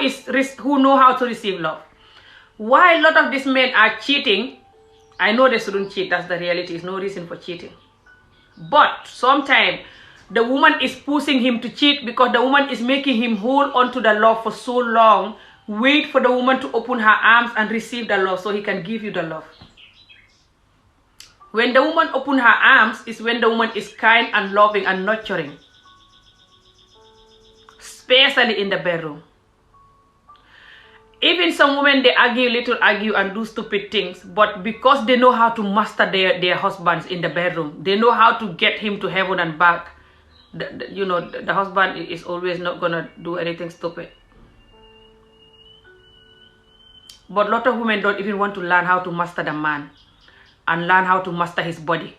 Speaker 1: know how to receive love. Why a lot of these men are cheating, I know they shouldn't cheat. That's the reality. There's no reason for cheating. But sometimes the woman is pushing him to cheat because the woman is making him hold on to the love for so long. Wait for the woman to open her arms and receive the love so he can give you the love. When the woman opens her arms is when the woman is kind and loving and nurturing. Especially in the bedroom. Even some women, they argue and do stupid things, but because they know how to master their husbands in the bedroom, they know how to get him to heaven and back. The husband is always not gonna do anything stupid. But a lot of women don't even want to learn how to master the man and learn how to master his body,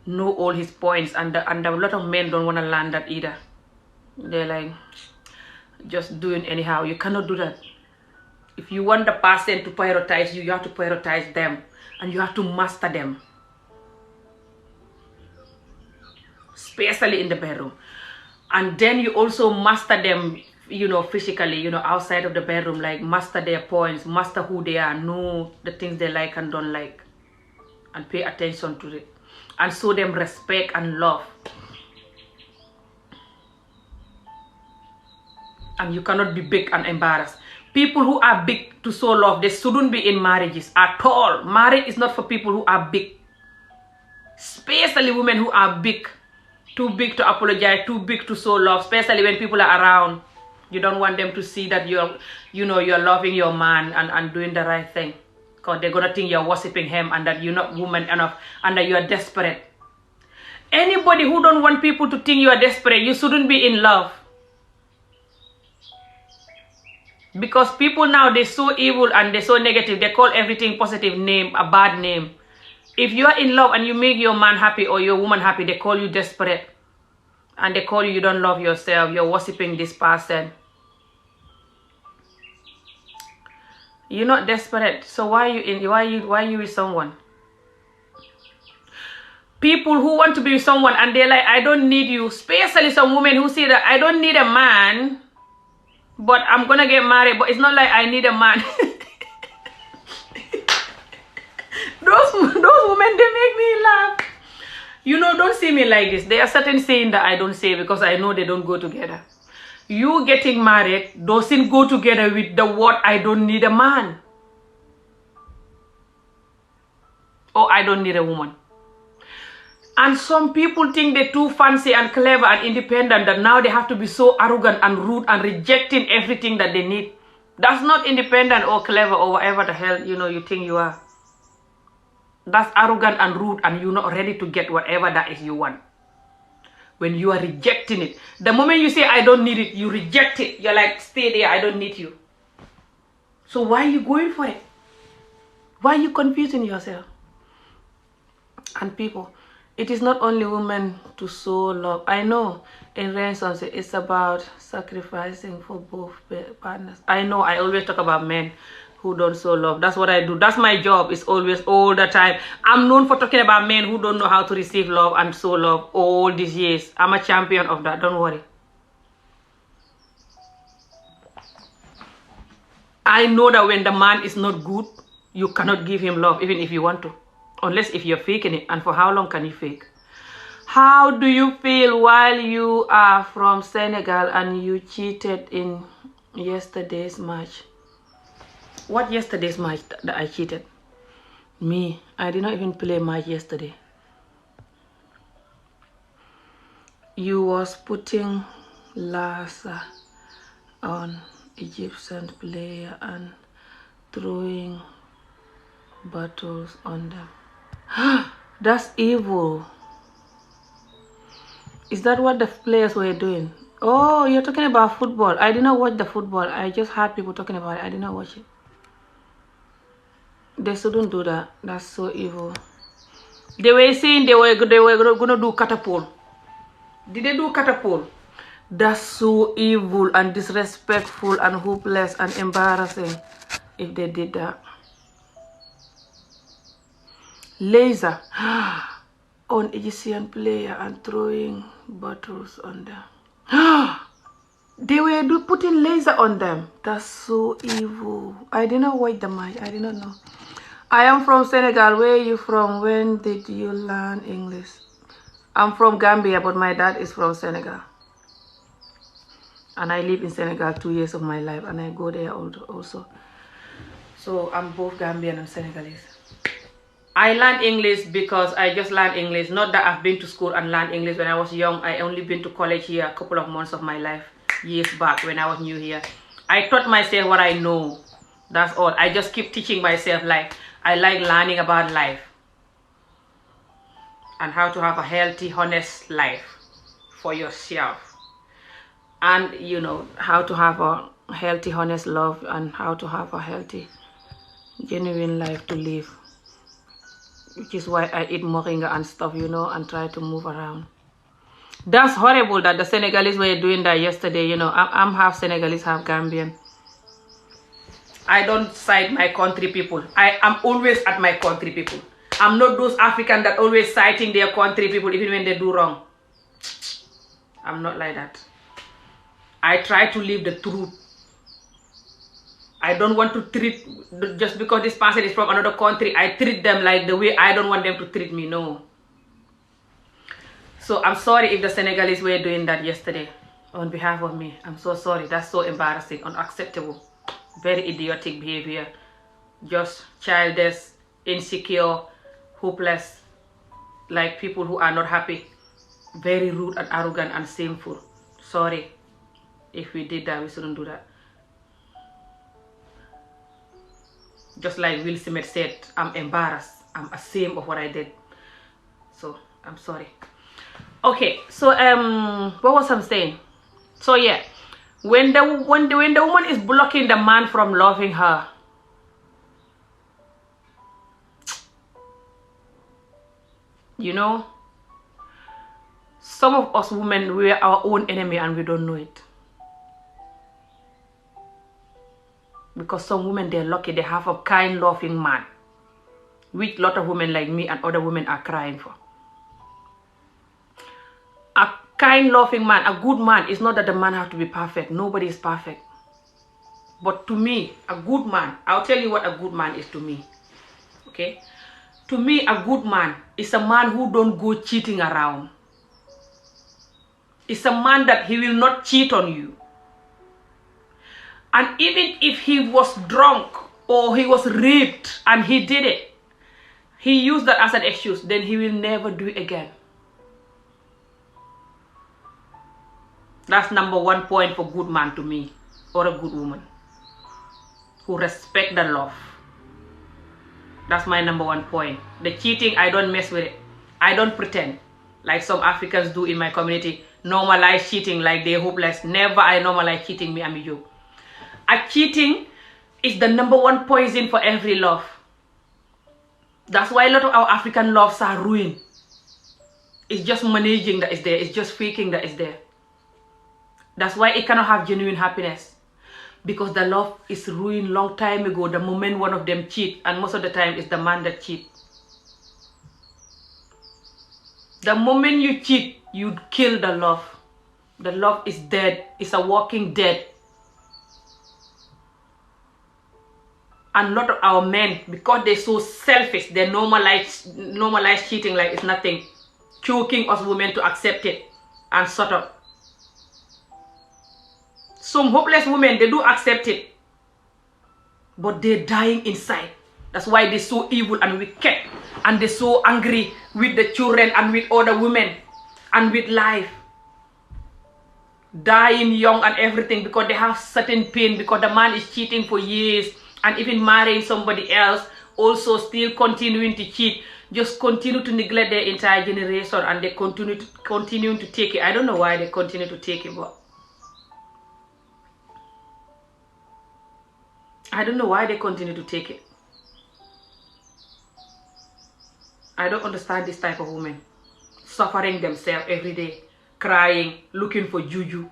Speaker 1: know all his points, and a lot of men don't want to learn that either. They're like just doing anyhow. You cannot do that. If you want the person to prioritize you, you have to prioritize them and you have to master them. Especially in the bedroom. And then you also master them, physically, outside of the bedroom, like master their points, master who they are, know the things they like and don't like, and pay attention to it. And show them respect and love. And you cannot be big and embarrassed. People who are big to show love, they shouldn't be in marriages at all. Marriage is not for people who are big. Especially women who are big. Too big to apologize, too big to show love, especially when people are around. You don't want them to see that you're loving your man and doing the right thing. Because they're going to think you're worshiping him and that you're not woman enough and that you're desperate. Anybody who don't want people to think you are desperate, you shouldn't be in love. Because people now, they're so evil and they're so negative. They call everything positive name, a bad name. If you are in love and you make your man happy or your woman happy, they call you desperate. And they call you don't love yourself. You're worshiping this person. You're not desperate. So why are you with someone? People who want to be with someone and they're like, I don't need you. Especially some women who say that I don't need a man, but I'm gonna get married. But it's not like I need a man. Those women, they make me laugh. Don't see me like this. There are certain sayings that I don't say because I know they don't go together. You getting married doesn't go together with the word I don't need a man. Or I don't need a woman. And some people think they're too fancy and clever and independent that now they have to be so arrogant and rude and rejecting everything that they need. That's not independent or clever or whatever the hell you think you are. That's arrogant and rude and you're not ready to get whatever that is you want. When you are rejecting it. The moment you say, I don't need it, you reject it. You're like, stay there, I don't need you. So why are you going for it? Why are you confusing yourself? And people, it is not only women to show love. I know in Renaissance it's about sacrificing for both partners. I know I always talk about men who don't show love. That's what I do. That's my job. It's always all the time. I'm known for talking about men who don't know how to receive love and show love all these years. I'm a champion of that. Don't worry. I know that when the man is not good, you cannot give him love even if you want to. Unless if you're faking it. And for how long can you fake? How do you feel while you are from Senegal and you cheated in yesterday's match? What yesterday's match that I cheated? Me, I did not even play match yesterday. You was putting Lassa on Egyptian player and throwing bottles on them. That's evil. Is that what the players were doing? Oh, you're talking about football. I did not watch the football. I just heard people talking about it. I did not watch it. They shouldn't do that. That's so evil. They were saying they were gonna do catapult. Did they do catapult? That's so evil and disrespectful and hopeless and embarrassing if they did that. Laser on Egyptian player and throwing bottles on them. They were putting laser on them. That's so evil. I did not watch the match. I did not know. I am from Senegal. Where are you from? When did you learn English? I'm from Gambia, but my dad is from Senegal. And I live in Senegal 2 years of my life, and I go there also. So I'm both Gambian and Senegalese. I learned English because I just learned English. Not that I've been to school and learned English when I was young. I only been to college here a couple of months of my life, years back when I was new here. I taught myself what I know. That's all. I just keep teaching myself life. I like learning about life and how to have a healthy, honest life for yourself. And, you know, how to have a healthy, honest love and how to have a healthy, genuine life to live. Which is why I eat moringa and stuff, you know, and try to move around. That's horrible that the Senegalese were doing that yesterday, you know. I'm half Senegalese, half Gambian. I don't side my country people. I am always at my country people. I'm not those Africans that always citing their country people even when they do wrong. I'm not like that. I try to live the truth. I don't want to treat, just because this person is from another country, I treat them like the way I don't want them to treat me. No. So I'm sorry if the Senegalese were doing that yesterday on behalf of me. I'm so sorry. That's so embarrassing, unacceptable. Very idiotic behavior. Just childish, insecure, hopeless, like people who are not happy. Very rude and arrogant and shameful. Sorry. If we did that, we shouldn't do that. Just like Will Smith said, I'm embarrassed. I'm ashamed of what I did. So, I'm sorry. Okay, so what was I saying? So yeah, when the woman is blocking the man from loving her, you know, some of us women, we are our own enemy and we don't know it. Because some women, they're lucky, they have a kind, loving man, which a lot of women like me and other women are crying for. A kind, loving man, a good man, is not that the man has to be perfect. Nobody is perfect. But to me, a good man, I'll tell you what a good man is to me. Okay? To me, a good man is a man who don't go cheating around. It's a man that he will not cheat on you. And even if he was drunk or he was raped and he did it, he used that as an excuse, then he will never do it again. That's number one point for good man to me, or a good woman, who respect the love. That's my number one point. The cheating, I don't mess with it. I don't pretend, like some Africans do in my community, normalize cheating like they're hopeless. Never I normalize cheating, me and me you. A cheating is the number one poison for every love. That's why a lot of our African loves are ruined. It's just managing that is there. It's just faking that is there. That's why it cannot have genuine happiness. Because the love is ruined long time ago. The moment one of them cheat, and most of the time it's the man that cheat. The moment you cheat, you kill the love. The love is dead. It's a walking dead. And a lot of our men, because they're so selfish, they normalize cheating like it's nothing, choking us women to accept it and shut up. Some hopeless women, they do accept it, but they're dying inside. That's why they're so evil and wicked, and they're so angry with the children and with other women and with life. Dying young and everything because they have certain pain, because the man is cheating for years. And even marrying somebody else, also still continuing to cheat, just continue to neglect their entire generation, and they continue to take it. I don't know why they continue to take it, but I don't know why they continue to take it. I don't understand this type of woman, suffering themselves every day, crying, looking for juju.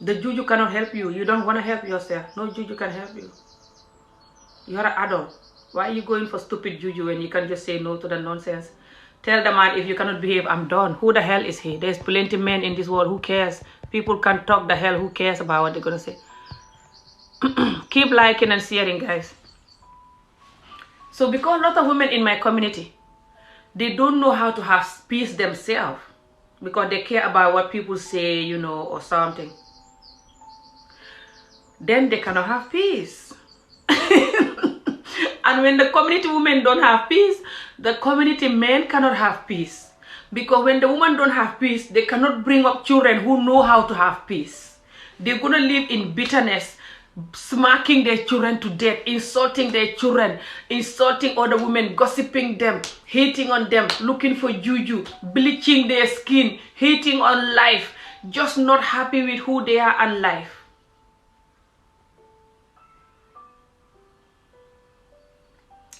Speaker 1: The juju cannot help you. You don't want to help yourself. No juju can help you. You are an adult. Why are you going for stupid juju when you can just say no to the nonsense? Tell the man, if you cannot behave, I'm done. Who the hell is he? There's plenty of men in this world. Who cares? People can talk the hell. Who cares about what they're going to say? Keep liking and sharing, guys. So because a lot of women in my community, they don't know how to have peace themselves because they care about what people say, you know, or something. Then they cannot have peace. And when the community women don't have peace, the community men cannot have peace. Because when the women don't have peace, they cannot bring up children who know how to have peace. They're going to live in bitterness, smacking their children to death, insulting their children, insulting other women, gossiping them, hating on them, looking for juju, bleaching their skin, hating on life, just not happy with who they are in life.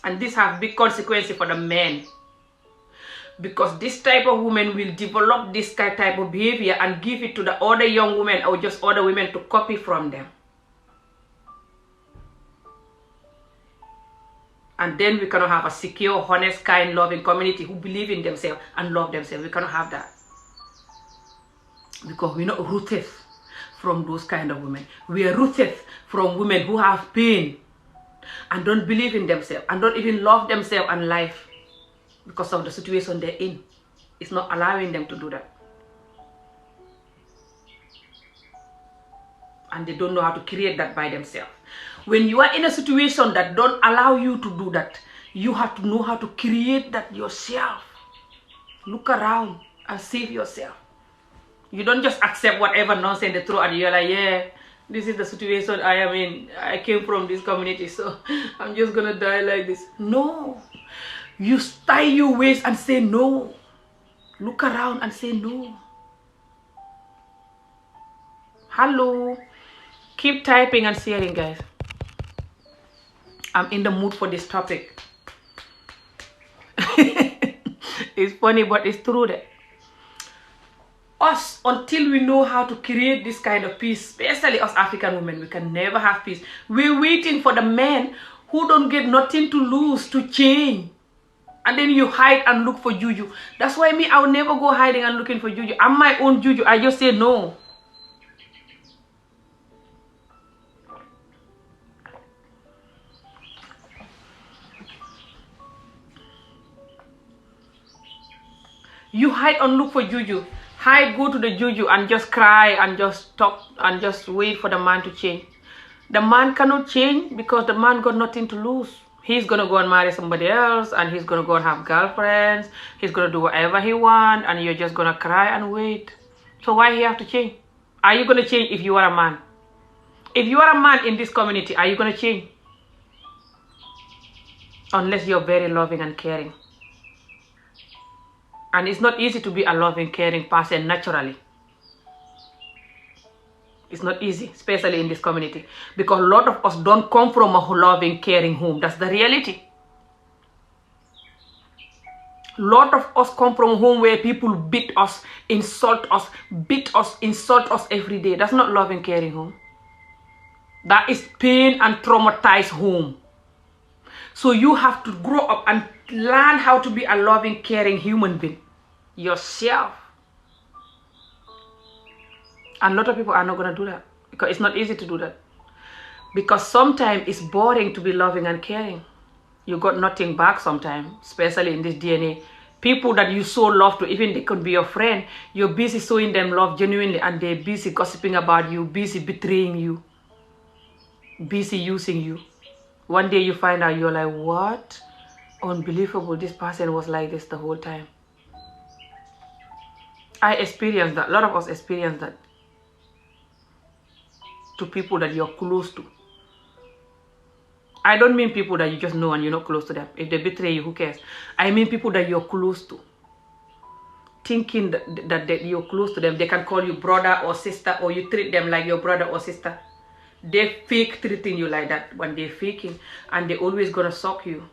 Speaker 1: And this has big consequences for the men. Because this type of woman will develop this type of behavior and give it to the other young women or just other women to copy from them. And then we cannot have a secure, honest, kind, loving community who believe in themselves and love themselves. We cannot have that. Because we're not rooted from those kind of women. We are rooted from women who have pain and don't believe in themselves and don't even love themselves and life because of the situation they're in. It's not allowing them to do that. And they don't know how to create that by themselves. When you are in a situation that don't allow you to do that, you have to know how to create that yourself. Look around and save yourself. You don't just accept whatever nonsense they throw at you. You're like, yeah, this is the situation I am in. I came from this community, so I'm just gonna die like this. No. You tie your waist and say no. Look around and say no. Hello. Keep typing and sharing, guys. I'm in the mood for this topic. It's funny, but it's true that us, until we know how to create this kind of peace, especially us African women, we can never have peace. We're waiting for the men who don't get nothing to lose to change. And then you hide and look for juju. That's why me, I'll never go hiding and looking for juju. I'm my own juju. I just say no. You hide and look for juju. Hide, go to the juju and just cry and just talk and just wait for the man to change. The man cannot change because the man got nothing to lose. He's going to go and marry somebody else and he's going to go and have girlfriends. He's going to do whatever he wants and you're just going to cry and wait. So why he have to change? Are you going to change if you are a man? If you are a man in this community, are you going to change? Unless you're very loving and caring. And it's not easy to be a loving, caring person naturally. It's not easy, especially in this community. Because a lot of us don't come from a loving, caring home. That's the reality. A lot of us come from a home where people beat us, insult us every day. That's not loving, caring home. That is pain and traumatized home. So you have to grow up and learn how to be a loving, caring human being. Yourself. And a lot of people are not going to do that. Because it's not easy to do that. Because sometimes it's boring to be loving and caring. You got nothing back sometimes. Especially in this DNA. People that you show love to, even they could be your friend. You're busy showing them love genuinely. And they're busy gossiping about you. Busy betraying you. Busy using you. One day you find out, you're like, what? Unbelievable. This person was like this the whole time. I experienced that. A lot of us experience that. To people that you're close to. I don't mean people that you just know and you're not close to them. If they betray you, who cares? I mean people that you're close to. Thinking that you're close to them. They can call you brother or sister, or you treat them like your brother or sister. They fake treating you like that when they're faking. And they're always gonna suck you.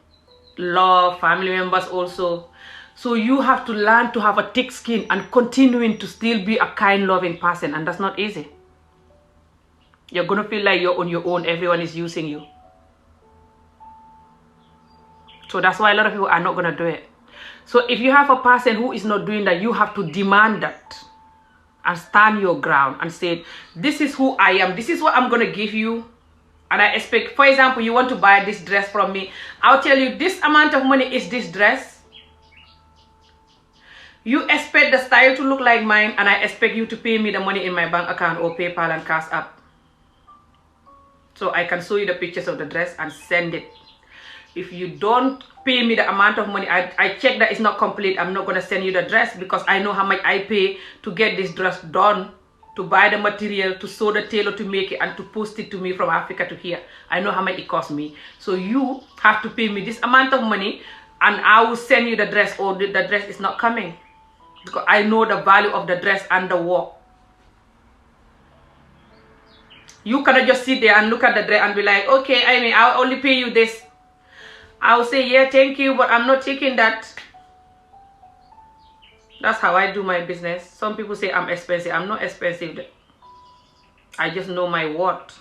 Speaker 1: Love, family members also. So you have to learn to have a thick skin and continuing to still be a kind, loving person. And that's not easy. You're going to feel like you're on your own. Everyone is using you. So that's why a lot of people are not going to do it. So if you have a person who is not doing that, you have to demand that. And stand your ground and say, this is who I am. This is what I'm going to give you. And I expect, for example, you want to buy this dress from me. I'll tell you this amount of money is this dress. You expect the style to look like mine, and I expect you to pay me the money in my bank account or PayPal and Cash App. So I can show you the pictures of the dress and send it. If you don't pay me the amount of money, I check that it's not complete, I'm not going to send you the dress, because I know how much I pay to get this dress done, to buy the material, to sew the tailor to make it, and to post it to me from Africa to here. I know how much it costs me. So you have to pay me this amount of money, and I will send you the dress, or the dress is not coming. Because I know the value of the dress and the work. You cannot just sit there and look at the dress and be like, okay, I mean, I'll only pay you this. I'll say, yeah, thank you, but I'm not taking that. That's how I do my business. Some people say I'm expensive. I'm not expensive. I just know my worth.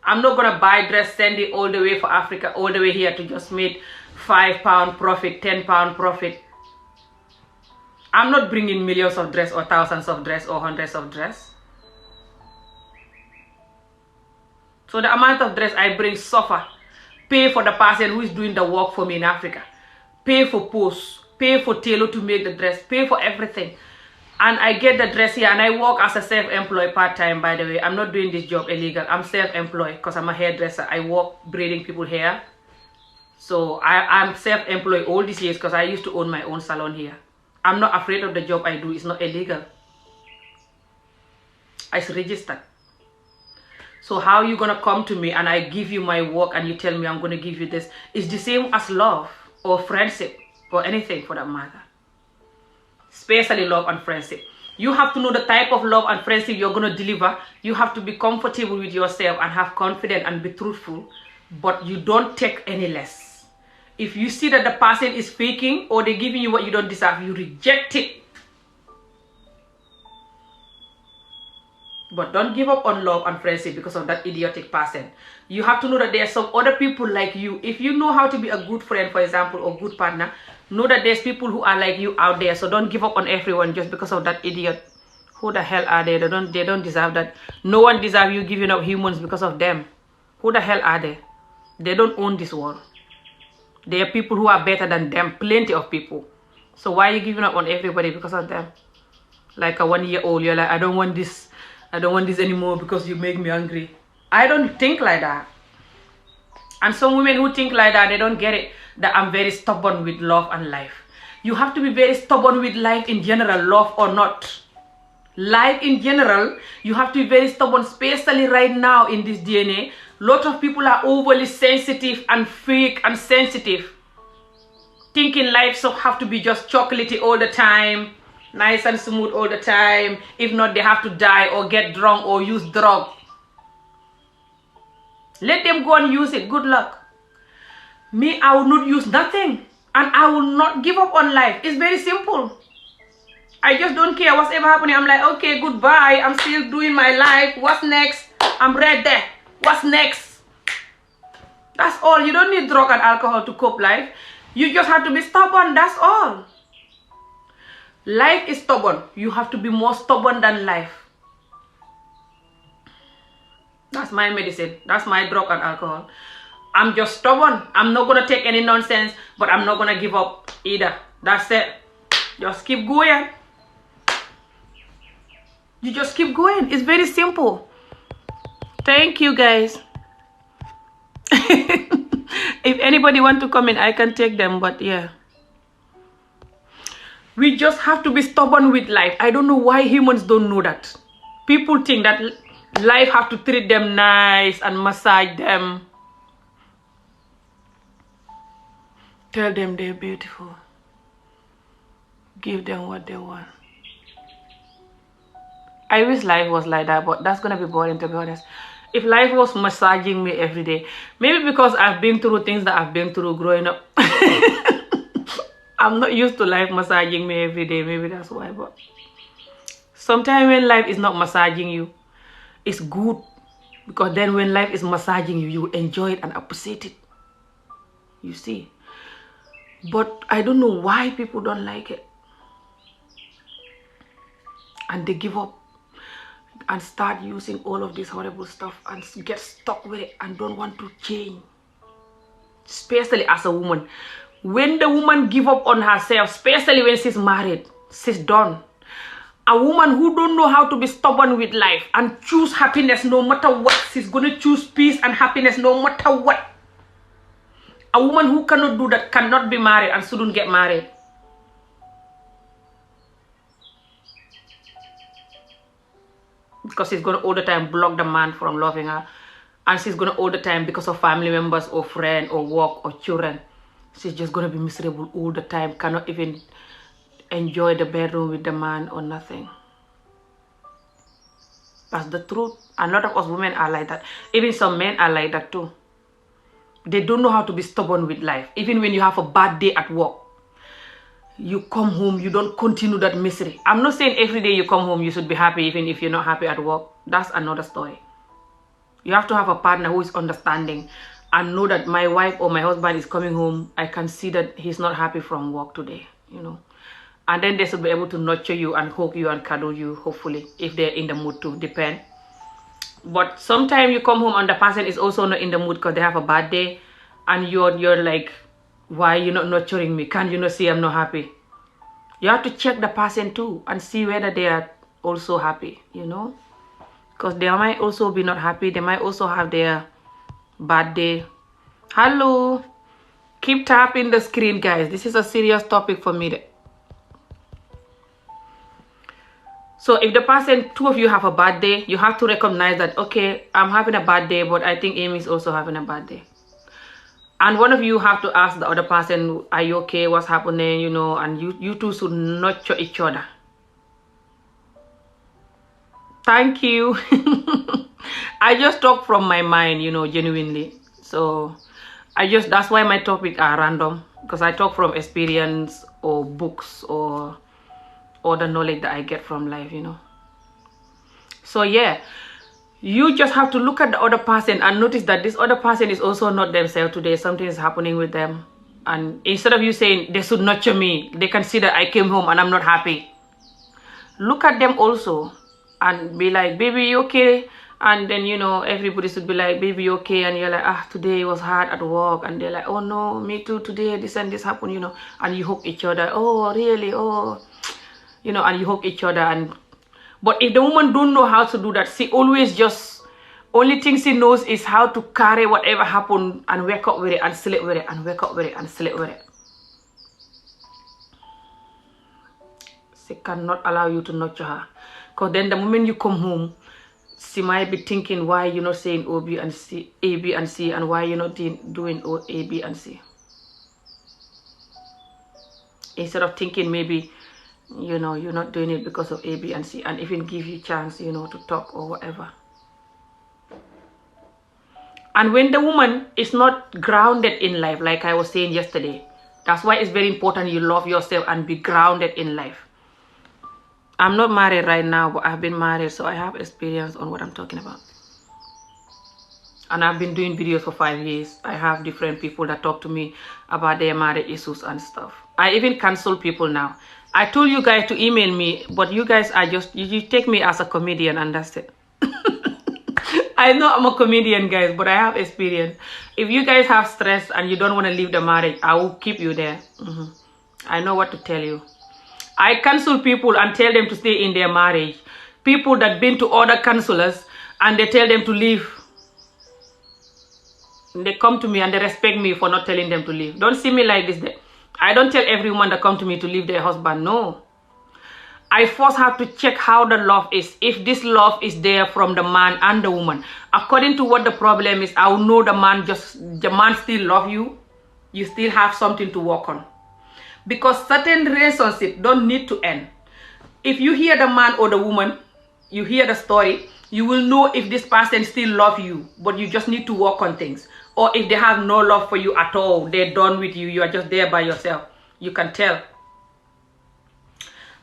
Speaker 1: I'm not going to buy dress, send it all the way for Africa, all the way here to just make £5 profit, £10 profit. I'm not bringing millions of dress or thousands of dress or hundreds of dress. So the amount of dress I bring suffer. Pay for the person who is doing the work for me in Africa. Pay for posts. Pay for tailor to make the dress. Pay for everything. And I get the dress here, and I work as a self-employed part-time, by the way. I'm not doing this job illegal. I'm self-employed because I'm a hairdresser. I work braiding people hair. So I'm self-employed all these years because I used to own my own salon here. I'm not afraid of the job I do. It's not illegal. It's registered. So how you gonna come to me and I give you my work and you tell me I'm gonna give you this? It's the same as love or friendship or anything for that matter. Especially love and friendship. You have to know the type of love and friendship you're gonna deliver. You have to be comfortable with yourself and have confidence and be truthful. But you don't take any less. If you see that the person is faking or they're giving you what you don't deserve, you reject it. But don't give up on love and friendship because of that idiotic person. You have to know that there are some other people like you. If you know how to be a good friend, for example, or good partner, know that there's people who are like you out there. So don't give up on everyone just because of that idiot. Who the hell are they? They don't deserve that. No one deserves you giving up humans because of them. Who the hell are they? They don't own this world. There are people who are better than them. Plenty of people. So why are you giving up on everybody because of them? Like a 1-year-old, you're like, I don't want this anymore because you make me angry. I don't think like that. And some women who think like that, they don't get it. That I'm very stubborn with love and life. You have to be very stubborn with life in general, love or not. Life in general, you have to be very stubborn, especially right now in this DNA. Lot of people are overly sensitive and fake and sensitive. Thinking life so have to be just chocolatey all the time. Nice and smooth all the time. If not, they have to die or get drunk or use drug. Let them go and use it. Good luck. Me, I will not use nothing. And I will not give up on life. It's very simple. I just don't care what's ever happening. I'm like, okay, goodbye. I'm still doing my life. What's next? I'm right there. What's next? That's all. You don't need drug and alcohol to cope life. You just have to be stubborn. That's all. Life is stubborn. You have to be more stubborn than life. That's my medicine. That's my drug and alcohol. I'm just stubborn. I'm not going to take any nonsense, but I'm not going to give up either. That's it. Just keep going. You just keep going. It's very simple. Thank you, guys. If anybody want to come in, I can take them, but yeah. We just have to be stubborn with life. I don't know why humans don't know that. People think that life have to treat them nice and massage them. Tell them they're beautiful. Give them what they want. I wish life was like that, but that's gonna be boring, to be honest. If life was massaging me every day, maybe because I've been through things that I've been through growing up. I'm not used to life massaging me every day. Maybe that's why. But sometimes when life is not massaging you, it's good. Because then when life is massaging you, you enjoy it and appreciate it. You see. But I don't know why people don't like it. And they give up and start using all of this horrible stuff and get stuck with it and don't want to change. Especially as a woman. When the woman give up on herself, especially when she's married, She's done. A woman who don't know how to be stubborn with life and choose happiness no matter what. She's gonna choose peace and happiness no matter what. A woman who cannot do that cannot be married and shouldn't get married. Because she's gonna all the time block the man from loving her. And she's gonna all the time, because of family members or friend or work or children, she's just gonna be miserable all the time, cannot even enjoy the bedroom with the man or nothing. That's the truth. A lot of us women are like that. Even some men are like that too. They don't know how to be stubborn with life. Even when you have a bad day at work, you come home, you don't continue that misery. I'm not saying every day you come home you should be happy even if you're not happy at work. That's another story. You have to have a partner who is understanding and know that my wife or my husband is coming home. I can see that he's not happy from work today, you know. And then they should be able to nurture you and hug you and cuddle you, hopefully, if they're in the mood to, depend. But sometimes you come home and the person is also not in the mood because they have a bad day, and you're like, why are you not nurturing me? Can't you not see I'm not happy? You have to check the person too and see whether they are also happy, you know. Because they might also be not happy. They might also have their bad day. Hello. Keep tapping the screen, guys. This is a serious topic for me. So if the person, two of you have a bad day, you have to recognize that, okay, I'm having a bad day, but I think Amy is also having a bad day. And one of you have to ask the other person, are you okay? What's happening? You know, and you two should nurture each other. Thank you. I just talk from my mind, you know, genuinely. So that's why my topics are random, because I talk from experience or books or the knowledge that I get from life, you know. So yeah, you just have to look at the other person and notice that this other person is also not themselves today. Something is happening with them. And instead of you saying they should nurture me, they can see that I came home and I'm not happy. Look at them also and be like, baby, you okay? And then, you know, everybody should be like, baby, you okay? And you're like, today was hard at work. And they're like, oh no, me too, today this and this happened, you know. And you hug each other. Oh, really? Oh, you know, and you hug each other. But if the woman don't know how to do that, she always just, only thing she knows is how to carry whatever happened and wake up with it and sleep with it and wake up with it and sleep with it. She cannot allow you to nurture her. Because then the moment you come home, she might be thinking why you're not saying A, B, and C, and why you're not doing A, B, and C. Instead of thinking maybe, you know, you're not doing it because of A, B, and C, and even give you chance, you know, to talk or whatever. And when the woman is not grounded in life, like I was saying yesterday, that's why it's very important you love yourself and be grounded in life. I'm not married right now, but I've been married, so I have experience on what I'm talking about. And I've been doing videos for 5 years. I have different people that talk to me about their marriage issues and stuff. I even cancel people now. I told you guys to email me, but you guys are just, you take me as a comedian and that's it. I know I'm a comedian, guys, but I have experience. If you guys have stress and you don't want to leave the marriage, I will keep you there. I know what to tell you. I cancel people and tell them to stay in their marriage. People that been to other counselors and they tell them to leave. They come to me and they respect me for not telling them to leave. Don't see me like this. I don't tell every woman that come to me to leave their husband. No. I first have to check how the love is. If this love is there from the man and the woman. According to what the problem is, I will know the man still love you. You still have something to work on. Because certain relationships don't need to end. If you hear the man or the woman, you hear the story, you will know if this person still love you, but you just need to work on things. Or if they have no love for you at all, they're done with you, you are just there by yourself. You can tell.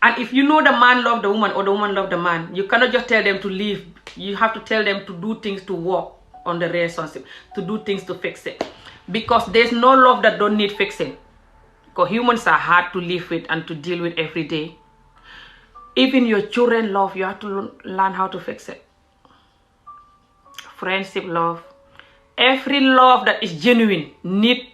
Speaker 1: And if you know the man love the woman or the woman love the man, you cannot just tell them to leave. You have to tell them to do things to work on the relationship, to do things to fix it. Because there's no love that don't need fixing. Because humans are hard to live with and to deal with every day. Even your children love, you have to learn how to fix it. Friendship love. Every love that is genuine need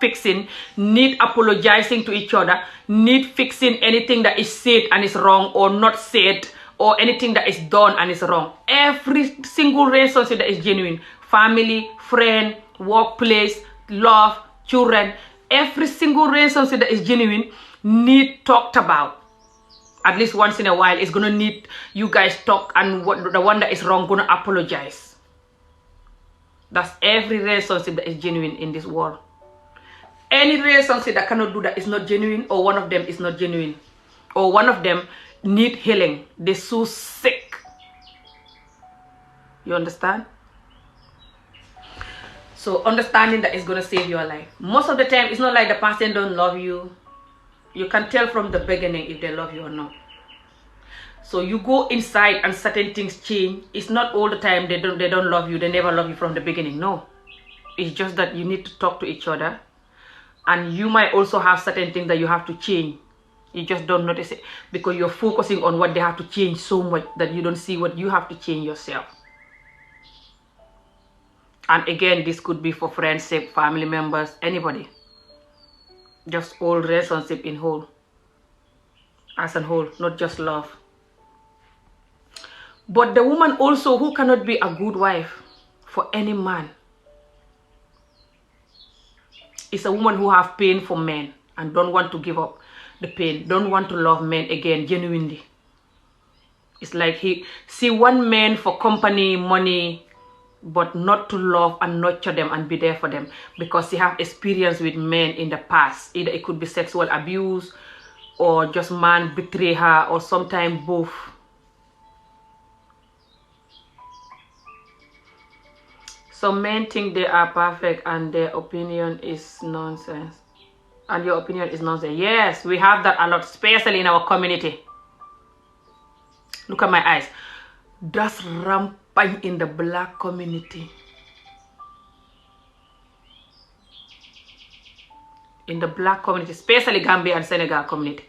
Speaker 1: fixing, need apologizing to each other, need fixing anything that is said and is wrong or not said, or anything that is done and is wrong. Every single relationship that is genuine, family, friend, workplace, love, children, every single relationship that is genuine need talked about. At least once in a while, it's gonna need you guys talk, and the one that is wrong gonna apologize. That's every relationship that is genuine in this world. Any relationship that cannot do that is not genuine, or one of them is not genuine, or one of them need healing. They're so sick. You understand? So understanding that is gonna save your life. Most of the time, it's not like the person don't love you. You can tell from the beginning if they love you or not. So you go inside and certain things change. It's not all the time they don't love you. They never love you from the beginning. No. It's just that you need to talk to each other. And you might also have certain things that you have to change. You just don't notice it because you're focusing on what they have to change so much that you don't see what you have to change yourself. And again, this could be for friendship, family members, anybody. Just all relationship in whole, as a whole, not just love. But the woman also who cannot be a good wife for any man is a woman who have pain for men and don't want to give up the pain, don't want to love men again genuinely. It's like he see one man for company, money, but not to love and nurture them and be there for them because he have experience with men in the past. Either it could be sexual abuse or just man betray her, or sometimes both. Some men think they are perfect and their opinion is nonsense. And your opinion is nonsense. Yes, we have that a lot, especially in our community. Look at my eyes. That's rampant in the black community. In the black community, especially Gambia and Senegal community.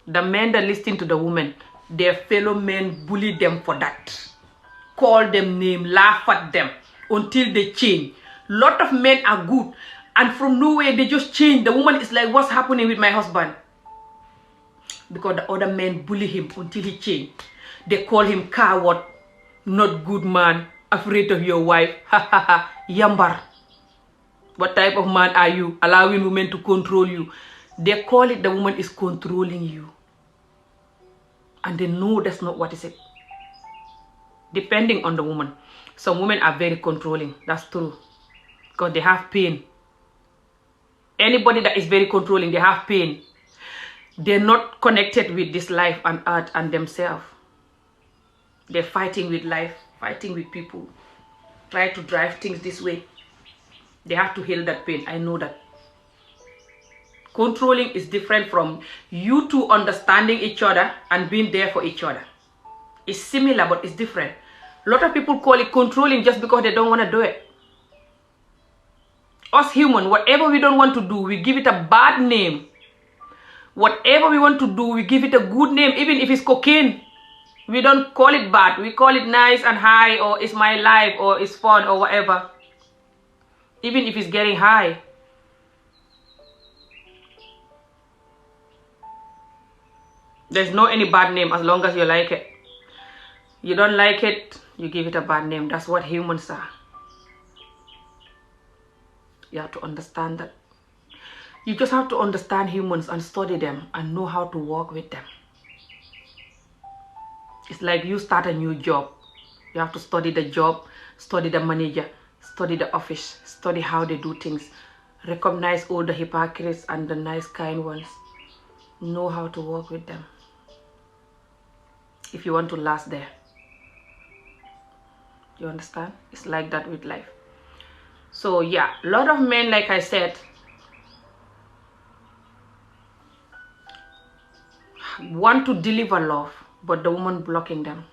Speaker 1: The men that listen to the women, their fellow men bully them for that. Call them name, laugh at them until they change. Lot of men are good and from nowhere they just change. The woman is like, what's happening with my husband? Because the other men bully him until he changed. They call him coward, not good man, afraid of your wife. Ha ha ha, yambar. What type of man are you? Allowing women to control you. They call it the woman is controlling you. And they know that's not what is it. Depending on the woman. Some women are very controlling. That's true. Because they have pain. Anybody that is very controlling, they have pain. They're not connected with this life and earth and themselves. They're fighting with life, fighting with people. Try to drive things this way. They have to heal that pain. I know that. Controlling is different from you two understanding each other and being there for each other. It's similar, but it's different. A lot of people call it controlling just because they don't want to do it. Us human, whatever we don't want to do, we give it a bad name. Whatever we want to do, we give it a good name, even if it's cocaine. We don't call it bad. We call it nice and high, or it's my life, or it's fun, or whatever. Even if it's getting high. There's no any bad name as long as you like it. You don't like it, you give it a bad name. That's what humans are. You have to understand that. You just have to understand humans and study them and know how to work with them. It's like you start a new job. You have to study the job, study the manager, study the office, study how they do things. Recognize all the hypocrites and the nice, kind ones. Know how to work with them. If you want to last there. You understand? It's like that with life. So yeah, a lot of men, like I said, want to deliver love, but the woman blocking them.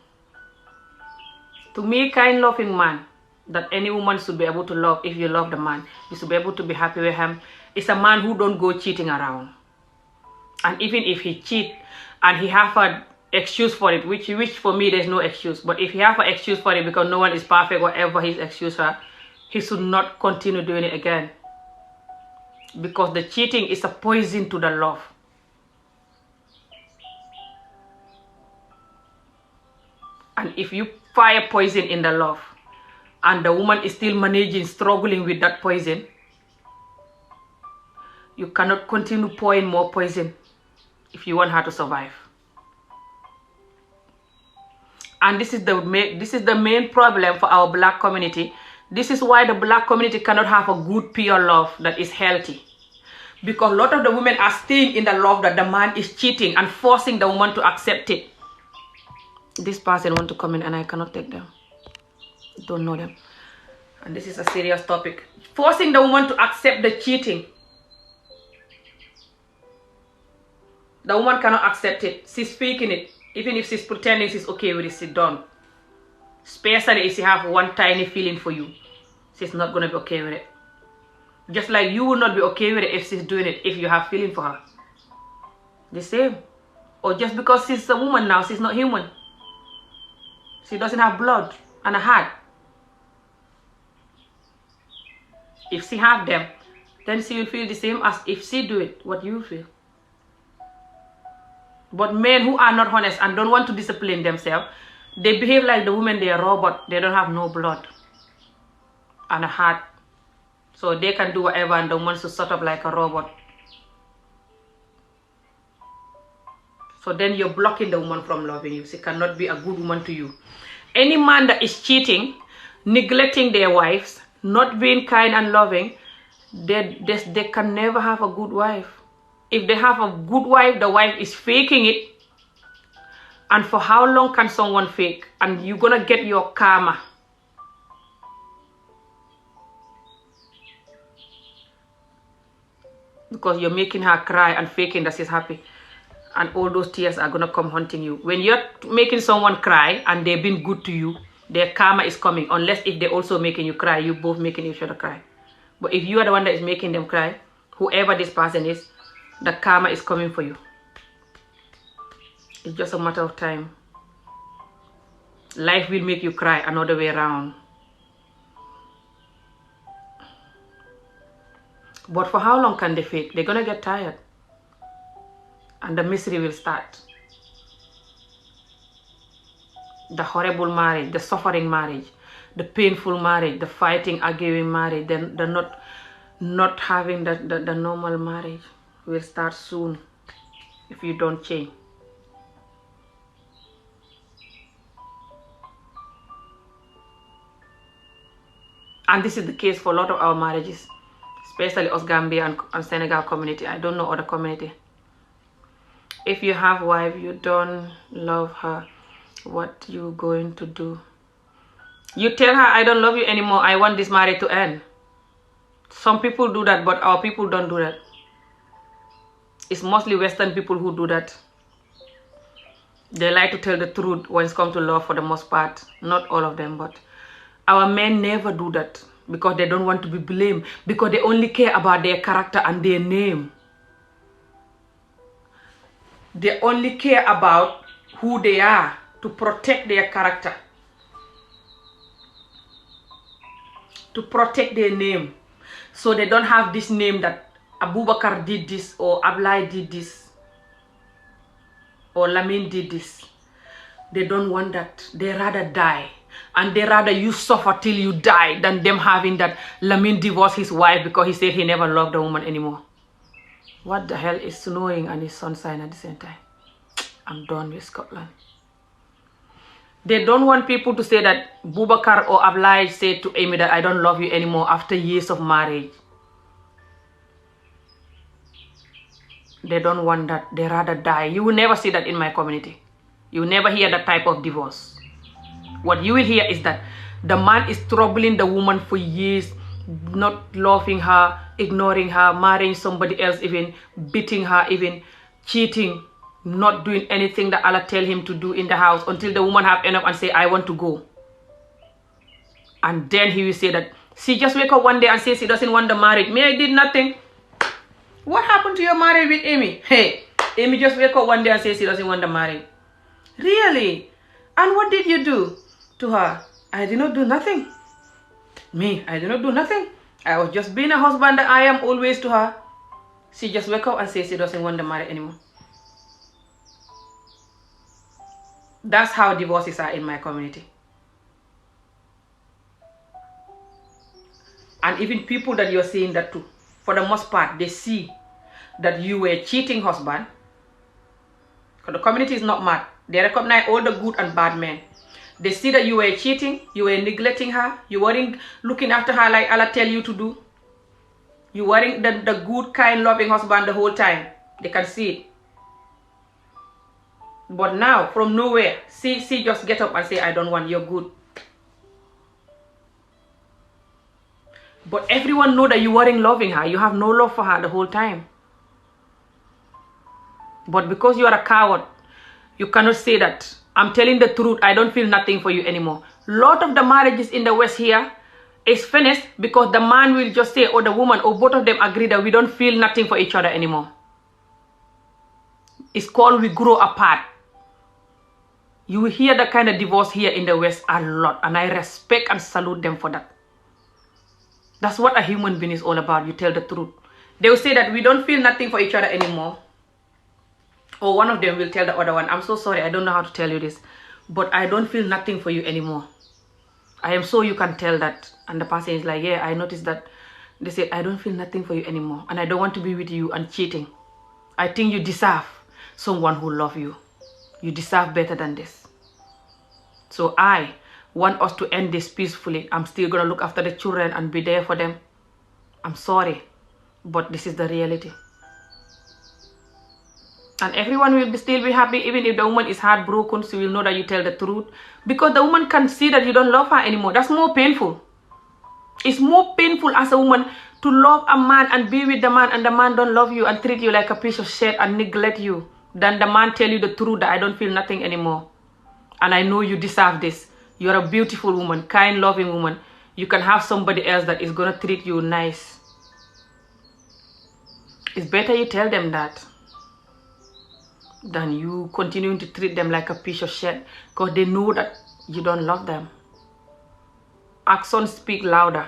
Speaker 1: To me, kind loving man that any woman should be able to love. If you love the man, you should be able to be happy with him. It's a man who don't go cheating around. And even if he cheat and he have an excuse for it, which for me there's no excuse, but if he have an excuse for it because no one is perfect, whatever his excuse for, he should not continue doing it again. because the cheating is a poison to the love. And if you fire poison in the love and the woman is still managing, struggling with that poison, you cannot continue pouring more poison if you want her to survive. And this is the main problem for our black community. This is why the black community cannot have a good pure love that is healthy. Because a lot of the women are staying in the love that the man is cheating and forcing the woman to accept it. This person want to comment and I cannot take them. Don't know them. And this is a serious topic. Forcing the woman to accept the cheating. The woman cannot accept it. She's faking it. Even if she's pretending she's okay with it, she's done. Especially if she have one tiny feeling for you. She's not going to be okay with it. Just like you will not be okay with it if she's doing it, if you have feeling for her. The same. Or just because she's a woman now, she's not human. She doesn't have blood and a heart. If she have them, then she will feel the same as if she do it, what you feel. But men who are not honest and don't want to discipline themselves, they behave like the women, they are robot. They don't have no blood and a heart. So they can do whatever and the woman should shut up like a robot. So then you're blocking the woman from loving you. She cannot be a good woman to you. Any man that is cheating, neglecting their wives, not being kind and loving, they can never have a good wife. If they have a good wife, the wife is faking it. And for how long can someone fake? And you're gonna get your karma. Because you're making her cry and faking that she's happy. And all those tears are gonna come haunting you. When you're making someone cry and they've been good to you, their karma is coming. Unless if they're also making you cry, you both making each other cry. But if you are the one that is making them cry, whoever this person is, the karma is coming for you. It's just a matter of time. Life will make you cry another way around. But for how long can they fake? They're gonna get tired. And the misery will start. The horrible marriage, the suffering marriage, the painful marriage, the fighting, arguing marriage, the not having the normal marriage will start soon if you don't change. And this is the case for a lot of our marriages, especially us Gambia and Senegal community. I don't know other community. If you have a wife, you don't love her, what you going to do? You tell her, I don't love you anymore, I want this marriage to end. Some people do that, but our people don't do that. It's mostly Western people who do that. They like to tell the truth when it comes to love for the most part. Not all of them, but our men never do that because they don't want to be blamed, because they only care about their character and their name. They only care about who they are, to protect their character, to protect their name. So they don't have this name that Abubakar did this, or Ablai did this, or Lamin did this. They don't want that. They rather die. And they rather you suffer till you die than them having that Lamin divorced his wife because he said he never loved the woman anymore. What the hell is snowing and is sunshine at the same time? I'm done with Scotland. They don't want people to say that Bubakar or Ablai said to Amy that I don't love you anymore after years of marriage. They don't want that. They rather die. You will never see that in my community. You will never hear that type of divorce. What you will hear is that the man is troubling the woman for years, not loving her, ignoring her, marrying somebody else even, beating her even, cheating, not doing anything that Allah tell him to do in the house until the woman have enough and say, I want to go. And then he will say that, she just wake up one day and say she doesn't want the marriage. Me, I did nothing. What happened to your marriage with Amy? Hey, Amy just wake up one day and say she doesn't want the marriage. Really? And what did you do to her? I did not do nothing. Me, I did not do nothing. I was just being a husband that I am always to her. She just wake up and say she doesn't want to marry anymore. That's how divorces are in my community. And even people that you're saying that to, for the most part, they see that you were cheating husband. Because the community is not mad. They recognize all the good and bad men. They see that you were cheating, you were neglecting her, you weren't looking after her like Allah tell you to do. You weren't the good, kind, loving husband the whole time. They can see it. But now, from nowhere, she just get up and say, I don't want, you're good. But everyone know that you weren't loving her. You have no love for her the whole time. But because you are a coward, you cannot say that. I'm telling the truth, I don't feel nothing for you anymore. Lot of the marriages in the West here is finished because the man will just say, or the woman, or both of them agree that we don't feel nothing for each other anymore. It's called we grow apart. You will hear that kind of divorce here in the West a lot, and I respect and salute them for that. That's what a human being is all about. You tell the truth. They will say that we don't feel nothing for each other anymore. Or one of them will tell the other one, I'm so sorry, I don't know how to tell you this, but I don't feel nothing for you anymore. I am sure you can tell that. And the person is like, yeah, I noticed that. They say, I don't feel nothing for you anymore, and I don't want to be with you and cheating. I think you deserve someone who loves you. You deserve better than this. So I want us to end this peacefully. I'm still going to look after the children and be there for them. I'm sorry, but this is the reality. And everyone will still be happy. Even if the woman is heartbroken, she will know that you tell the truth. Because the woman can see that you don't love her anymore. That's more painful. It's more painful as a woman to love a man and be with the man, and the man don't love you and treat you like a piece of shit and neglect you, than the man tell you the truth that I don't feel nothing anymore. And I know you deserve this. You're a beautiful woman, kind, loving woman. You can have somebody else that is going to treat you nice. It's better you tell them that than you continuing to treat them like a piece of shit, because they know that you don't love them. Actions speak louder.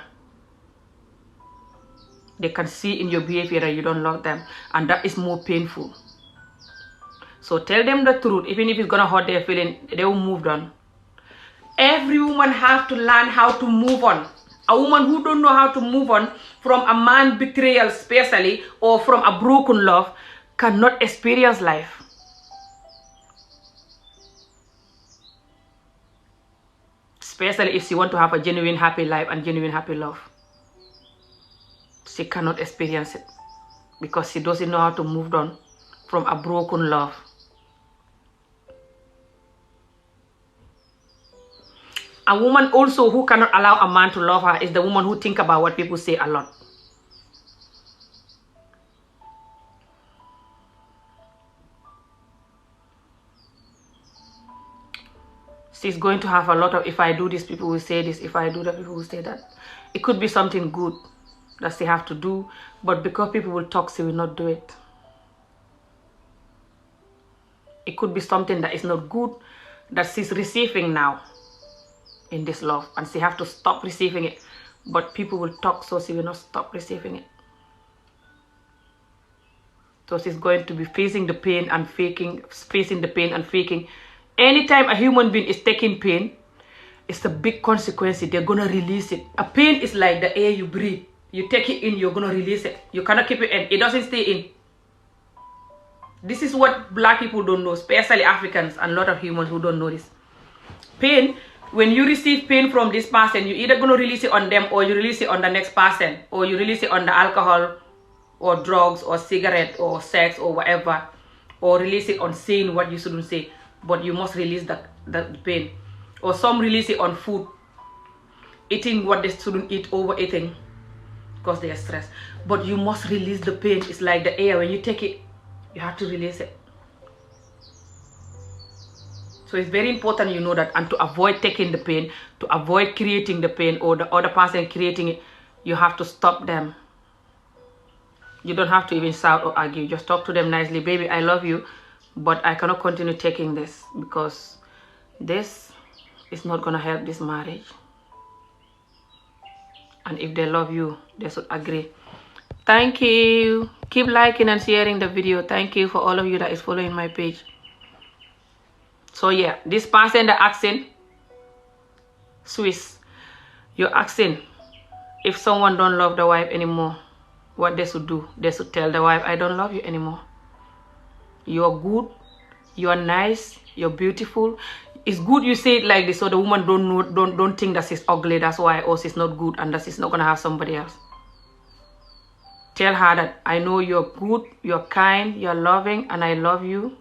Speaker 1: They can see in your behavior that you don't love them, and that is more painful. So tell them the truth, even if it's gonna hurt their feeling, they will move on. Every woman has to learn how to move on. A woman who don't know how to move on from a man betrayal especially, or from a broken love, cannot experience life. Especially if she want to have a genuine happy life and genuine happy love. She cannot experience it because she doesn't know how to move on from a broken love. A woman also who cannot allow a man to love her is the woman who think about what people say a lot. She's going to have a lot of, if I do this, people will say this. If I do that, people will say that. It could be something good that she have to do, but because people will talk, she will not do it. It could be something that is not good that she's receiving now in this love, and she have to stop receiving it. But people will talk, so she will not stop receiving it. So she's going to be facing the pain and faking. Anytime a human being is taking pain, it's a big consequence. They're going to release it. A pain is like the air you breathe. You take it in, you're going to release it. You cannot keep it in. It doesn't stay in. This is what black people don't know, especially Africans and a lot of humans who don't know this. Pain, when you receive pain from this person, you're either going to release it on them, or you release it on the next person, or you release it on the alcohol or drugs or cigarette or sex or whatever, or release it on saying what you shouldn't say. But you must release the pain. Or some release it on food, eating what they shouldn't eat, overeating because they are stressed. But you must release the pain. It's like the air. When you take it, you have to release it. So it's very important you know that, and to avoid taking the pain, to avoid creating the pain, or the other person creating it, you have to stop them. You don't have to even shout or argue. Just talk to them nicely. Baby, I love you, but I cannot continue taking this because this is not going to help this marriage. And if they love you, they should agree. Thank you. Keep liking and sharing the video. Thank you for all of you that is following my page. So yeah, this person, the accent, Swiss, you're asking if someone don't love the wife anymore, what they should do. They should tell the wife, I don't love you anymore. You're good, you're nice, you're beautiful. It's good you say it like this so the woman don't think that she's ugly, that's why, or she's not good and that she's not gonna have somebody else. Tell her that I know you're good, you're kind, you're loving, and I love you.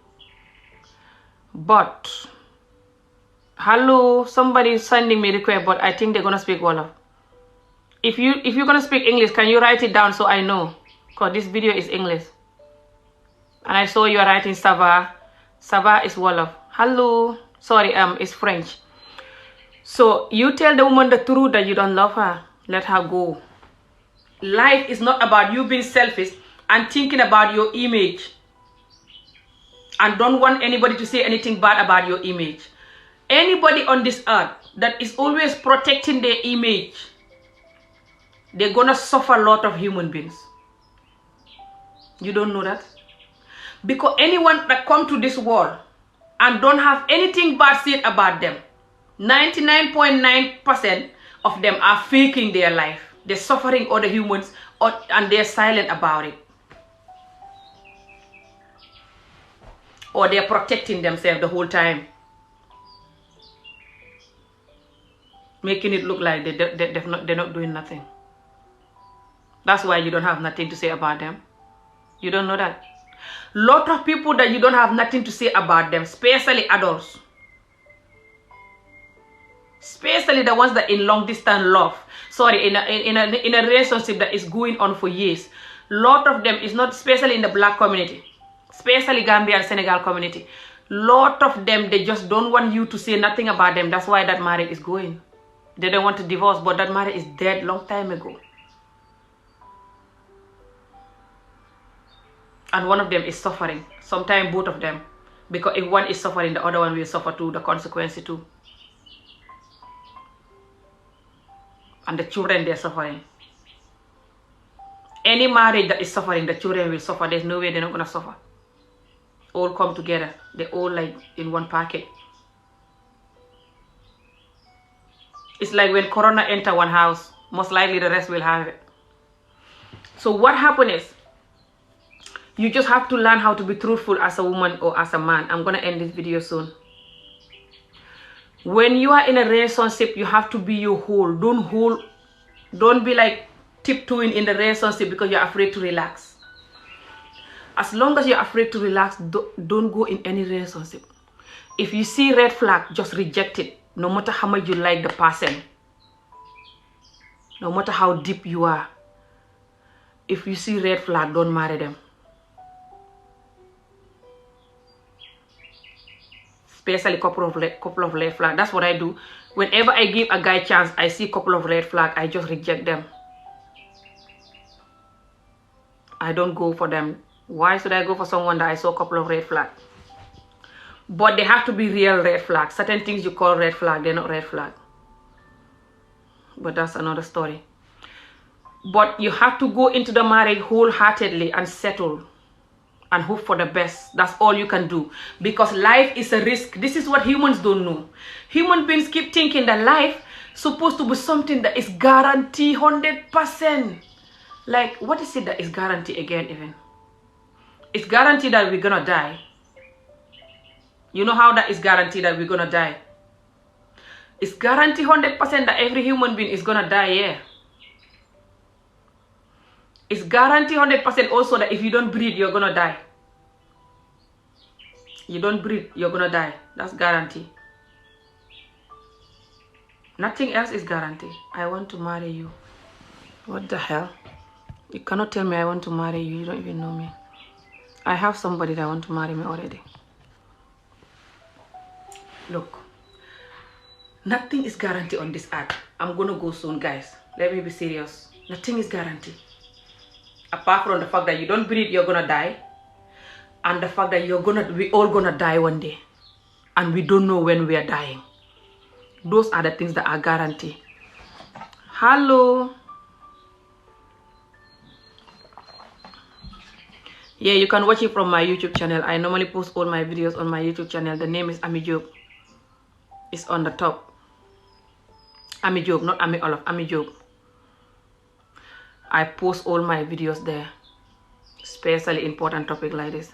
Speaker 1: But, hello, somebody is sending me request, but I think they're gonna speak Wolof. If you're gonna speak English, can you write it down so I know? Because this video is English. And I saw you are writing Sava. Sava is Wolof. Hello, sorry, it's French. So you tell the woman the truth that you don't love her. Let her go. Life is not about you being selfish and thinking about your image and don't want anybody to say anything bad about your image. Anybody on this earth that is always protecting their image, they're gonna suffer a lot of human beings. You don't know that? Because anyone that come to this world and don't have anything bad said about them, 99.9% of them are faking their life. They're suffering other humans and they're silent about it. Or they're protecting themselves the whole time. Making it look like they're not doing nothing. That's why you don't have nothing to say about them. You don't know that. Lot of people that you don't have nothing to say about them, especially adults. Especially the ones that in long distance love. Sorry, in a relationship that is going on for years. Lot of them is not, especially in the black community, especially Gambia and Senegal community. Lot of them, they just don't want you to say nothing about them. That's why that marriage is going. They don't want to divorce, but that marriage is dead long time ago. And one of them is suffering. Sometimes both of them. Because if one is suffering, the other one will suffer too, the consequences too. And the children, they're suffering. Any marriage that is suffering, the children will suffer. There's no way they're not going to suffer. All come together. They're all like in one packet. It's like when Corona enter one house, most likely the rest will have it. So what happened is, you just have to learn how to be truthful as a woman or as a man. I'm going to end this video soon. When you are in a relationship, you have to be your whole. Don't be like tiptoeing in the relationship because you're afraid to relax. As long as you're afraid to relax, don't go in any relationship. If you see red flag, just reject it. No matter how much you like the person. No matter how deep you are. If you see red flag, don't marry them. Especially couple of red flag. That's what I do. Whenever I give a guy chance, I see couple of red flag, I just reject them. I don't go for them. Why should I go for someone that I saw a couple of red flag? But they have to be real red flag. Certain things you call red flag, they're not red flag. But that's another story. But you have to go into the marriage wholeheartedly and settle. And hope for the best. That's all you can do. Because life is a risk. This is what humans don't know. Human beings keep thinking that life is supposed to be something that is guaranteed 100%. Like, what is it that is guaranteed again even? It's guaranteed that we're gonna die. You know how that is guaranteed that we're gonna die? It's guaranteed 100% that every human being is gonna die, yeah. It's guaranteed 100% also that if you don't breathe, you're gonna die. You don't breathe, you're gonna die. That's guaranteed. Nothing else is guaranteed. I want to marry you. What the hell? You cannot tell me I want to marry you. You don't even know me. I have somebody that want to marry me already. Look. Nothing is guaranteed on this earth. I'm gonna go soon, guys. Let me be serious. Nothing is guaranteed. Apart from the fact that you don't breathe, you're gonna die. And the fact that we all gonna die one day. And we don't know when we are dying. Those are the things that are guaranteed. Hello. Yeah, you can watch it from my YouTube channel. I normally post all my videos on my YouTube channel. The name is Ami Jobe. It's on the top. Ami Jobe, not Ami Olof, Ami Jobe. I post all my videos there, especially important topic like this.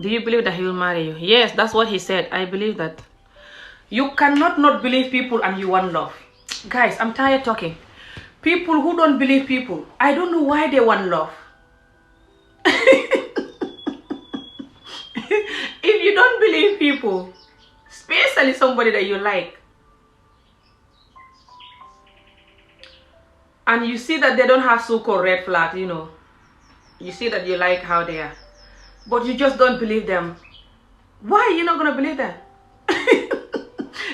Speaker 1: Do you believe that he will marry you? Yes, that's what he said. I believe that. You cannot not believe people and you want love. Guys, I'm tired talking. People who don't believe people, I don't know why they want love. If you don't believe people, especially somebody that you like, and you see that they don't have so-called red flag, you know, you see that you like how they are, but you just don't believe them. Why you not gonna believe them?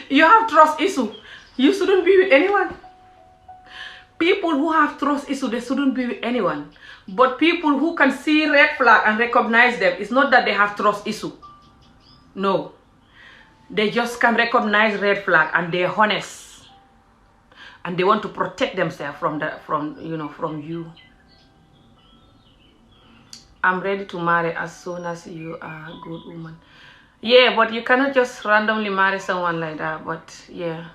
Speaker 1: You have trust issue. You shouldn't be with anyone. People who have trust issue, they shouldn't be with anyone. But people who can see red flag and recognize them, it's not that they have trust issue. No. They just can recognize red flag and they're honest. And they want to protect themselves from you. I'm ready to marry as soon as you are a good woman. Yeah, but you cannot just randomly marry someone like that. But yeah,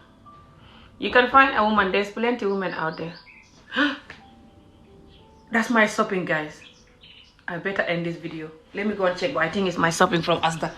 Speaker 1: you can find a woman. There's plenty of women out there. That's my shopping, guys. I better end this video. Let me go and check, but I think it's my shopping from Asda.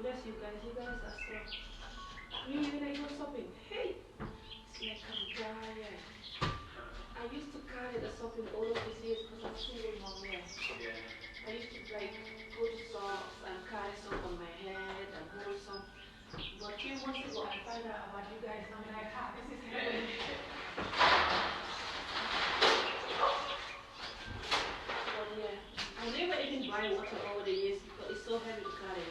Speaker 1: Bless you guys are strong. Me when I go shopping, hey, it's like I'm tired. I used to carry the shopping all of these years because I'm single mom, yeah. I used to like put socks and carry some on my head and hold some. But a few months ago I found out about you guys and I'm like, this is heaven. But yeah, I never even buy water over the years because it's so heavy to carry.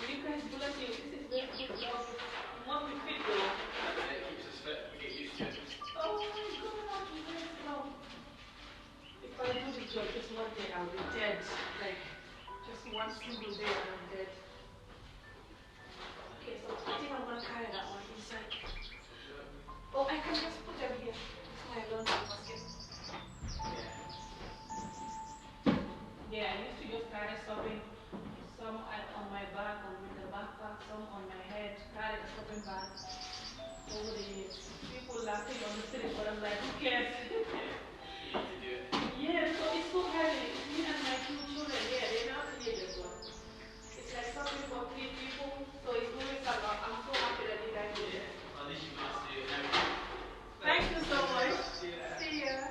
Speaker 1: You guys bless you. This is very good job. Mom, we fit though. It keeps us fit. We get used to it. Oh my God, I'm very strong. If I do this job just one day, I'll be dead. Like, just one single day and I'm dead. Okay, so I think I'm gonna carry that one inside. Oh, I can just put them here. It's my laundry basket. Yeah, I used to just carry something. Some on my back or with the backpack, some on my head, carry the shopping bag over the years. People laughing on the street, but I'm like, who cares? Yeah, so it's so heavy. Me and my two children, yeah, they're not teenagers, but it's like something for 3 people, so it's moving a lot. I'm so happy that you guys did it. At least you must do it. Thank you so much. See ya.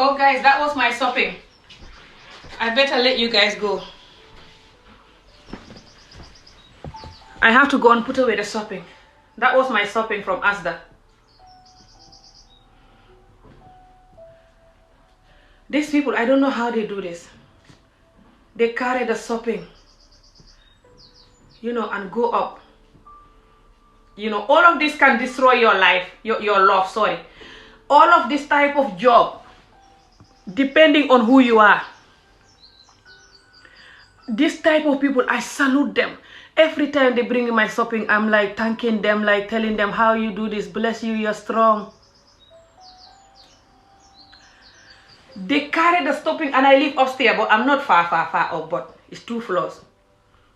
Speaker 1: Oh guys, that was my shopping. I better let you guys go. I have to go and put away the shopping. That was my shopping from Asda. These people, I don't know how they do this. They carry the shopping, and go up. All of this can destroy your life, your love, sorry. All of this type of job, depending on who you are. This type of people, I salute them. Every time they bring me my shopping, I'm like thanking them, like telling them how you do this, bless you, you're strong. They carry the shopping, and I live upstairs, but I'm not far up, but it's 2 floors.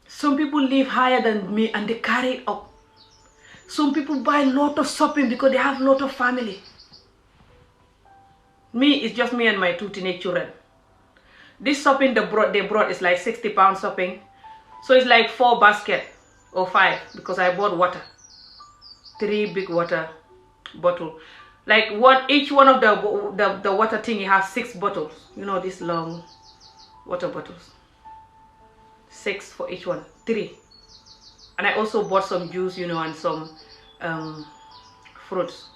Speaker 1: Some people live higher than me and they carry it up. Some people buy a lot of shopping because they have a lot of family. Me, it's just me and my 2 teenage children. This shopping they brought is like 60 pounds shopping. So it's like 4 baskets or 5 because I bought water. 3 big water bottle. Like each one of the water thing, you have 6 bottles. These long water bottles. 6 for each one. 3. And I also bought some juice, and some fruits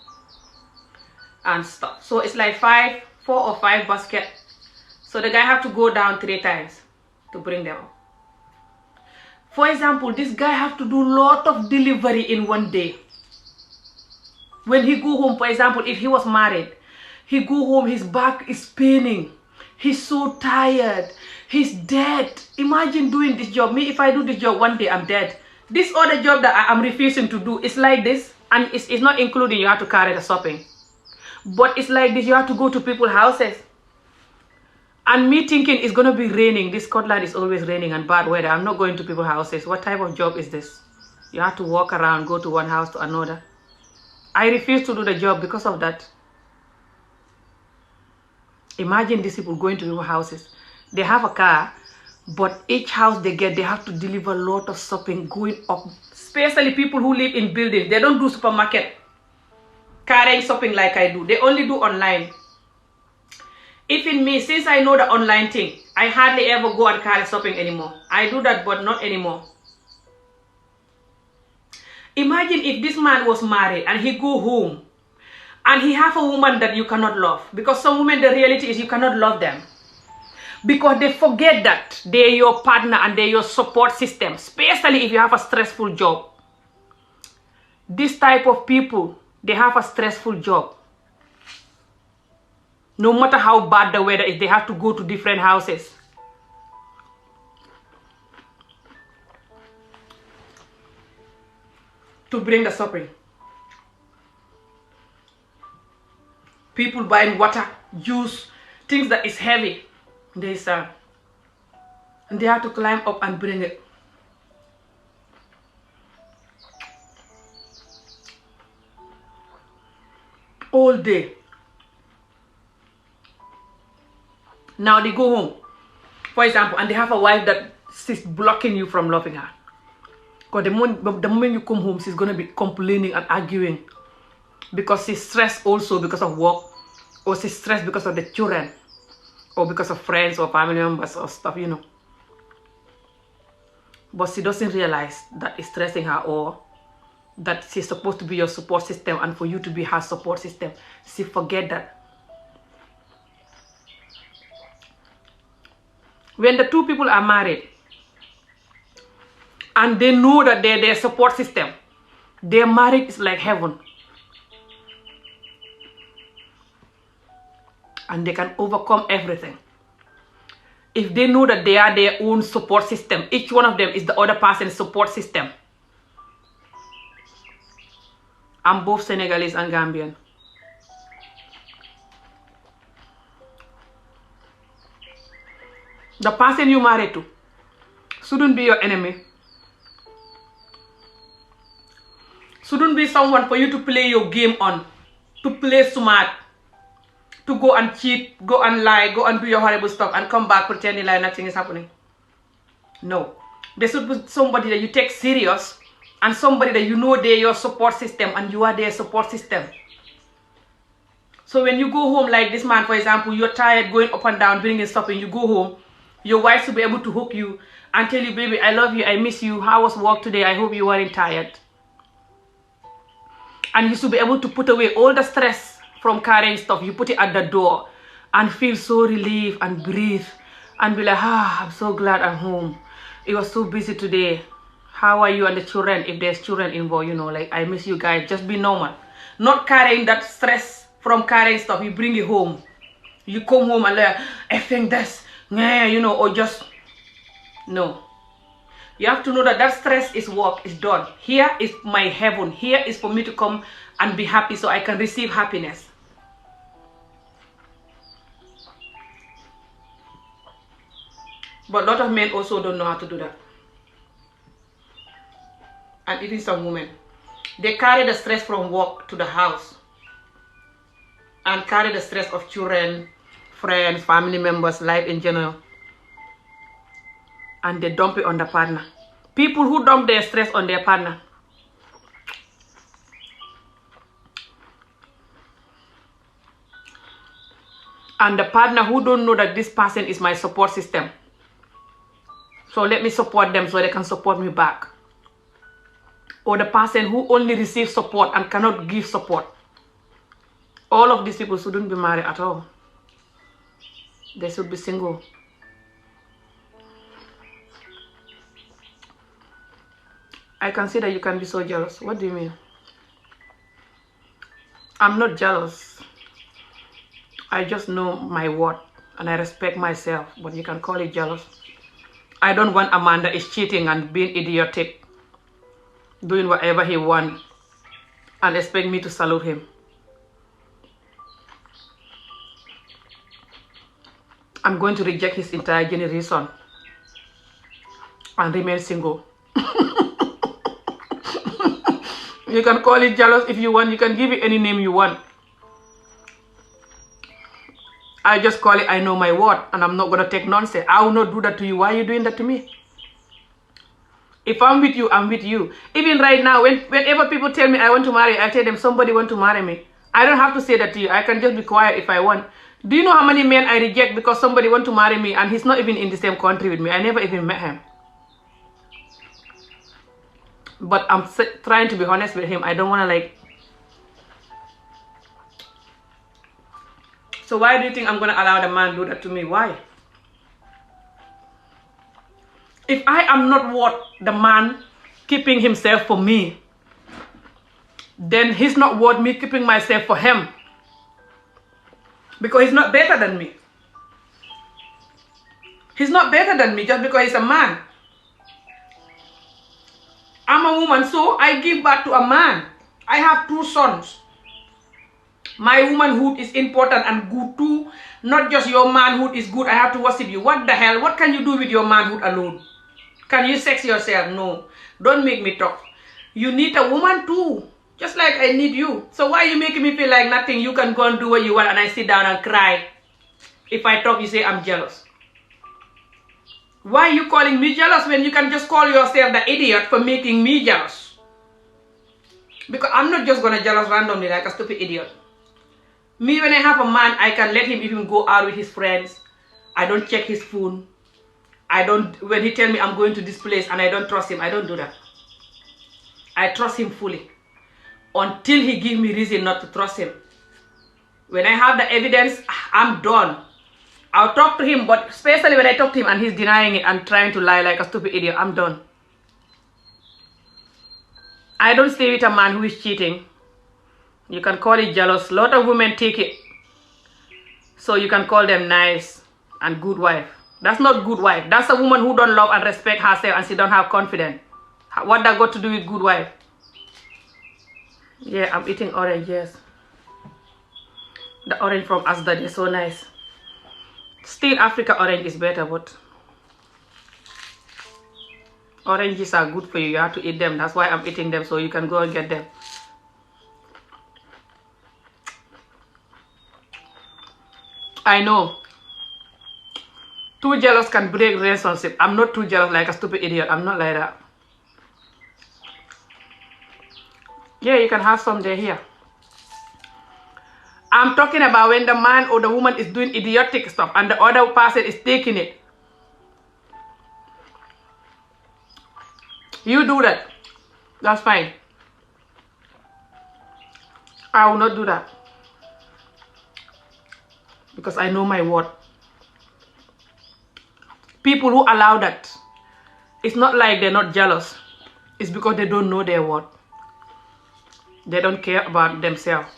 Speaker 1: and stuff. So it's like 4 or 5 baskets. So the guy had to go down 3 times to bring them up. For example, this guy have to do lot of delivery in one day. When he go home, for example, if he was married, he go home, his back is paining. He's so tired. He's dead. Imagine doing this job. Me, if I do this job, one day I'm dead. This other job that I'm refusing to do is like this, and it's not including you have to carry the shopping. But it's like this, you have to go to people's houses. And me thinking it's going to be raining. This Scotland is always raining and bad weather. I'm not going to people's houses. What type of job is this? You have to walk around, go to one house to another. I refuse to do the job because of that. Imagine these people going to people's houses. They have a car, but each house they get, they have to deliver a lot of shopping going up. Especially people who live in buildings. They don't do supermarket carrying shopping like I do. They only do online. Even me, since I know the online thing, I hardly ever go and carry shopping anymore. I do that, but not anymore. Imagine if this man was married and he go home and he have a woman that you cannot love. Because some women, the reality is you cannot love them. Because they forget that they're your partner and they're your support system. Especially if you have a stressful job. This type of people, they have a stressful job. No matter how bad the weather is, they have to go to different houses. To bring the shopping. People buying water, juice, things that is heavy. And they have to climb up and bring it. All day. Now they go home, for example, and they have a wife that is blocking you from loving her. Because the moment you come home, she's going to be complaining and arguing. Because she's stressed also because of work. Or she's stressed because of the children. Or because of friends or family members or stuff, But she doesn't realize that it's stressing her, or that she's supposed to be your support system and for you to be her support system. She forget that. When the 2 people are married and they know that they're their support system, their marriage is like heaven. And they can overcome everything. If they know that they are their own support system, each one of them is the other person's support system. I'm both Senegalese and Gambian. The person you married to shouldn't be your enemy. Shouldn't be someone for you to play your game on. To play smart. To go and cheat, go and lie, go and do your horrible stuff and come back pretending like nothing is happening. No. There should be somebody that you take serious and somebody that you know they're your support system and you are their support system. So when you go home, like this man, for example, you're tired, going up and down, bringing stuff, and you go home, your wife should be able to hook you and tell you, baby, I love you, I miss you, how was work today, I hope you weren't tired. And you should be able to put away all the stress from carrying stuff. You put it at the door and feel so relieved and breathe and be like, I'm so glad I'm home. It was so busy today. How are you and the children? If there's children involved, like, I miss you guys. Just be normal. Not carrying that stress from carrying stuff. You bring it home. You come home and like, I think that's, or just, no. You have to know that stress is work, is done. Here is my heaven. Here is for me to come and be happy so I can receive happiness. But a lot of men also don't know how to do that. And even some women. They carry the stress from work to the house. And carry the stress of children, friends, family members, life in general. And they dump it on the partner. People who dump their stress on their partner. And the partner who don't know that this person is my support system. So let me support them so they can support me back. Or the person who only receives support and cannot give support. All of these people shouldn't be married at all. They should be single. I can see that you can be so jealous. What do you mean? I'm not jealous. I just know my worth and I respect myself, but you can call it jealous. I don't want Amanda is cheating and being idiotic, doing whatever he wants, and expect me to salute him. I'm going to reject his entire generation and remain single. You can call it jealous if you want. You can give it any name you want. I just call it I know my word, and I'm not going to take nonsense. I will not do that to you. Why are you doing that to me? If I'm with you, I'm with you. Even right now, whenever people tell me I want to marry, I tell them somebody want to marry me. I don't have to say that to you. I can just be quiet if I want. Do you know how many men I reject because somebody want to marry me and he's not even in the same country with me? I never even met him. But I'm trying to be honest with him. I don't want to So why do you think I'm going to allow the man to do that to me? Why? If I am not worth the man keeping himself for me, then he's not worth me keeping myself for him. Because he's not better than me. He's not better than me just because he's a man. I'm a woman, so I give birth to a man. I have 2 sons. My womanhood is important and good too. Not just your manhood is good. I have to worship you. What the hell? What can you do with your manhood alone? Can you sex yourself? No. Don't make me talk. You need a woman too. Just like I need you. So why are you making me feel like nothing? You can go and do what you want and I sit down and cry. If I talk, you say I'm jealous. Why are you calling me jealous when you can just call yourself the idiot for making me jealous? Because I'm not just going to jealous randomly like a stupid idiot. Me, when I have a man, I can let him even go out with his friends. I don't check his phone. When he tell me I'm going to this place and I don't trust him, I don't do that. I trust him fully. Until he give me reason not to trust him. When I have the evidence, I'm done. I'll talk to him, but especially when I talk to him and he's denying it and trying to lie like a stupid idiot, I'm done. I don't stay with a man who is cheating. You can call it jealous. A lot of women take it. So you can call them nice and good wife. That's not good wife. That's a woman who don't love and respect herself and she don't have confidence. What that got to do with good wife? Yeah, I'm eating orange, yes. The orange from Asda is so nice. Still, Africa orange is better, but oranges are good for you. You have to eat them. That's why I'm eating them, so you can go and get them. I know. Too jealous can break relationship. I'm not too jealous like a stupid idiot. I'm not like that. Yeah, you can have some there here. I'm talking about when the man or the woman is doing idiotic stuff and the other person is taking it. You do that. That's fine. I will not do that. Because I know my word. People who allow that, it's not like they're not jealous. It's because they don't know their word. They don't care about themselves.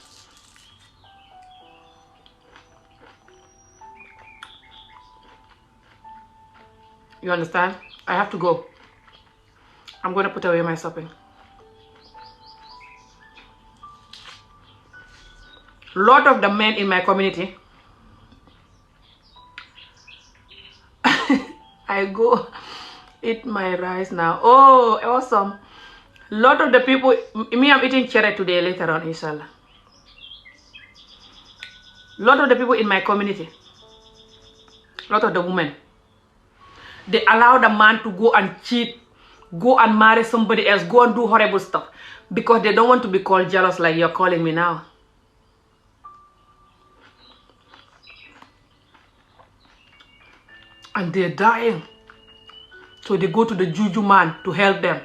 Speaker 1: You understand? I have to go. I'm going to put away my shopping. Lot of the men in my community, I go eat my rice now. Oh, awesome. Lot of the people, me, I'm eating cherry today later on, inshallah. Lot of the people in my community, lot of the women, they allow the man to go and cheat, go and marry somebody else, go and do horrible stuff because they don't want to be called jealous like you're calling me now. And they're dying. So they go to the juju man to help them.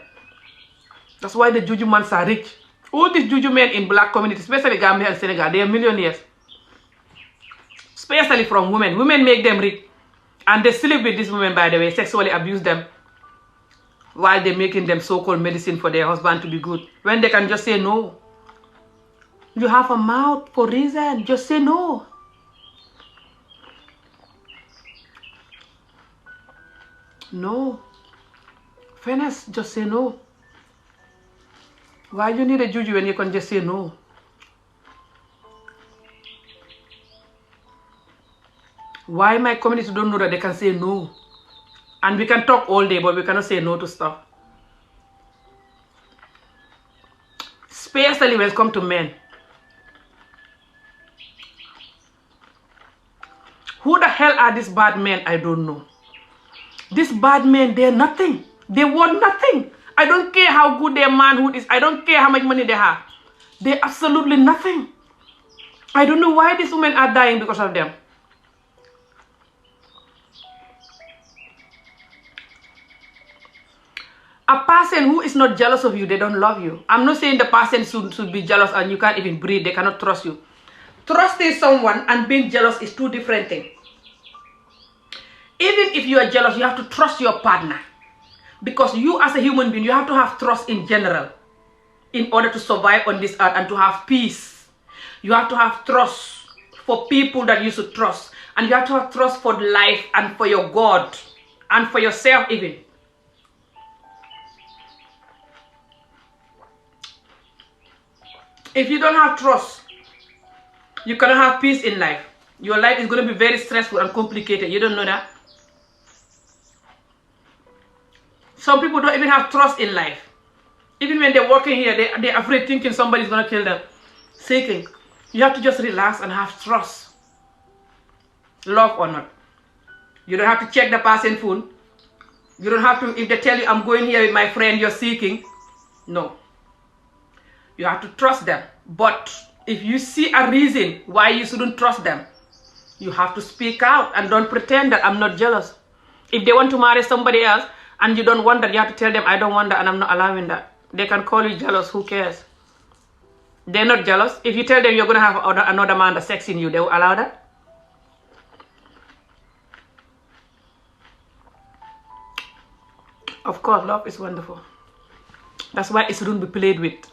Speaker 1: That's why the juju mans are rich. All these juju men in black communities, especially Gambia and Senegal, they are millionaires. Especially from women. Women make them rich. And they sleep with these women, by the way, sexually abuse them while they're making them so-called medicine for their husband to be good. When they can just say no. You have a mouth for reason. Just say no. No. Fairness, just say no. Why you need a juju when you can just say no? Why my community don't know that they can say no? And we can talk all day, but we cannot say no to stuff. Especially when it comes to men. Who the hell are these bad men? I don't know. These bad men, they're nothing. They want nothing. I don't care how good their manhood is. I don't care how much money they have. They're absolutely nothing. I don't know why these women are dying because of them. A person who is not jealous of you, they don't love you. I'm not saying the person should be jealous and you can't even breathe. They cannot trust you. Trusting someone and being jealous is two different things. Even if you are jealous, you have to trust your partner. Because you as a human being, you have to have trust in general in order to survive on this earth and to have peace. You have to have trust for people that you should trust. And you have to have trust for life and for your God and for yourself even. If you don't have trust, you cannot have peace in life. Your life is going to be very stressful and complicated. You don't know that? Some people don't even have trust in life. Even when they're working here, they're afraid thinking somebody's going to kill them. Seeking. You have to just relax and have trust. Love or not. You don't have to check the person's phone. You don't have to, if they tell you, I'm going here with my friend, you're seeking. No. You have to trust them. But if you see a reason why you shouldn't trust them, you have to speak out and don't pretend that I'm not jealous. If they want to marry somebody else and you don't want that, you have to tell them, I don't want that and I'm not allowing that. They can call you jealous, who cares? They're not jealous. If you tell them you're going to have another man that's sexing you, they will allow that. Of course, love is wonderful. That's why it shouldn't be played with.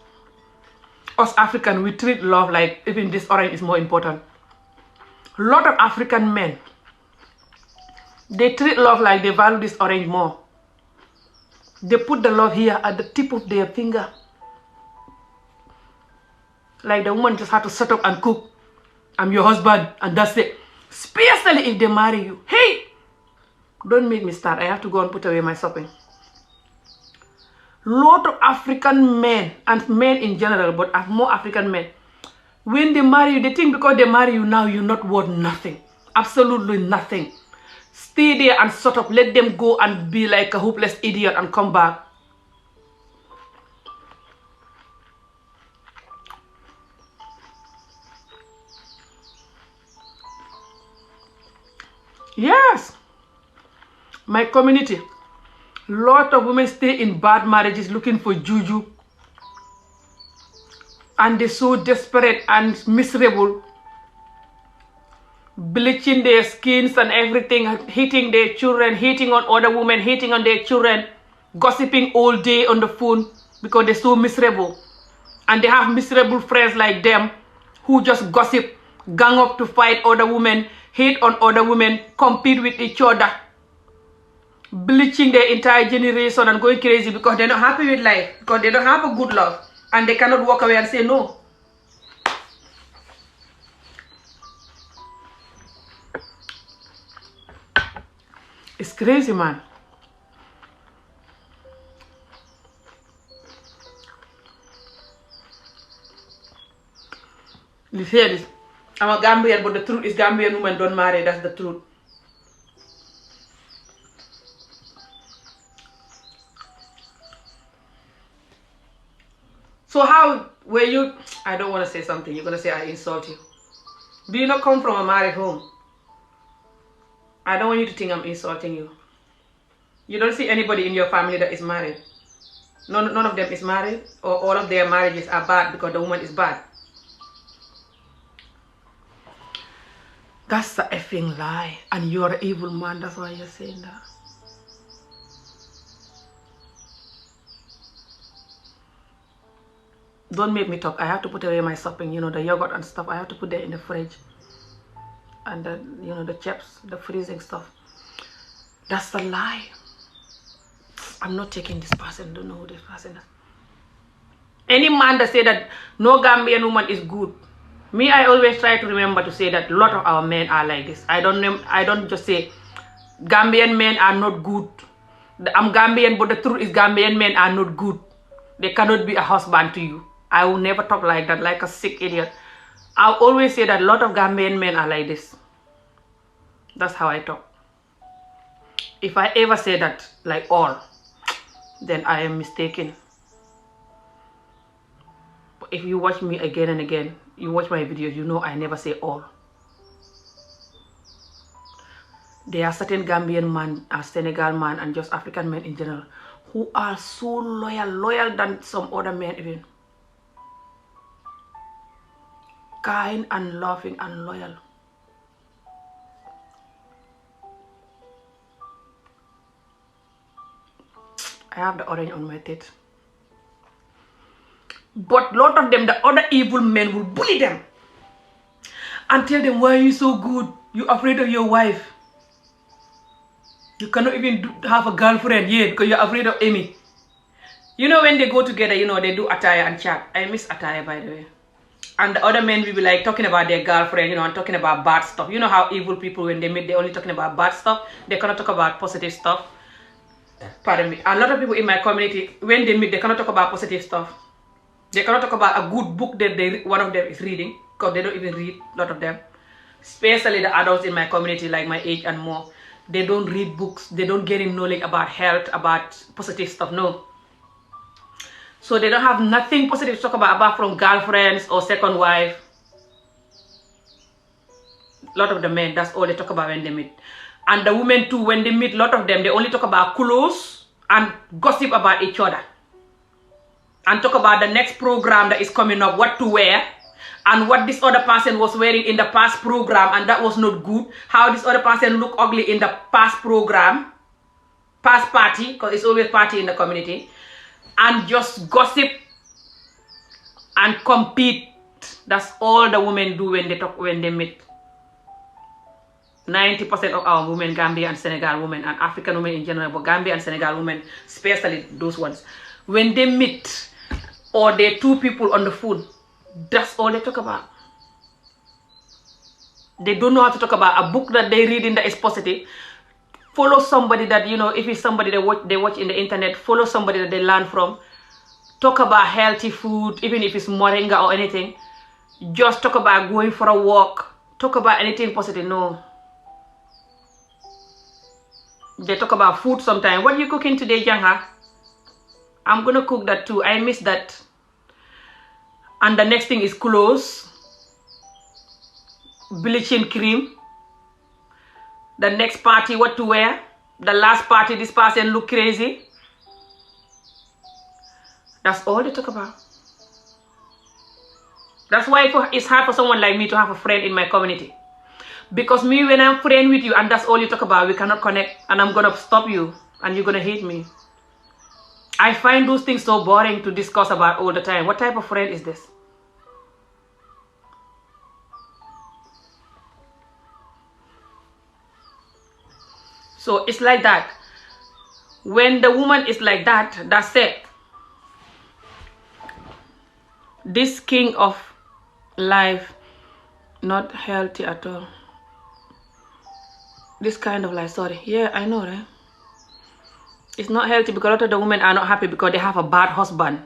Speaker 1: Us African, we treat love like even this orange is more important. A lot of African men, they treat love like they value this orange more. They put the love here at the tip of their finger. Like the woman just had to set up and cook. I'm your husband and that's it. Especially if they marry you. Hey! Don't make me start. I have to go and put away my shopping. Lot of African men and men in general, but more African men, when they marry you, they think because they marry you now, you're not worth nothing. Absolutely nothing. Stay there and shut up. Let them go and be like a hopeless idiot and come back. Yes. My community. Lot of women stay in bad marriages looking for juju. And they're so desperate and miserable. Bleaching their skins and everything, hitting their children, hitting on other women, hitting on their children, gossiping all day on the phone because they're so miserable. And they have miserable friends like them who just gossip, gang up to fight other women, hate on other women, compete with each other, bleaching their entire generation and going crazy because they're not happy with life, because they don't have a good love and they cannot walk away and say no. It's crazy, man. You hear this? I'm a Gambian, but the truth is Gambian women don't marry. That's the truth. So how were you? I don't want to say something. You're going to say I insult you. Do you not come from a married home? I don't want you to think I'm insulting you. You don't see anybody in your family that is married. None of them is married, or all of their marriages are bad because the woman is bad. That's the effing lie. And you're an evil man. That's why you're saying that. Don't make me talk. I have to put away my shopping, the yogurt and stuff. I have to put that in the fridge. And the chips, the freezing stuff. That's the lie. I'm not taking this person. I don't know who this person is. Any man that say that no Gambian woman is good. Me, I always try to remember to say that a lot of our men are like this. I don't just say Gambian men are not good. I'm Gambian, but the truth is Gambian men are not good. They cannot be a husband to you. I will never talk like that, like a sick idiot. I'll always say that a lot of Gambian men are like this. That's how I talk. If I ever say that, like all, then I am mistaken. But if you watch me again and again, you watch my videos, you know I never say all. There are certain Gambian men, Senegal man, and just African men in general, who are so loyal than some other men even. Kind and loving and loyal. I have the orange on my teeth. But a lot of them, the other evil men will bully them and tell them, why are you so good? You're afraid of your wife. You cannot even have a girlfriend yet because you're afraid of Amy. When they go together, they do attire and chat. I miss attire, by the way. And the other men will be like talking about their girlfriend, and talking about bad stuff. You know how evil people, when they meet, they're only talking about bad stuff. They cannot talk about positive stuff. Pardon me. A lot of people in my community, when they meet, they cannot talk about positive stuff. They cannot talk about a good book that one of them is reading, because they don't even read, a lot of them. Especially the adults in my community, like my age and more. They don't read books. They don't get in knowledge about health, about positive stuff, no. So they don't have nothing positive to talk about from girlfriends or second wife. A lot of the men, that's all they talk about when they meet. And the women too, when they meet, a lot of them, they only talk about clothes and gossip about each other. And talk about the next program that is coming up, what to wear, and what this other person was wearing in the past program, and that was not good. How this other person looked ugly in the past program, past party, because it's always party in the community. And just gossip and compete. That's all the women do when they talk, when they meet. 90% of our women, Gambia and Senegal women, and African women in general, but Gambia and Senegal women, especially those ones, when they meet, or they're two people on the phone, that's all they talk about. They don't know how to talk about a book that they read in that is positive. Follow somebody that, if it's somebody they watch in the internet, follow somebody that they learn from. Talk about healthy food, even if it's moringa or anything. Just talk about going for a walk. Talk about anything positive, no. They talk about food sometimes. What are you cooking today, Janga? I'm gonna cook that too. I miss that. And the next thing is clothes, bleaching cream, the next party what to wear, the last party this person look crazy. That's all they talk about. That's why it's hard for someone like me to have a friend in my community. Because me, when I'm friend with you and that's all you talk about, we cannot connect and I'm gonna stop you and you're gonna hate me. I find those things so boring to discuss about all the time. What type of friend is this? So it's like that. When the woman is like that, that's it. This king of life, not healthy at all. This kind of life, sorry. Yeah, I know, right? It's not healthy because a lot of the women are not happy because they have a bad husband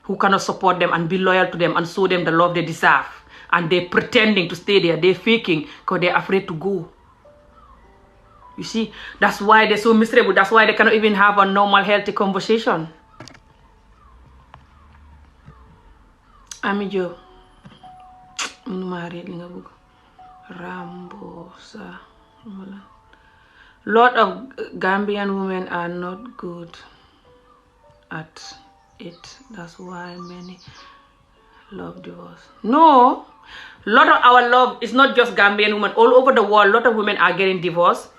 Speaker 1: who cannot support them and be loyal to them and show them the love they deserve. And they're pretending to stay there. They're faking because they're afraid to go. You see, that's why they're so miserable. That's why they cannot even have a normal, healthy conversation. Ami Jo, Rambo, sa. Lot of Gambian women are not good at it. That's why many love divorce. No, lot of our love is not just Gambian women. All over the world, lot of women are getting divorced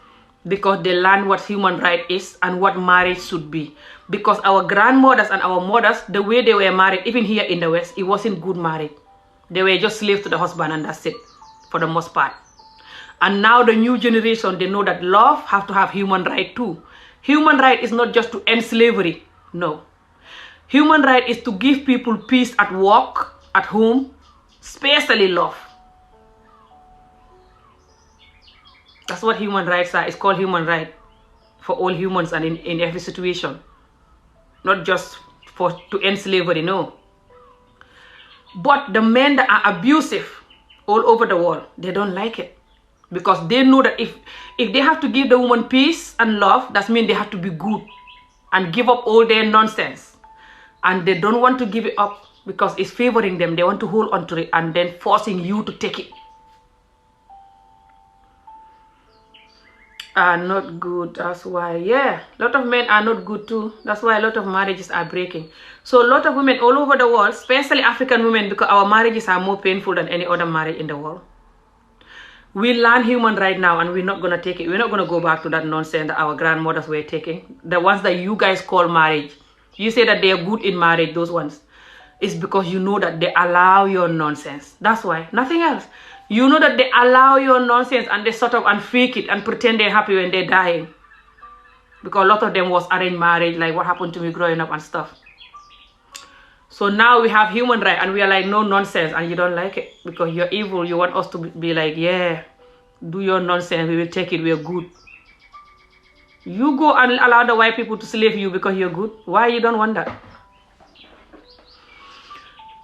Speaker 1: because they learn what human right is and what marriage should be. Because our grandmothers and our mothers, the way they were married, even here in the West, it wasn't good marriage. They were just slaves to the husband and that's it, for the most part. And now the new generation, they know that love have to have human right too. Human right is not just to end slavery. No. Human right is to give people peace at work, at home, especially love. That's what human rights are. It's called human right for all humans and in every situation. Not just to end slavery, no. But the men that are abusive all over the world, they don't like it. Because they know that if they have to give the woman peace and love, that means they have to be good and give up all their nonsense. And they don't want to give it up because it's favoring them. They want to hold on to it and then forcing you to take it. Are not good. That's why, yeah, a lot of men are not good too. That's why a lot of marriages are breaking. So a lot of women all over the world, especially African women, because our marriages are more painful than any other marriage in the world. We learn human right now and we're not going to take it. We're not going to go back to that nonsense that our grandmothers were taking. The ones that you guys call marriage. You say that they are good in marriage, those ones. It's because you know that they allow your nonsense. That's why. Nothing else. You know that they allow your nonsense and they sort of and fake it and pretend they're happy when they're dying. Because a lot of them was arranged marriage, like what happened to me growing up and stuff. So now we have human right and we are like, no nonsense, and you don't like it because you're evil. You want us to be like, yeah, do your nonsense, we will take it, we are good. You go and allow the white people to slave you because you're good. Why you don't want that?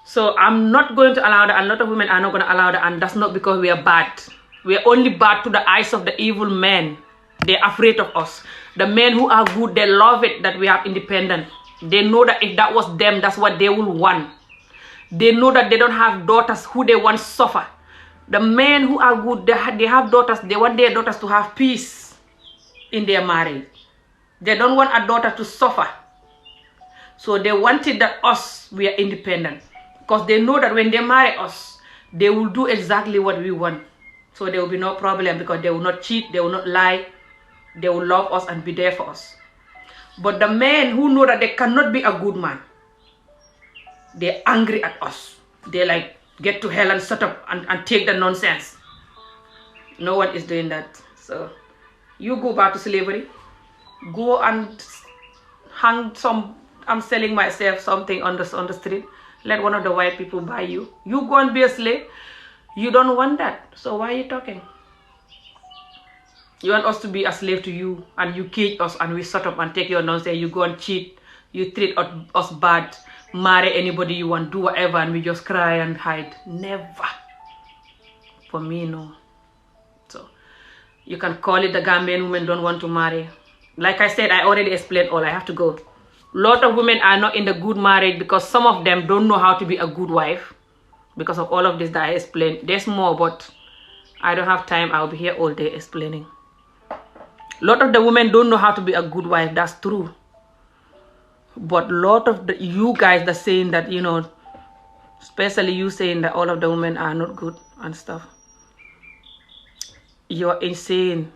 Speaker 1: So I'm not going to allow that, and a lot of women are not going to allow that, and that's not because we are bad. We are only bad to the eyes of the evil men. They're afraid of us. The men who are good, they love it that we have independence. They know that if that was them, that's what they will want. They know that they don't have daughters who they want suffer. The men who are good, they have daughters, they want their daughters to have peace in their marriage. They don't want a daughter to suffer. So they wanted that us, we are independent. Because they know that when they marry us, they will do exactly what we want. So there will be no problem because they will not cheat, they will not lie. They will love us and be there for us. But the men who know that they cannot be a good man, they're angry at us. They like, get to hell and shut up and take the nonsense. No one is doing that. So you go back to slavery. Go and hang some, I'm selling myself something on the street. Let one of the white people buy you. You go and be a slave. You don't want that. So why are you talking? You want us to be a slave to you and you cage us and we shut up and take your nonsense. You go and cheat. You treat us bad. Marry anybody you want. Do whatever and we just cry and hide. Never. For me, no. So you can call it the Gambian women don't want to marry. Like I said, I already explained all. I have to go. A lot of women are not in the good marriage because some of them don't know how to be a good wife. Because of all of this that I explained. There's more, but I don't have time. I'll be here all day explaining. A lot of the women don't know how to be a good wife. That's true. But a lot of you guys that saying that, you know, especially you saying that all of the women are not good and stuff. You're insane.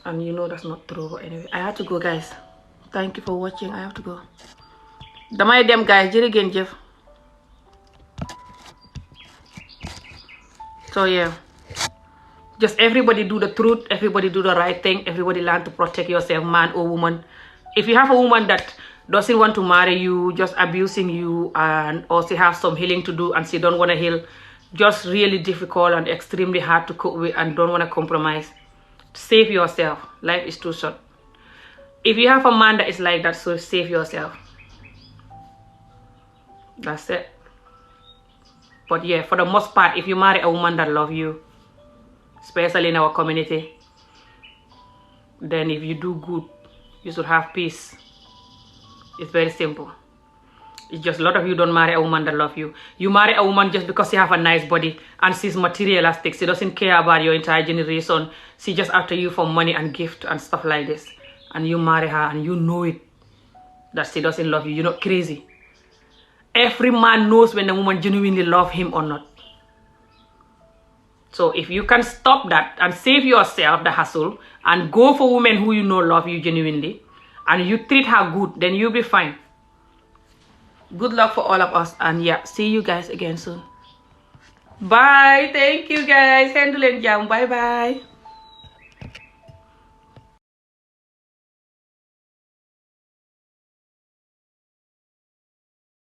Speaker 1: And you know that's not true. But anyway, I have to go, guys. Thank you for watching. I have to go. Damay dem, guys. Jërëjëf jëf. So yeah. Just everybody do the truth. Everybody do the right thing. Everybody learn to protect yourself, man or woman. If you have a woman that doesn't want to marry you, just abusing you, and also have some healing to do and she don't want to heal, just really difficult and extremely hard to cope with and don't want to compromise, save yourself. Life is too short. If you have a man that is like that, so save yourself. That's it. But yeah, for the most part, if you marry a woman that loves you, especially in our community, then if you do good, you should have peace. It's very simple. It's just a lot of you don't marry a woman that loves you. You marry a woman just because she have a nice body and she's materialistic. She doesn't care about your entire generation. She's just after you for money and gift and stuff like this. And you marry her and you know it, that she doesn't love you. You're not crazy. Every man knows when a woman genuinely loves him or not. So if you can stop that and save yourself the hassle and go for women who you know love you genuinely and you treat her good, then you'll be fine. Good luck for all of us, and yeah, see you guys again soon. Bye. Thank you guys. Handle it, bye bye.